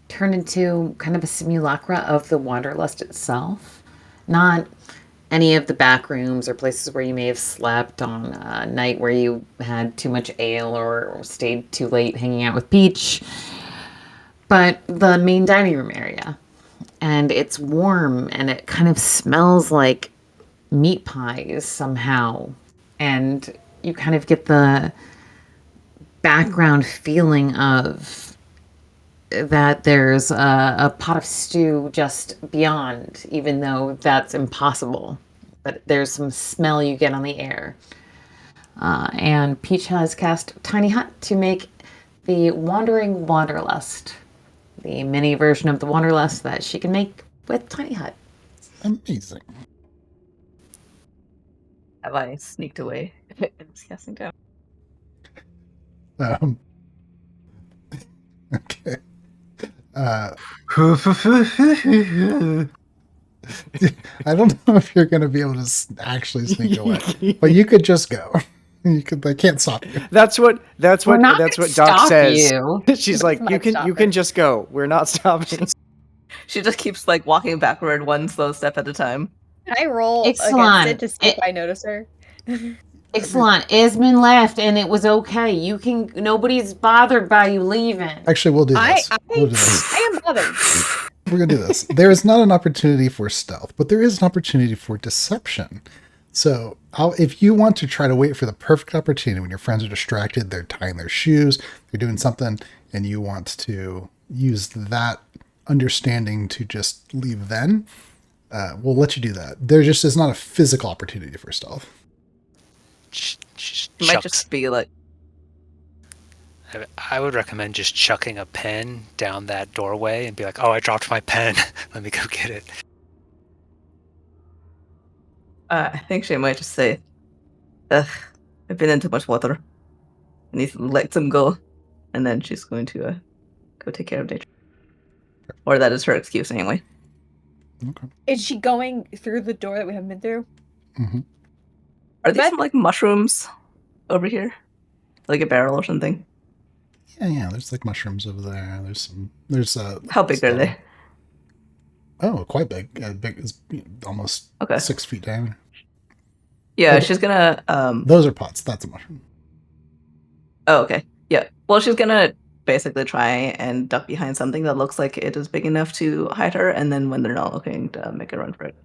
turned into kind of a simulacra of the Wanderlust itself. Not any of the back rooms or places where you may have slept on a night where you had too much ale or stayed too late hanging out with Peach, but the main dining room area. And it's warm and it kind of smells like meat pies somehow. And you kind of get the background feeling of that there's a pot of stew just beyond, even though that's impossible. But there's some smell you get on the air. And Peach has cast Tiny Hut to make the Wandering Wanderlust, the mini version of the Wanderlust that she can make with Tiny Hut. Amazing. Have I sneaked away in this casting down? Okay. I don't know if you're going to be able to actually sneak away, but you could just go. They can't stop you. That's what Doc says. You. She's like, you can just go. We're not stopping. She just keeps like walking backward one slow step at a time. Can I roll Excellent. against it to see if I notice her? Excellent. Esmond left and it was okay. Nobody's bothered by you leaving. Actually, we'll do this. We'll do this. I am bothered. We're going to do this. There is not an opportunity for stealth, but there is an opportunity for deception. So if you want to try to wait for the perfect opportunity when your friends are distracted, they're tying their shoes, they're doing something, and you want to use that understanding to just leave then, we'll let you do that. There just is not a physical opportunity for stealth. It might just be like... I would recommend just chucking a pen down that doorway and be like, oh, I dropped my pen. Let me go get it. I think she might just say, ugh, I've been in too much water. I need to let them go. And then she's going to go take care of nature. Or that is her excuse anyway. Okay. Is she going through the door that we haven't been through? Mm-hmm. Are these some, like, mushrooms over here? Like a barrel or something? Yeah, there's like mushrooms over there. There's How big are they? Oh, quite big. Big is almost Okay. 6 feet diameter. Yeah, Oh, she's gonna. Those are pots. That's a mushroom. Oh, okay. Yeah. Well, she's gonna basically try and duck behind something that looks like it is big enough to hide her, and then when they're not looking, to make a run for it.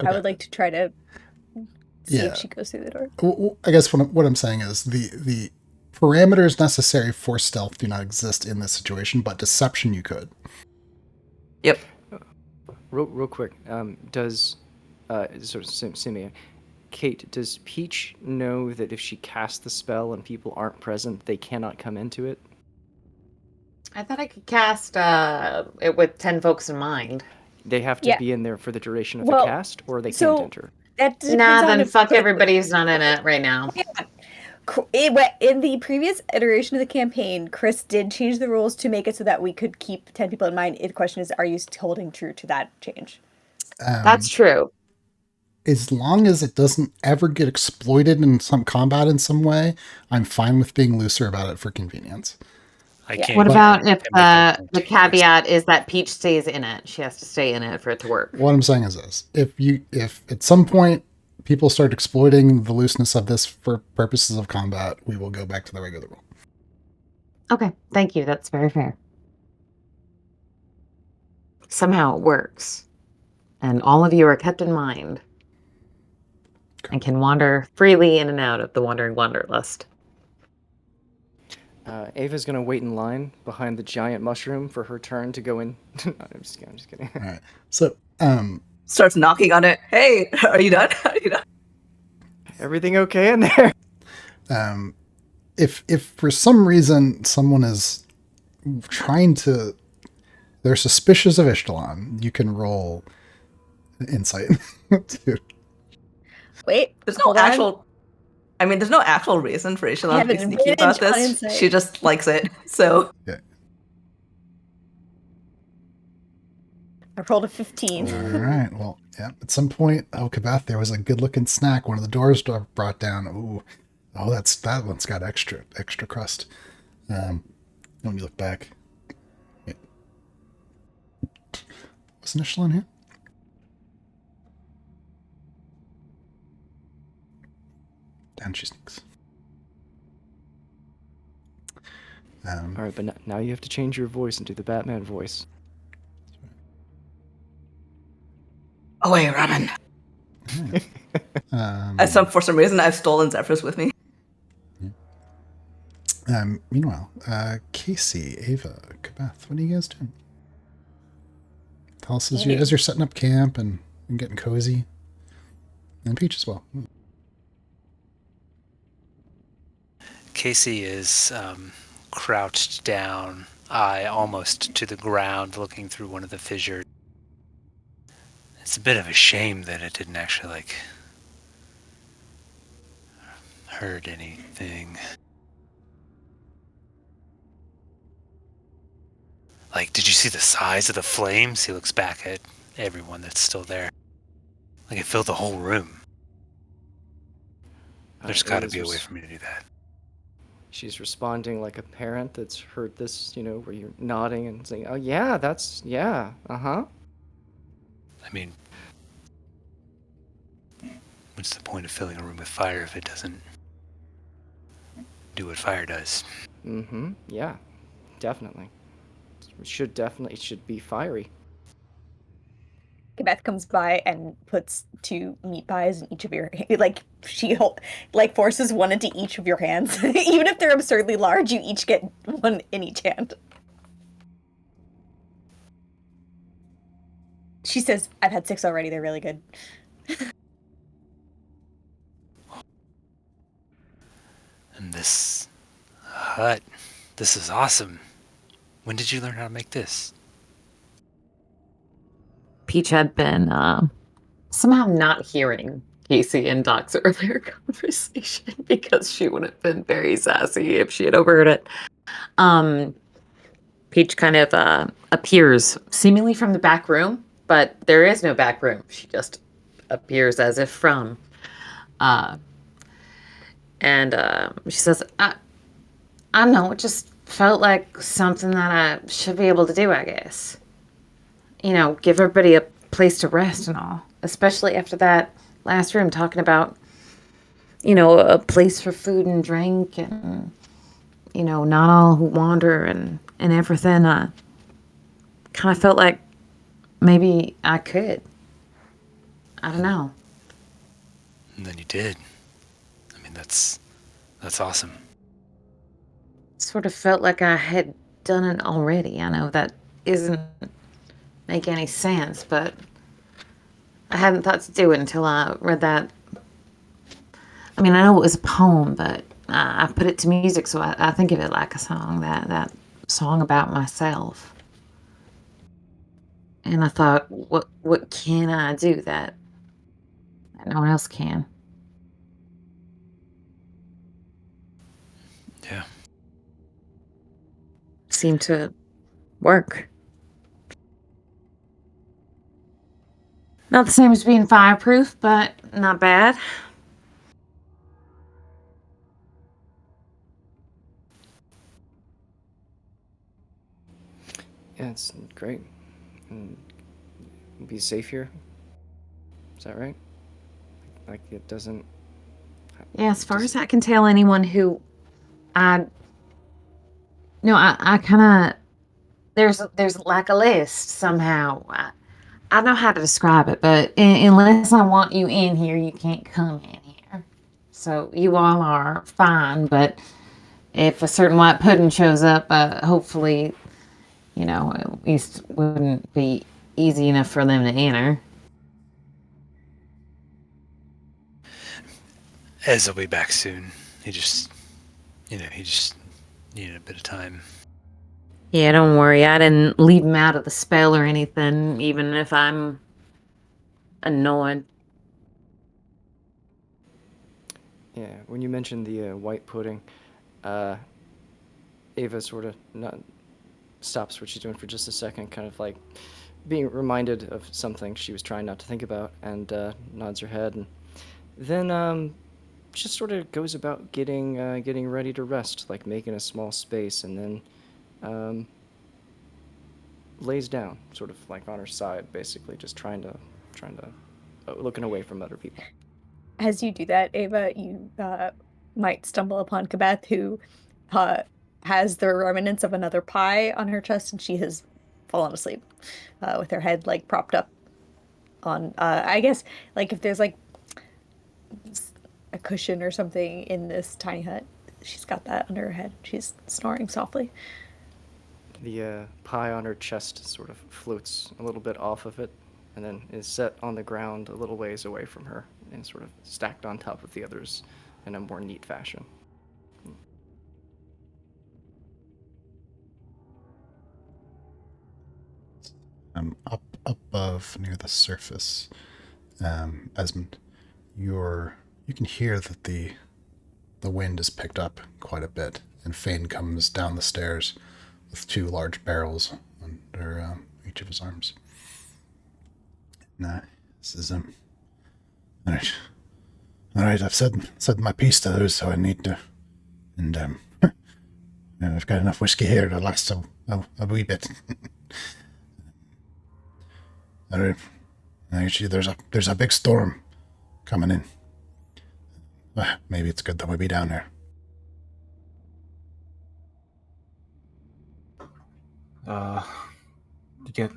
I would like to try to see Yeah. if she goes through the door. Well, I guess what I'm saying is the parameters necessary for stealth do not exist in this situation, but deception you could. Yep. Real quick, does sort of Simeon, Kate, does Peach know that if she casts the spell and people aren't present, they cannot come into it? I thought I could cast it with 10 folks in mind. They have to Yeah. be in there for the duration of Well, the cast, or they so- can't enter. That depends Nah, on then if- fuck everybody who's not in it right now. In the previous iteration of the campaign, Chris did change the rules to make it so that we could keep 10 people in mind. The question is, are you holding true to that change? That's true. As long as it doesn't ever get exploited in some combat in some way, I'm fine with being looser about it for convenience. I Yeah. can't. What about if chemical the contagious. caveat is that Peach stays in it? She has to stay in it for it to work. What I'm saying is this: if at some point people start exploiting the looseness of this for purposes of combat, we will go back to the regular rule. Okay, thank you. That's very fair. Somehow it works. And all of you are kept in mind and can wander freely in and out of the Wandering Wanderlust. Ava's gonna wait in line behind the giant mushroom for her turn to go in. No, I'm just kidding. All right. So, Starts knocking on it. Hey, are you done? Are you done? Everything okay in there? if for some reason someone is trying to, they're suspicious of Ishtalan, you can roll insight. Wait, There's no hold on. actual. I mean, there's no actual reason for I Ishalon have to be sneaky about advantage on this. insight. She just likes it. So I rolled a 15. All right. Well, yeah. At some point, Kabath, there was a good-looking snack. One of the doors brought down. Ooh, that one's got extra crust. When you look back, yeah. Wasn't Ishtalan here? Down she sneaks. All right, but now you have to change your voice and do the Batman voice. away, Ramen. For some reason, I've stolen Zephyrus with me. Meanwhile, Casey, Ava, Kabath, what are you guys doing? Tell us as you're setting up camp and getting cozy. And Peach as well. Casey is crouched down, eye almost to the ground, looking through one of the fissures. It's a bit of a shame that it didn't actually, hurt anything. Did you see the size of the flames? He looks back at everyone that's still there. It filled the whole room. There's got to be a way for me to do that. She's responding like a parent that's heard this, where you're nodding and saying, "Oh yeah, uh-huh." I mean, what's the point of filling a room with fire if it doesn't do what fire does? Mm-hmm. Yeah, definitely. It should be fiery. Beth comes by and puts 2 meat pies in each of your she forces one into each of your hands. Even if they're absurdly large, you each get one in each hand. She says, "I've had 6 already. They're really good." And this hut, this is awesome. When did you learn how to make this? Peach had been somehow not hearing Casey and Doc's earlier conversation because she would have been very sassy if she had overheard it. Peach kind of appears seemingly from the back room, but there is no back room. She just appears as if from. And she says, I don't know, it just felt like something that I should be able to do, I guess. give everybody a place to rest and all. Especially after that last room talking about, a place for food and drink and, not all who wander and everything. I kind of felt like maybe I could. I don't know. And then you did. I mean, that's awesome. Sort of felt like I had done it already. I know that isn't make any sense, but I hadn't thought to do it until I read that. I mean, I know it was a poem, but I put it to music, so I think of it like a song, that song about myself. And I thought, what can I do that no one else can? Yeah. Seemed to work. Not the same as being fireproof, but not bad. Yeah, it's great. And be safe here. Is that right? Like it doesn't. Yeah, as far Just- as I can tell, anyone who I no, I kind of there's like a list somehow. I don't know how to describe it, but unless I want you in here, you can't come in here. So you all are fine, but if a certain white pudding shows up, hopefully, at least wouldn't be easy enough for them to enter. Ez will be back soon. He just needed a bit of time. Yeah, don't worry. I didn't leave him out of the spell or anything, even if I'm annoyed. Yeah, when you mentioned the white pudding, Ava sort of not stops what she's doing for just a second, kind of like being reminded of something she was trying not to think about, and nods her head, and then just sort of goes about getting ready to rest, like making a small space, and then lays down, sort of like on her side, basically, just trying to looking away from other people. As you do that, Ava, you might stumble upon Kabeth, who uh, has the remnants of another pie on her chest, and she has fallen asleep with her head like propped up on. I guess like if there's like a cushion or something in this tiny hut, she's got that under her head. She's snoring softly. The pie on her chest sort of floats a little bit off of it, and then is set on the ground a little ways away from her, and sort of stacked on top of the others in a more neat fashion. Up above near the surface, Esmond, you can hear that the wind has picked up quite a bit, and Fane comes down the stairs with two large barrels under each of his arms. Nah, this is all right. All right, I've said my piece to those, so I need to, and I've got enough whiskey here to last a wee bit. All right. Actually, there's a big storm coming in. Maybe it's good that we be down there. You get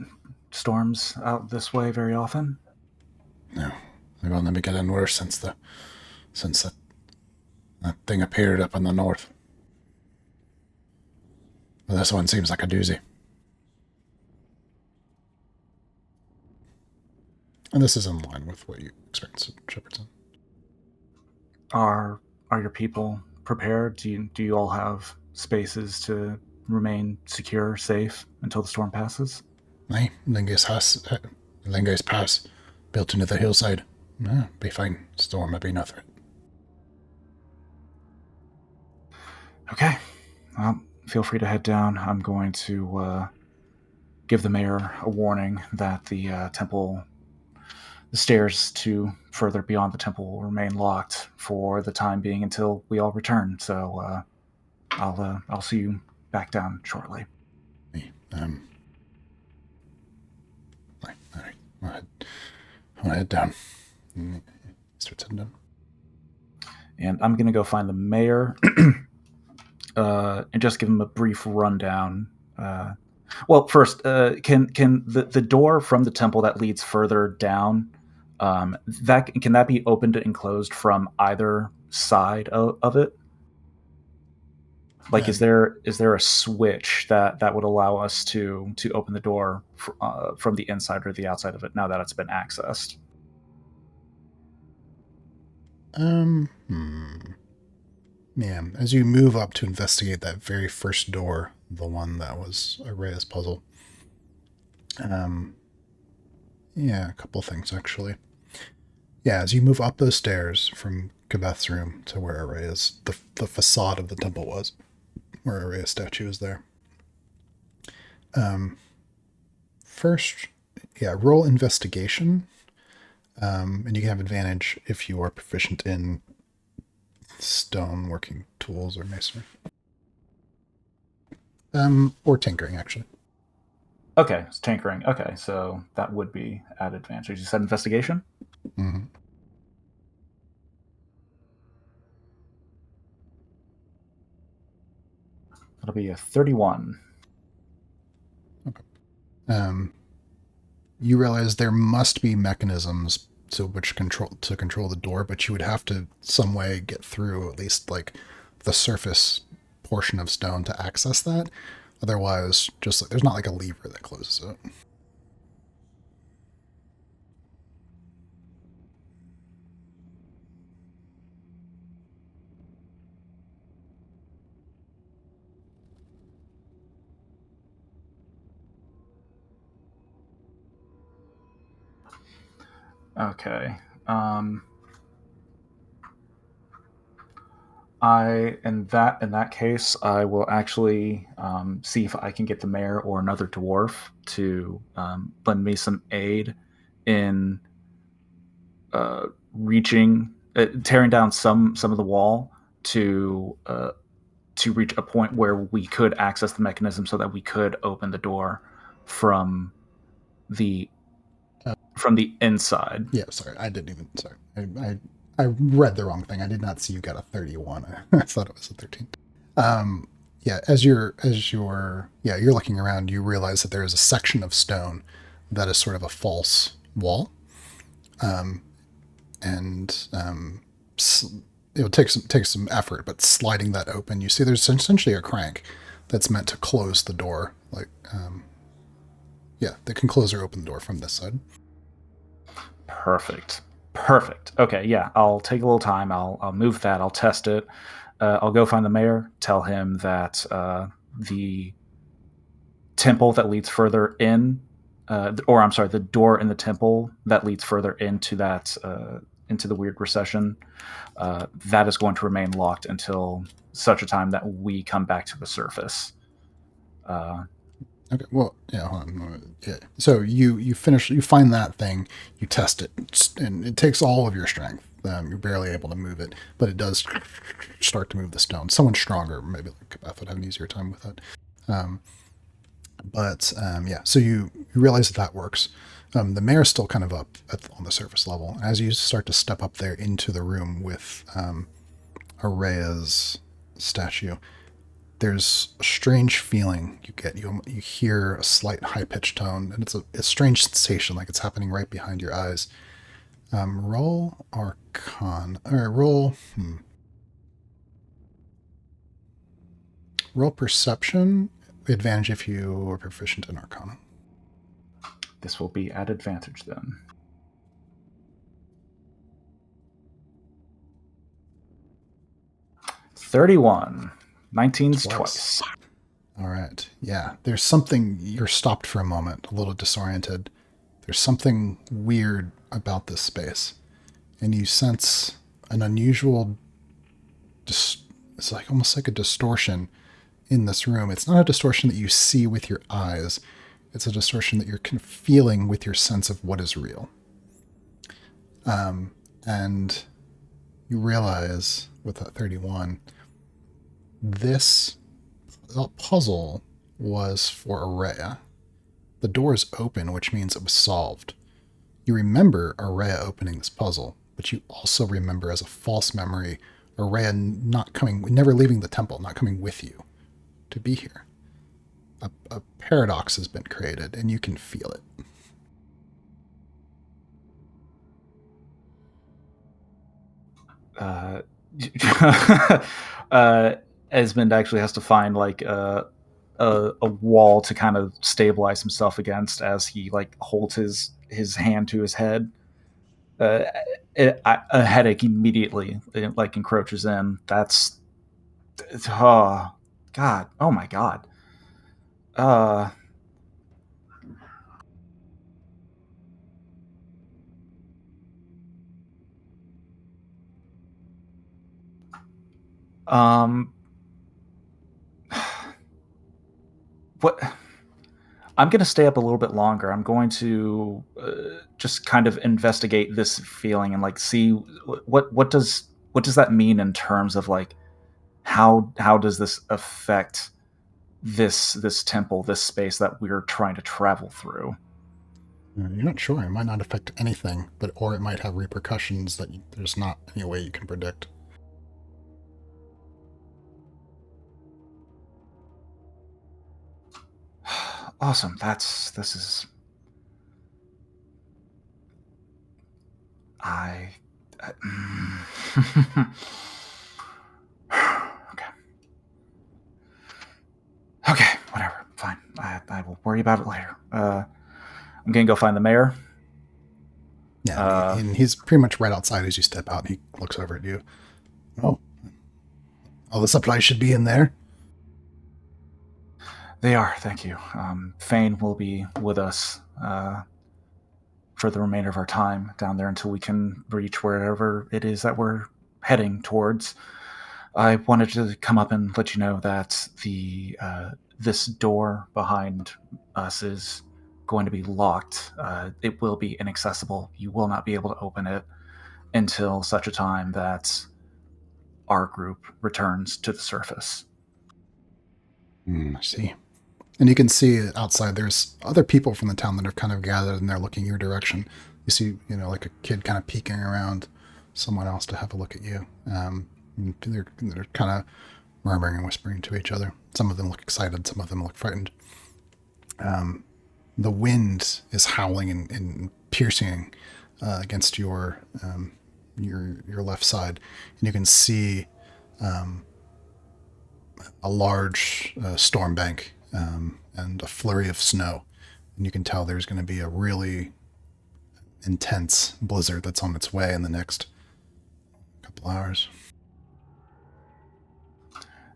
storms out this way very often? No, they've only been getting worse since that thing appeared up in the north. But this one seems like a doozy. And this is in line with what you experienced at Shepherdson. Are your people prepared? Do you all have spaces to remain secure, safe until the storm passes? Aye, Linga's Pass, built into the hillside. Be fine. Storm may be nothing. Okay. Well, feel free to head down. I'm going to give the mayor a warning that the stairs to further beyond the temple will remain locked for the time being until we all return. So I'll see you back down shortly. All right. Go ahead. I'm gonna head down. He starts heading down. And I'm going to go find the mayor and just give him a brief rundown. Well, first, can the door from the temple that leads further down, can that be opened and closed from either side of it? Like, is there a switch that would allow us to open the door from the inside or the outside of it now that it's been accessed? Yeah, as you move up to investigate that very first door, the one that was Araya's puzzle. Yeah, a couple things actually. Yeah, as you move up those stairs from Kabeth's room to where Araya's, the facade of the temple was, where Araya's statue is there. First, yeah, roll investigation. And you can have advantage if you are proficient in stone working tools or masonry. Or tinkering, actually. Okay, it's tinkering. Okay, so that would be at advantage. You said investigation? Mm-hmm. That'll be a 31. Okay. You realize there must be mechanisms to control the door, but you would have to some way get through at least like the surface portion of stone to access that. Otherwise, just like there's not like a lever that closes it. Okay. In that case, I will actually see if I can get the mayor or another dwarf to lend me some aid in tearing down some of the wall to reach a point where we could access the mechanism so that we could open the door from the inside. Yeah, sorry, I didn't even. Sorry, I read the wrong thing. I did not see you got a 31. I thought it was a 13. Yeah, as you're looking around, you realize that there is a section of stone that is sort of a false wall, and it would take some effort, but sliding that open, you see there's essentially a crank that's meant to close the door, like that can close or open the door from this side. Perfect. Okay, yeah, I'll take a little time. I'll move that. I'll test it. I'll go find the mayor, tell him that the temple that leads further in, the door in the temple that leads further into that into the weird recession, that is going to remain locked until such a time that we come back to the surface. Okay, well, yeah, hold on. Yeah. So you find that thing, you test it, and it takes all of your strength. You're barely able to move it, but it does start to move the stone. Someone stronger, maybe like Beth, would have an easier time with that. So you realize that works. The mayor's still kind of up on the surface level. As you start to step up there into the room with Araya's statue, there's a strange feeling you get. You hear a slight high-pitched tone, and it's a strange sensation, like it's happening right behind your eyes. Roll Arcana. Or roll Perception. Advantage if you are proficient in Arcana. This will be at advantage then. $31. 19's twice. All right. Yeah. There's something, you're stopped for a moment, a little disoriented. There's something weird about this space. And you sense an unusual, it's like almost like a distortion in this room. It's not a distortion that you see with your eyes. It's a distortion that you're kind of feeling with your sense of what is real. And you realize with that 31, this puzzle was for Araya, The door is open, which means it was solved. You remember Araya opening this puzzle, but you also remember as a false memory Araya never leaving the temple, not coming with you to be here. A paradox has been created, and you can feel it. Esmond actually has to find like a wall to kind of stabilize himself against as he like holds his hand to his head. A headache immediately like encroaches in. Oh God! Oh my God! Uh, um, what? I'm going to stay up a little bit longer. I'm going to just kind of investigate this feeling and like see what does that mean in terms of like how does this affect this temple, this space that we're trying to travel through. You're not sure. It might not affect anything, or it might have repercussions that there's not any way you can predict. Awesome. This is. Okay. Okay, whatever. Fine. I will worry about it later. I'm gonna go find the mayor. Yeah, and he's pretty much right outside as you step out, and he looks over at you. Oh, all the supplies should be in there. They are, thank you. Fane will be with us for the remainder of our time down there until we can reach wherever it is that we're heading towards. I wanted to come up and let you know that this door behind us is going to be locked. It will be inaccessible. You will not be able to open it until such a time that our group returns to the surface. I see. And you can see outside there's other people from the town that have kind of gathered and they're looking your direction. You see, like a kid kind of peeking around someone else to have a look at you. They're kind of murmuring and whispering to each other. Some of them look excited, some of them look frightened. The wind is howling and piercing against your left side, and you can see a large storm bank and a flurry of snow, and you can tell there's going to be a really intense blizzard that's on its way in the next couple hours.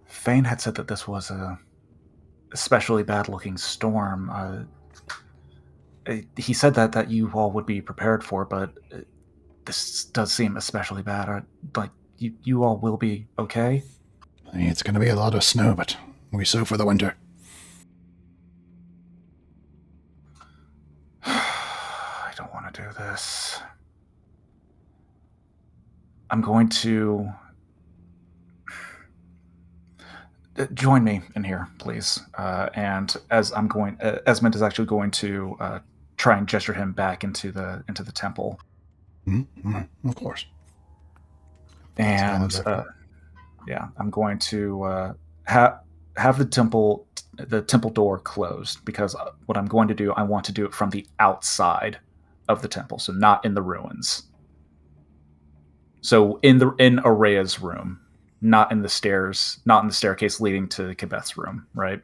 Fane had said that this was a especially bad-looking storm. He said that you all would be prepared for, but this does seem especially bad. Like, you all will be okay? It's going to be a lot of snow, but we sow for the winter. I don't want to do this. I'm going to... join me in here, please. And as I'm going... Esmond is actually going to try and gesture him back into the temple. Mm-hmm. Of course. And yeah, I'm going to have the temple door closed, because what I'm going to do, I want to do it from the outside of the temple, so not in the ruins. So in Araya's room, not in the stairs, not in the staircase leading to Kebeth's room, right?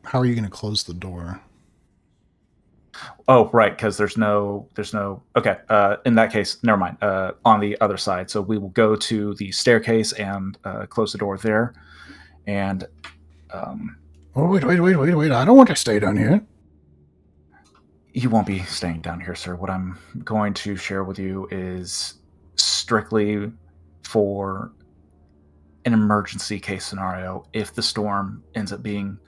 How are you going to close the door? Oh, right, because there's no. Okay, in that case, never mind. On the other side, so we will go to the staircase and close the door there. And wait! I don't want to stay down here. You won't be staying down here, sir. What I'm going to share with you is strictly for an emergency case scenario. If the storm ends up being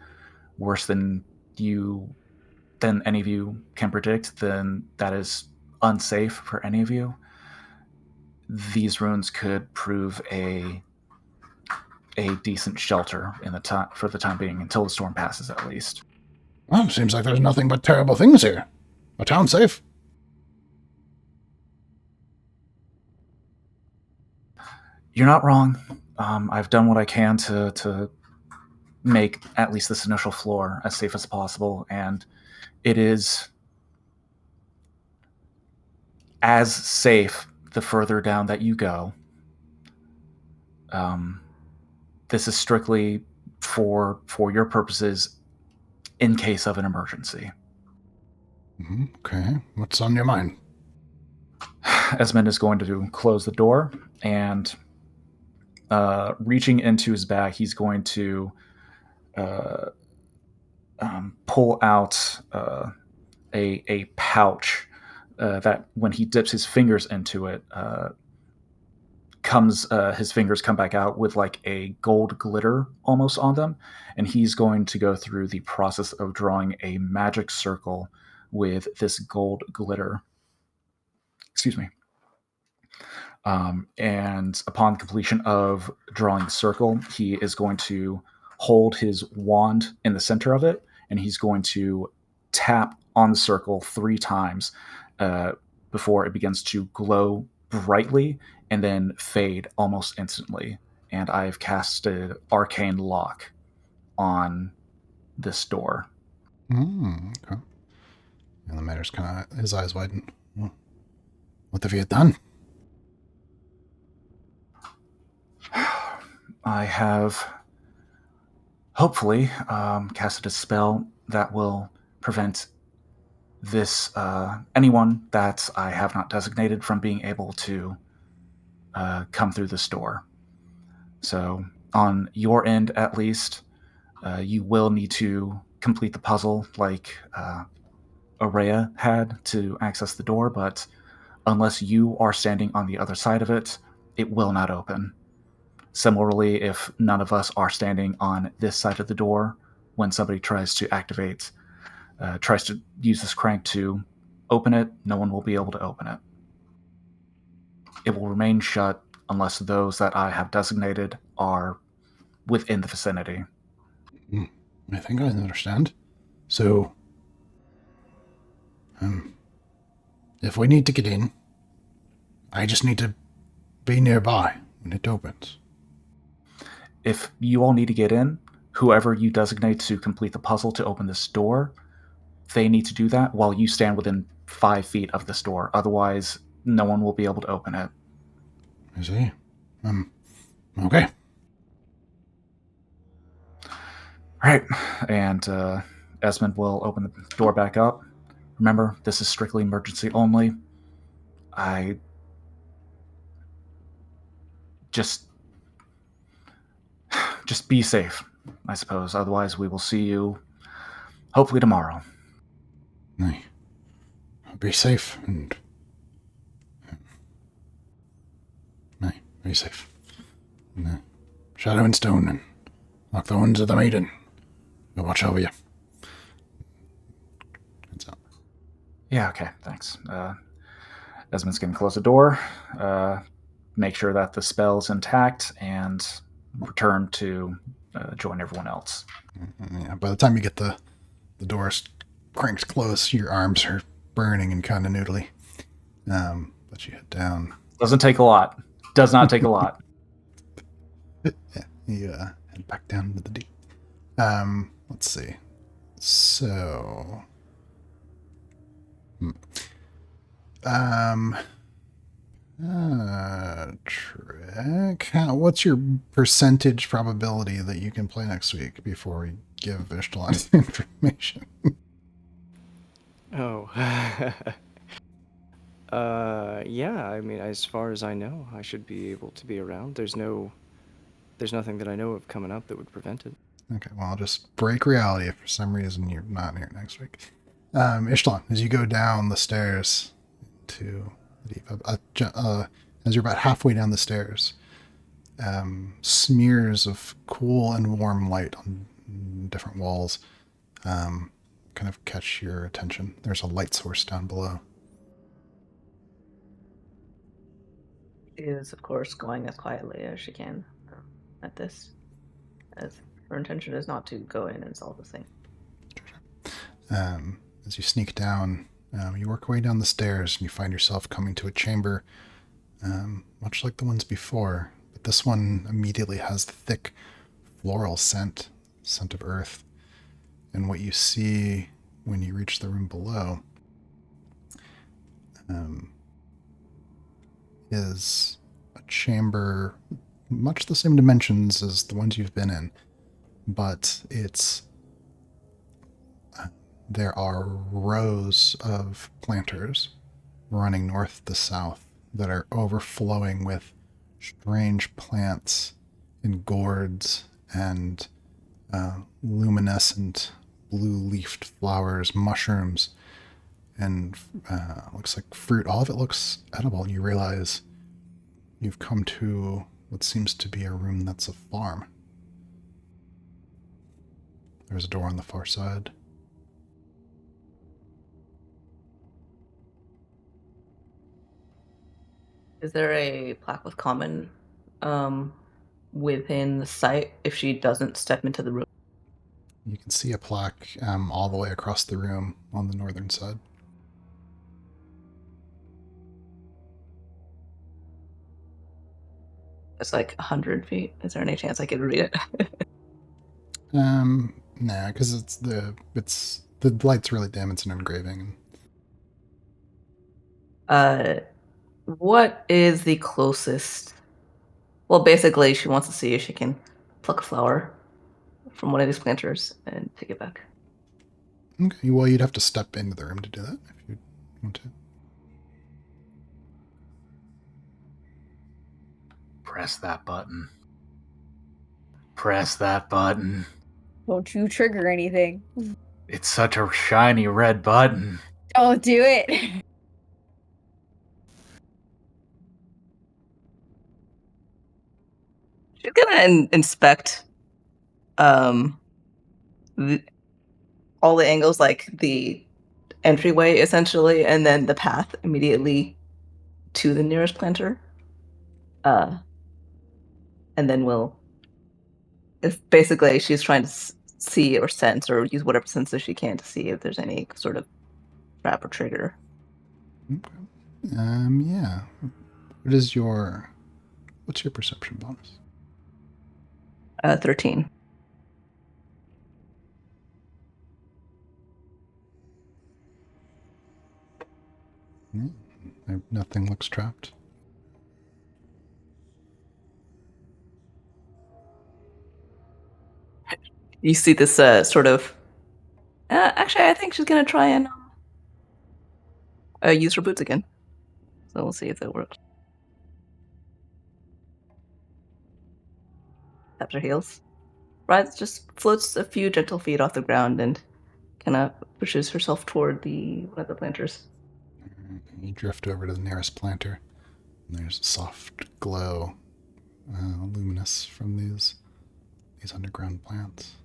worse than any of you can predict, then that is unsafe for any of you. These ruins could prove a decent shelter for the time being, until the storm passes, at least. Well, seems like there's nothing but terrible things here. A town safe? You're not wrong. I've done what I can to make at least this initial floor as safe as possible, and it is as safe the further down that you go. This is strictly for your purposes in case of an emergency. Okay, what's on your mind? Esmond is going to close the door, and reaching into his bag, he's going to pull out a pouch that, when he dips his fingers into it, his fingers come back out with like a gold glitter almost on them, and he's going to go through the process of drawing a magic circle with this gold glitter. Excuse me. And upon completion of drawing the circle, he is going to hold his wand in the center of it, and he's going to tap on the circle 3 times before it begins to glow brightly and then fade almost instantly. And I've casted Arcane Lock on this door. Okay. And the mayor's kind of, his eyes widen. Well, what have you done? I have hopefully casted a spell that will prevent this anyone that I have not designated from being able to come through this door. So on your end, at least, you will need to complete the puzzle like Araya had to access the door, but unless you are standing on the other side of it, it will not open. Similarly, if none of us are standing on this side of the door, when somebody tries to tries to use this crank to open it, no one will be able to open it. It will remain shut unless those that I have designated are within the vicinity. I think I understand. So, if we need to get in, I just need to be nearby when it opens. If you all need to get in, whoever you designate to complete the puzzle to open this door, they need to do that while you stand within 5 feet of this door. Otherwise, no one will be able to open it. I see. Okay. All right. And Esmond will open the door back up. Remember, this is strictly emergency only. I just be safe, I suppose. Otherwise, we will see you hopefully tomorrow. Aye. Be safe and be safe. And, Shadow and Stone and lock the wounds of the maiden. We'll watch over you. That's all. Yeah, okay, thanks. Esmond's going to close the door, make sure that the spell's intact, and return to join everyone else. Yeah, by the time you get the doors cranked close, your arms are burning and kind of noodly. But you head down. Doesn't take a lot. Does not take a lot. Yeah, you head back down to the deep. Let's see. So, Trick. What's your percentage probability that you can play next week before we give Ishtalan information? Oh. Yeah, I mean, as far as I know, I should be able to be around. There's nothing that I know of coming up that would prevent it. Okay, well, I'll just break reality if for some reason you're not here next week. Ishtalan, as you go down the stairs to the deep, as you're about halfway down the stairs, smears of cool and warm light on different walls kind of catch your attention. There's a light source down below. She is, of course, going as quietly as she can as her intention is not to go in and solve this thing. As you sneak down, you work your way down the stairs and you find yourself coming to a chamber much like the ones before, but this one immediately has the thick floral scent of earth. And what you see when you reach the room below is a chamber much the same dimensions as the ones you've been in, but there are rows of planters running north to south that are overflowing with strange plants in gourds and luminescent blue-leafed flowers, mushrooms, and looks like fruit. All of it looks edible, and you realize you've come to what seems to be a room that's a farm. There's a door on the far side. Is there a plaque with common within the site if she doesn't step into the room? You can see a plaque all the way across the room on the northern side. It's like 100 feet. Is there any chance I could read it? Nah, because the light's really dim. It's an engraving. What is the closest? Well, basically, she wants to see if she can pluck a flower from one of these planters and take it back. Okay, well, you'd have to step into the room to do that if you want to. Press that button. Press that button. Don't you trigger anything. It's such a shiny red button. Don't do it. She's gonna inspect all the angles, like the entryway essentially, and then the path immediately to the nearest planter. And then if basically she's trying to see or sense or use whatever senses she can to see if there's any sort of trap or trigger. Okay. Yeah. What's your perception bonus? 13. Nothing looks trapped. You see this sort of. Actually, I think she's gonna try and use her boots again. So we'll see if that works. Taps her heels. Rides just floats a few gentle feet off the ground and kind of pushes herself toward one of the planters. You drift over to the nearest planter, and there's a soft glow, luminous from these underground plants.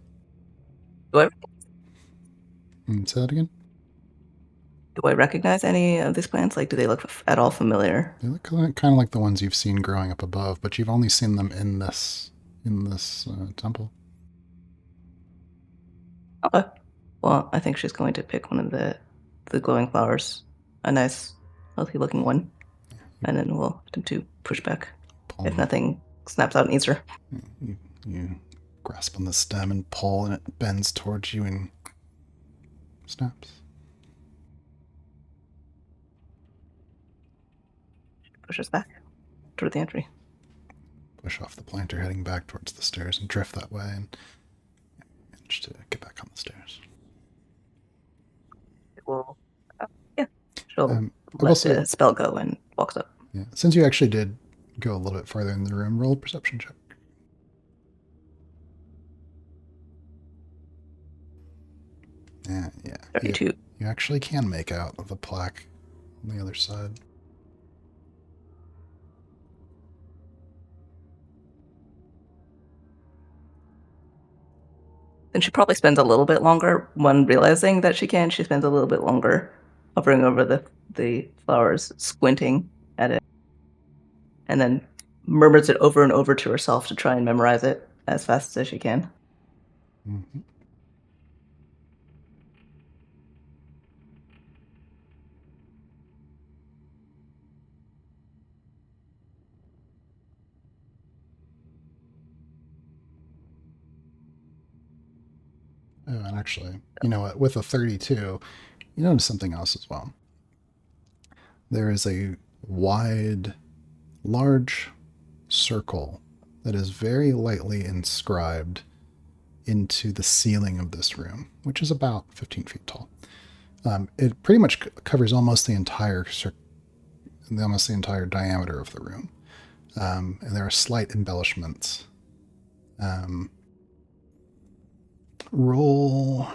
Do Say that again? I recognize any of these plants? Like, do they look at all familiar? They look kind of like the ones you've seen growing up above, but you've only seen them in this temple. Okay. Well, I think she's going to pick one of the glowing flowers, a nice, healthy-looking one, and then we'll attempt to push back if nothing snaps out and eats her. You grasp on the stem and pull, and it bends towards you and snaps. She pushes back toward the entry. Push off the planter, heading back towards the stairs, and drift that way, and manage to get back on the stairs. Well, yeah. She'll let the spell go and walks up. Yeah. Since you actually did go a little bit farther in the room, roll a perception check. Yeah. 32. You actually can make out the plaque on the other side. And she probably spends a little bit longer when realizing that she can. She spends a little bit longer hovering over the flowers, squinting at it, and then murmurs it over and over to herself to try and memorize it as fast as she can. Mm-hmm. Oh, and actually, you know what? With a 32, you notice something else as well. There is a wide, large circle that is very lightly inscribed into the ceiling of this room, which is about 15 feet tall. It pretty much covers almost the entire diameter of the room, and there are slight embellishments. Roll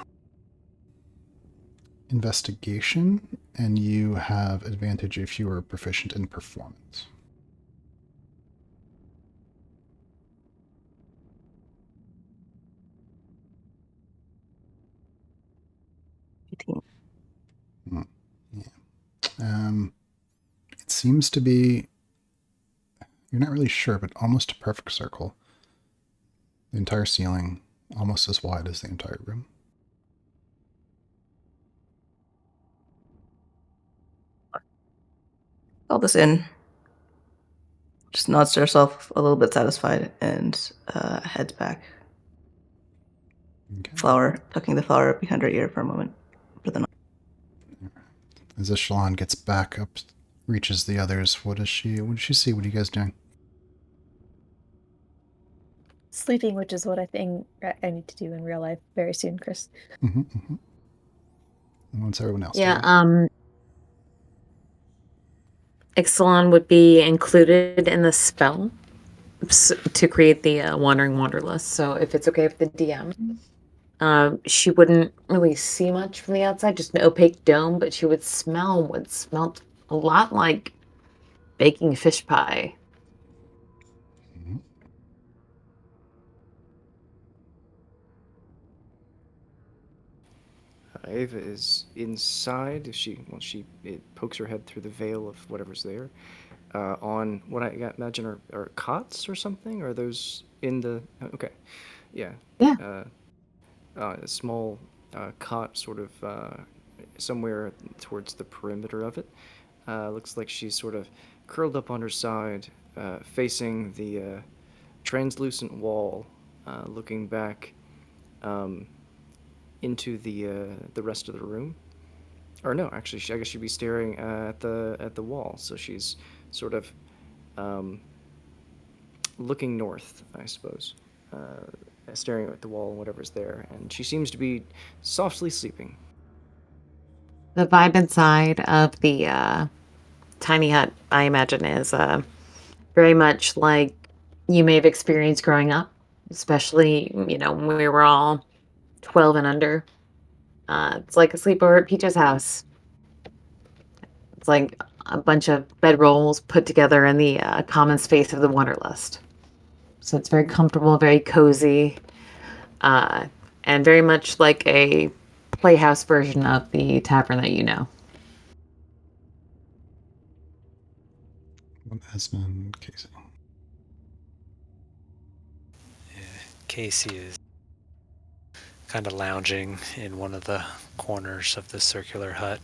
investigation, and you have advantage if you are proficient in performance. Yeah. It seems to be, you're not really sure, but almost a perfect circle. The entire ceiling, almost as wide as the entire room. All this in. Just nods to herself, a little bit satisfied, and heads back. Okay. Flower, tucking the flower behind her ear for a moment. For the As Echelon gets back up, reaches the others, what does she see? What are you guys doing? Sleeping, which is what I think I need to do in real life very soon, Chris. Mm-hmm, mm-hmm. And what's everyone else Yeah, doing? Ixalan would be included in the spell to create the Wandering Wanderlust. So if it's okay with the DM, she wouldn't really see much from the outside, just an opaque dome, but she would smell what smelled a lot like baking fish pie. Mm-hmm. Ava is inside. She pokes her head through the veil of whatever's there. On what I imagine are cots or something. Are those in the? Okay, yeah. Yeah. A small cot, sort of somewhere towards the perimeter of it. Looks like she's sort of curled up on her side, facing the translucent wall, looking back into the rest of the room. Or no, actually, I guess she'd be staring at the wall. So she's sort of looking north, I suppose, staring at the wall and whatever's there. And she seems to be softly sleeping. The vibe inside of the tiny hut, I imagine, is very much like you may have experienced growing up, especially, when we were all 12 and under. It's like a sleepover at Peach's house. It's like a bunch of bedrolls put together in the common space of the Wanderlust. So it's very comfortable, very cozy, uh, and very much like a playhouse version of the tavern that you know. Esmond, Casey. Casey is kind of lounging in one of the corners of the circular hut,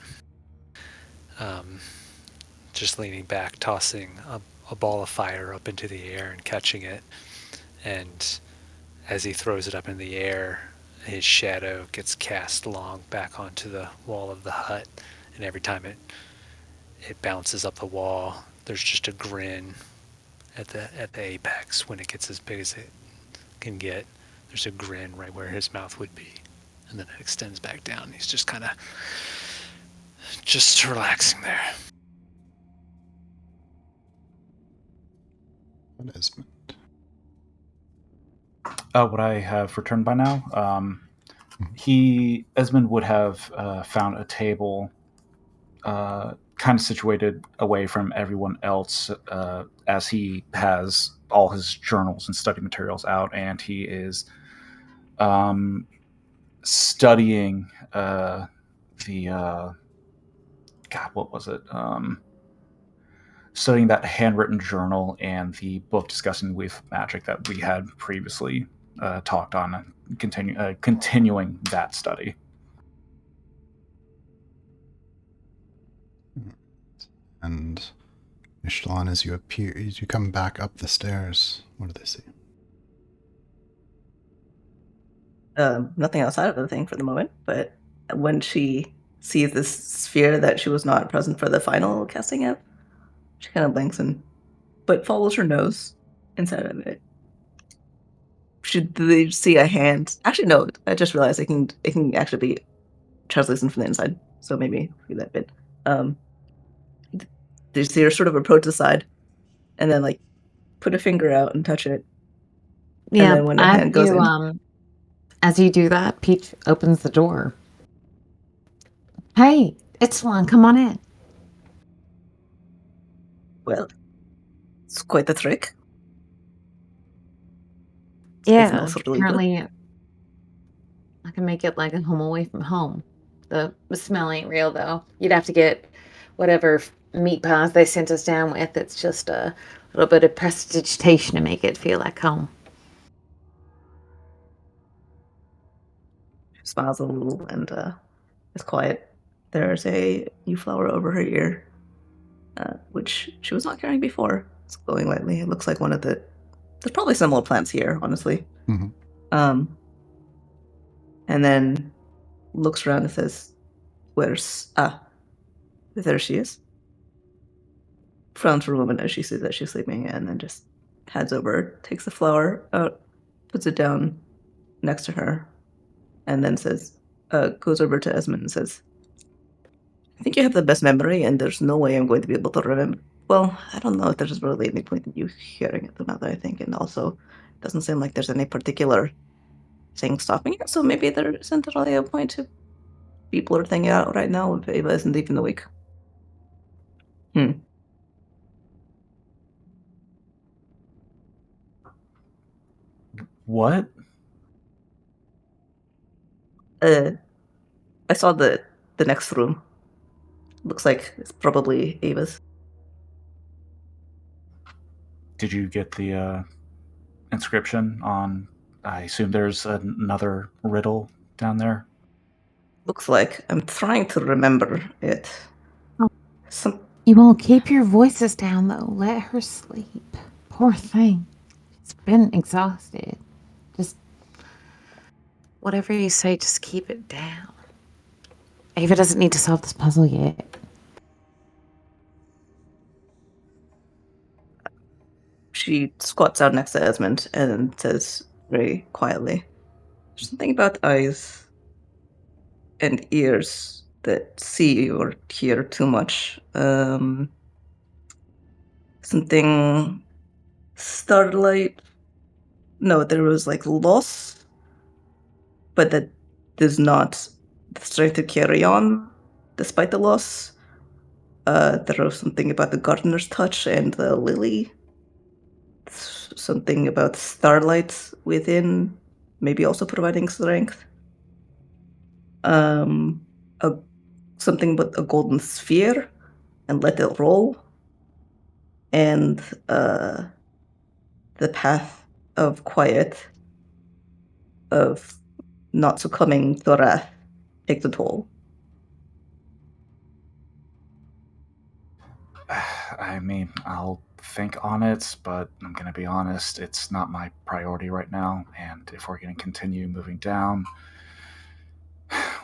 just leaning back, tossing a ball of fire up into the air and catching it. And as he throws it up in the air, his shadow gets cast along back onto the wall of the hut. And every time it bounces up the wall, there's just a grin at the apex. When it gets as big as it can get, there's a grin right where his mouth would be, and then it extends back down. He's just kind of just relaxing there. What Esmond? What I have returned by now, Esmond would have found a table kind of situated away from everyone else, as he has all his journals and study materials out, and he is studying what was it? Studying that handwritten journal and the book discussing with magic that we had previously talked on, continuing that study. And Ishtalan, as you come back up the stairs, what do they see? nothing outside of the thing for the moment, but when she sees this sphere that she was not present for the final casting of, she kind of blinks but follows her nose inside of it. Should they see a hand? Actually, no. I just realized it can actually be translucent from the inside. So maybe do that bit. They see her sort of approach the side, and then like put a finger out and touch it. And Yeah, then when her hand goes in, as you do that, Peach opens the door. Hey, it's Lon. Come on in. well, it's quite the trick. Yeah, Smells really good. apparently I can make it like a home away from home. The smell ain't real, though. You'd have to get whatever meat pies they sent us down with. It's just a little bit of prestidigitation to make it feel like home. She smiles a little and is quiet. There's a new flower over her ear, which she was not carrying before. It's glowing lightly. It looks like one of the. There's probably similar plants here, honestly. Mm-hmm. And then looks around and says, "Where's there she is." Frowns for a moment as she sees that she's sleeping, and then just heads over, takes the flower out, puts it down next to her, and then goes over to Esmond and says, "I think you have the best memory, and there's no way I'm going to be able to remember. Well, I don't know if there's really any point in you hearing it, now that I think, and also, it doesn't seem like there's any particular thing stopping it, so maybe there isn't really a point to be blurting it out right now if Ava isn't even awake." What? I saw the next room. Looks like it's probably Ava's. Did you get the inscription on? I assume there's another riddle down there. Looks like. I'm trying to remember it. Oh. Some. You won't keep your voices down, though. Let her sleep. Poor thing. She's been exhausted. Just whatever you say, just keep it down. Ava doesn't need to solve this puzzle yet. She squats down next to Esmond and says very quietly, "There's something about eyes and ears that see or hear too much. Something starlight. No, there was like loss, but that does not the strength to carry on despite the loss. There was something about the gardener's touch and the lily. Something about starlight within, maybe also providing strength. Something about a golden sphere and let it roll. And the path of quiet, of not succumbing to wrath, take the toll." I mean, I'll think on it, but I'm going to be honest, it's not my priority right now. And if we're going to continue moving down,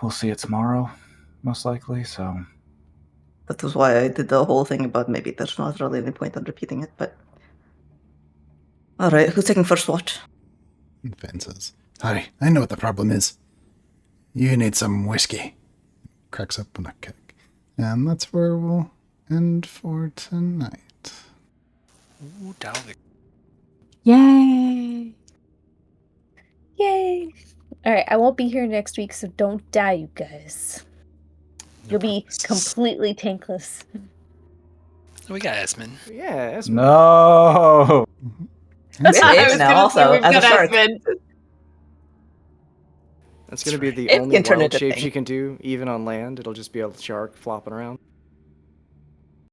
we'll see it tomorrow, most likely. So That was why I did the whole thing about maybe there's not really any point in repeating it, but. Alright, who's taking first watch? Finn says, "Hi, I know what the problem is. You need some whiskey." Cracks up on a keg. And that's where we'll end for tonight. Ooh, Dalvik. Yay! Yay! Alright, I won't be here next week, so don't die, you guys. You'll be completely tankless. We got Esmond. Yeah, Esmond. no. We have Ava now also, as a shark. That's going to be the It only can turn wild into shape thing. she can do, even on land. It'll just be a shark flopping around.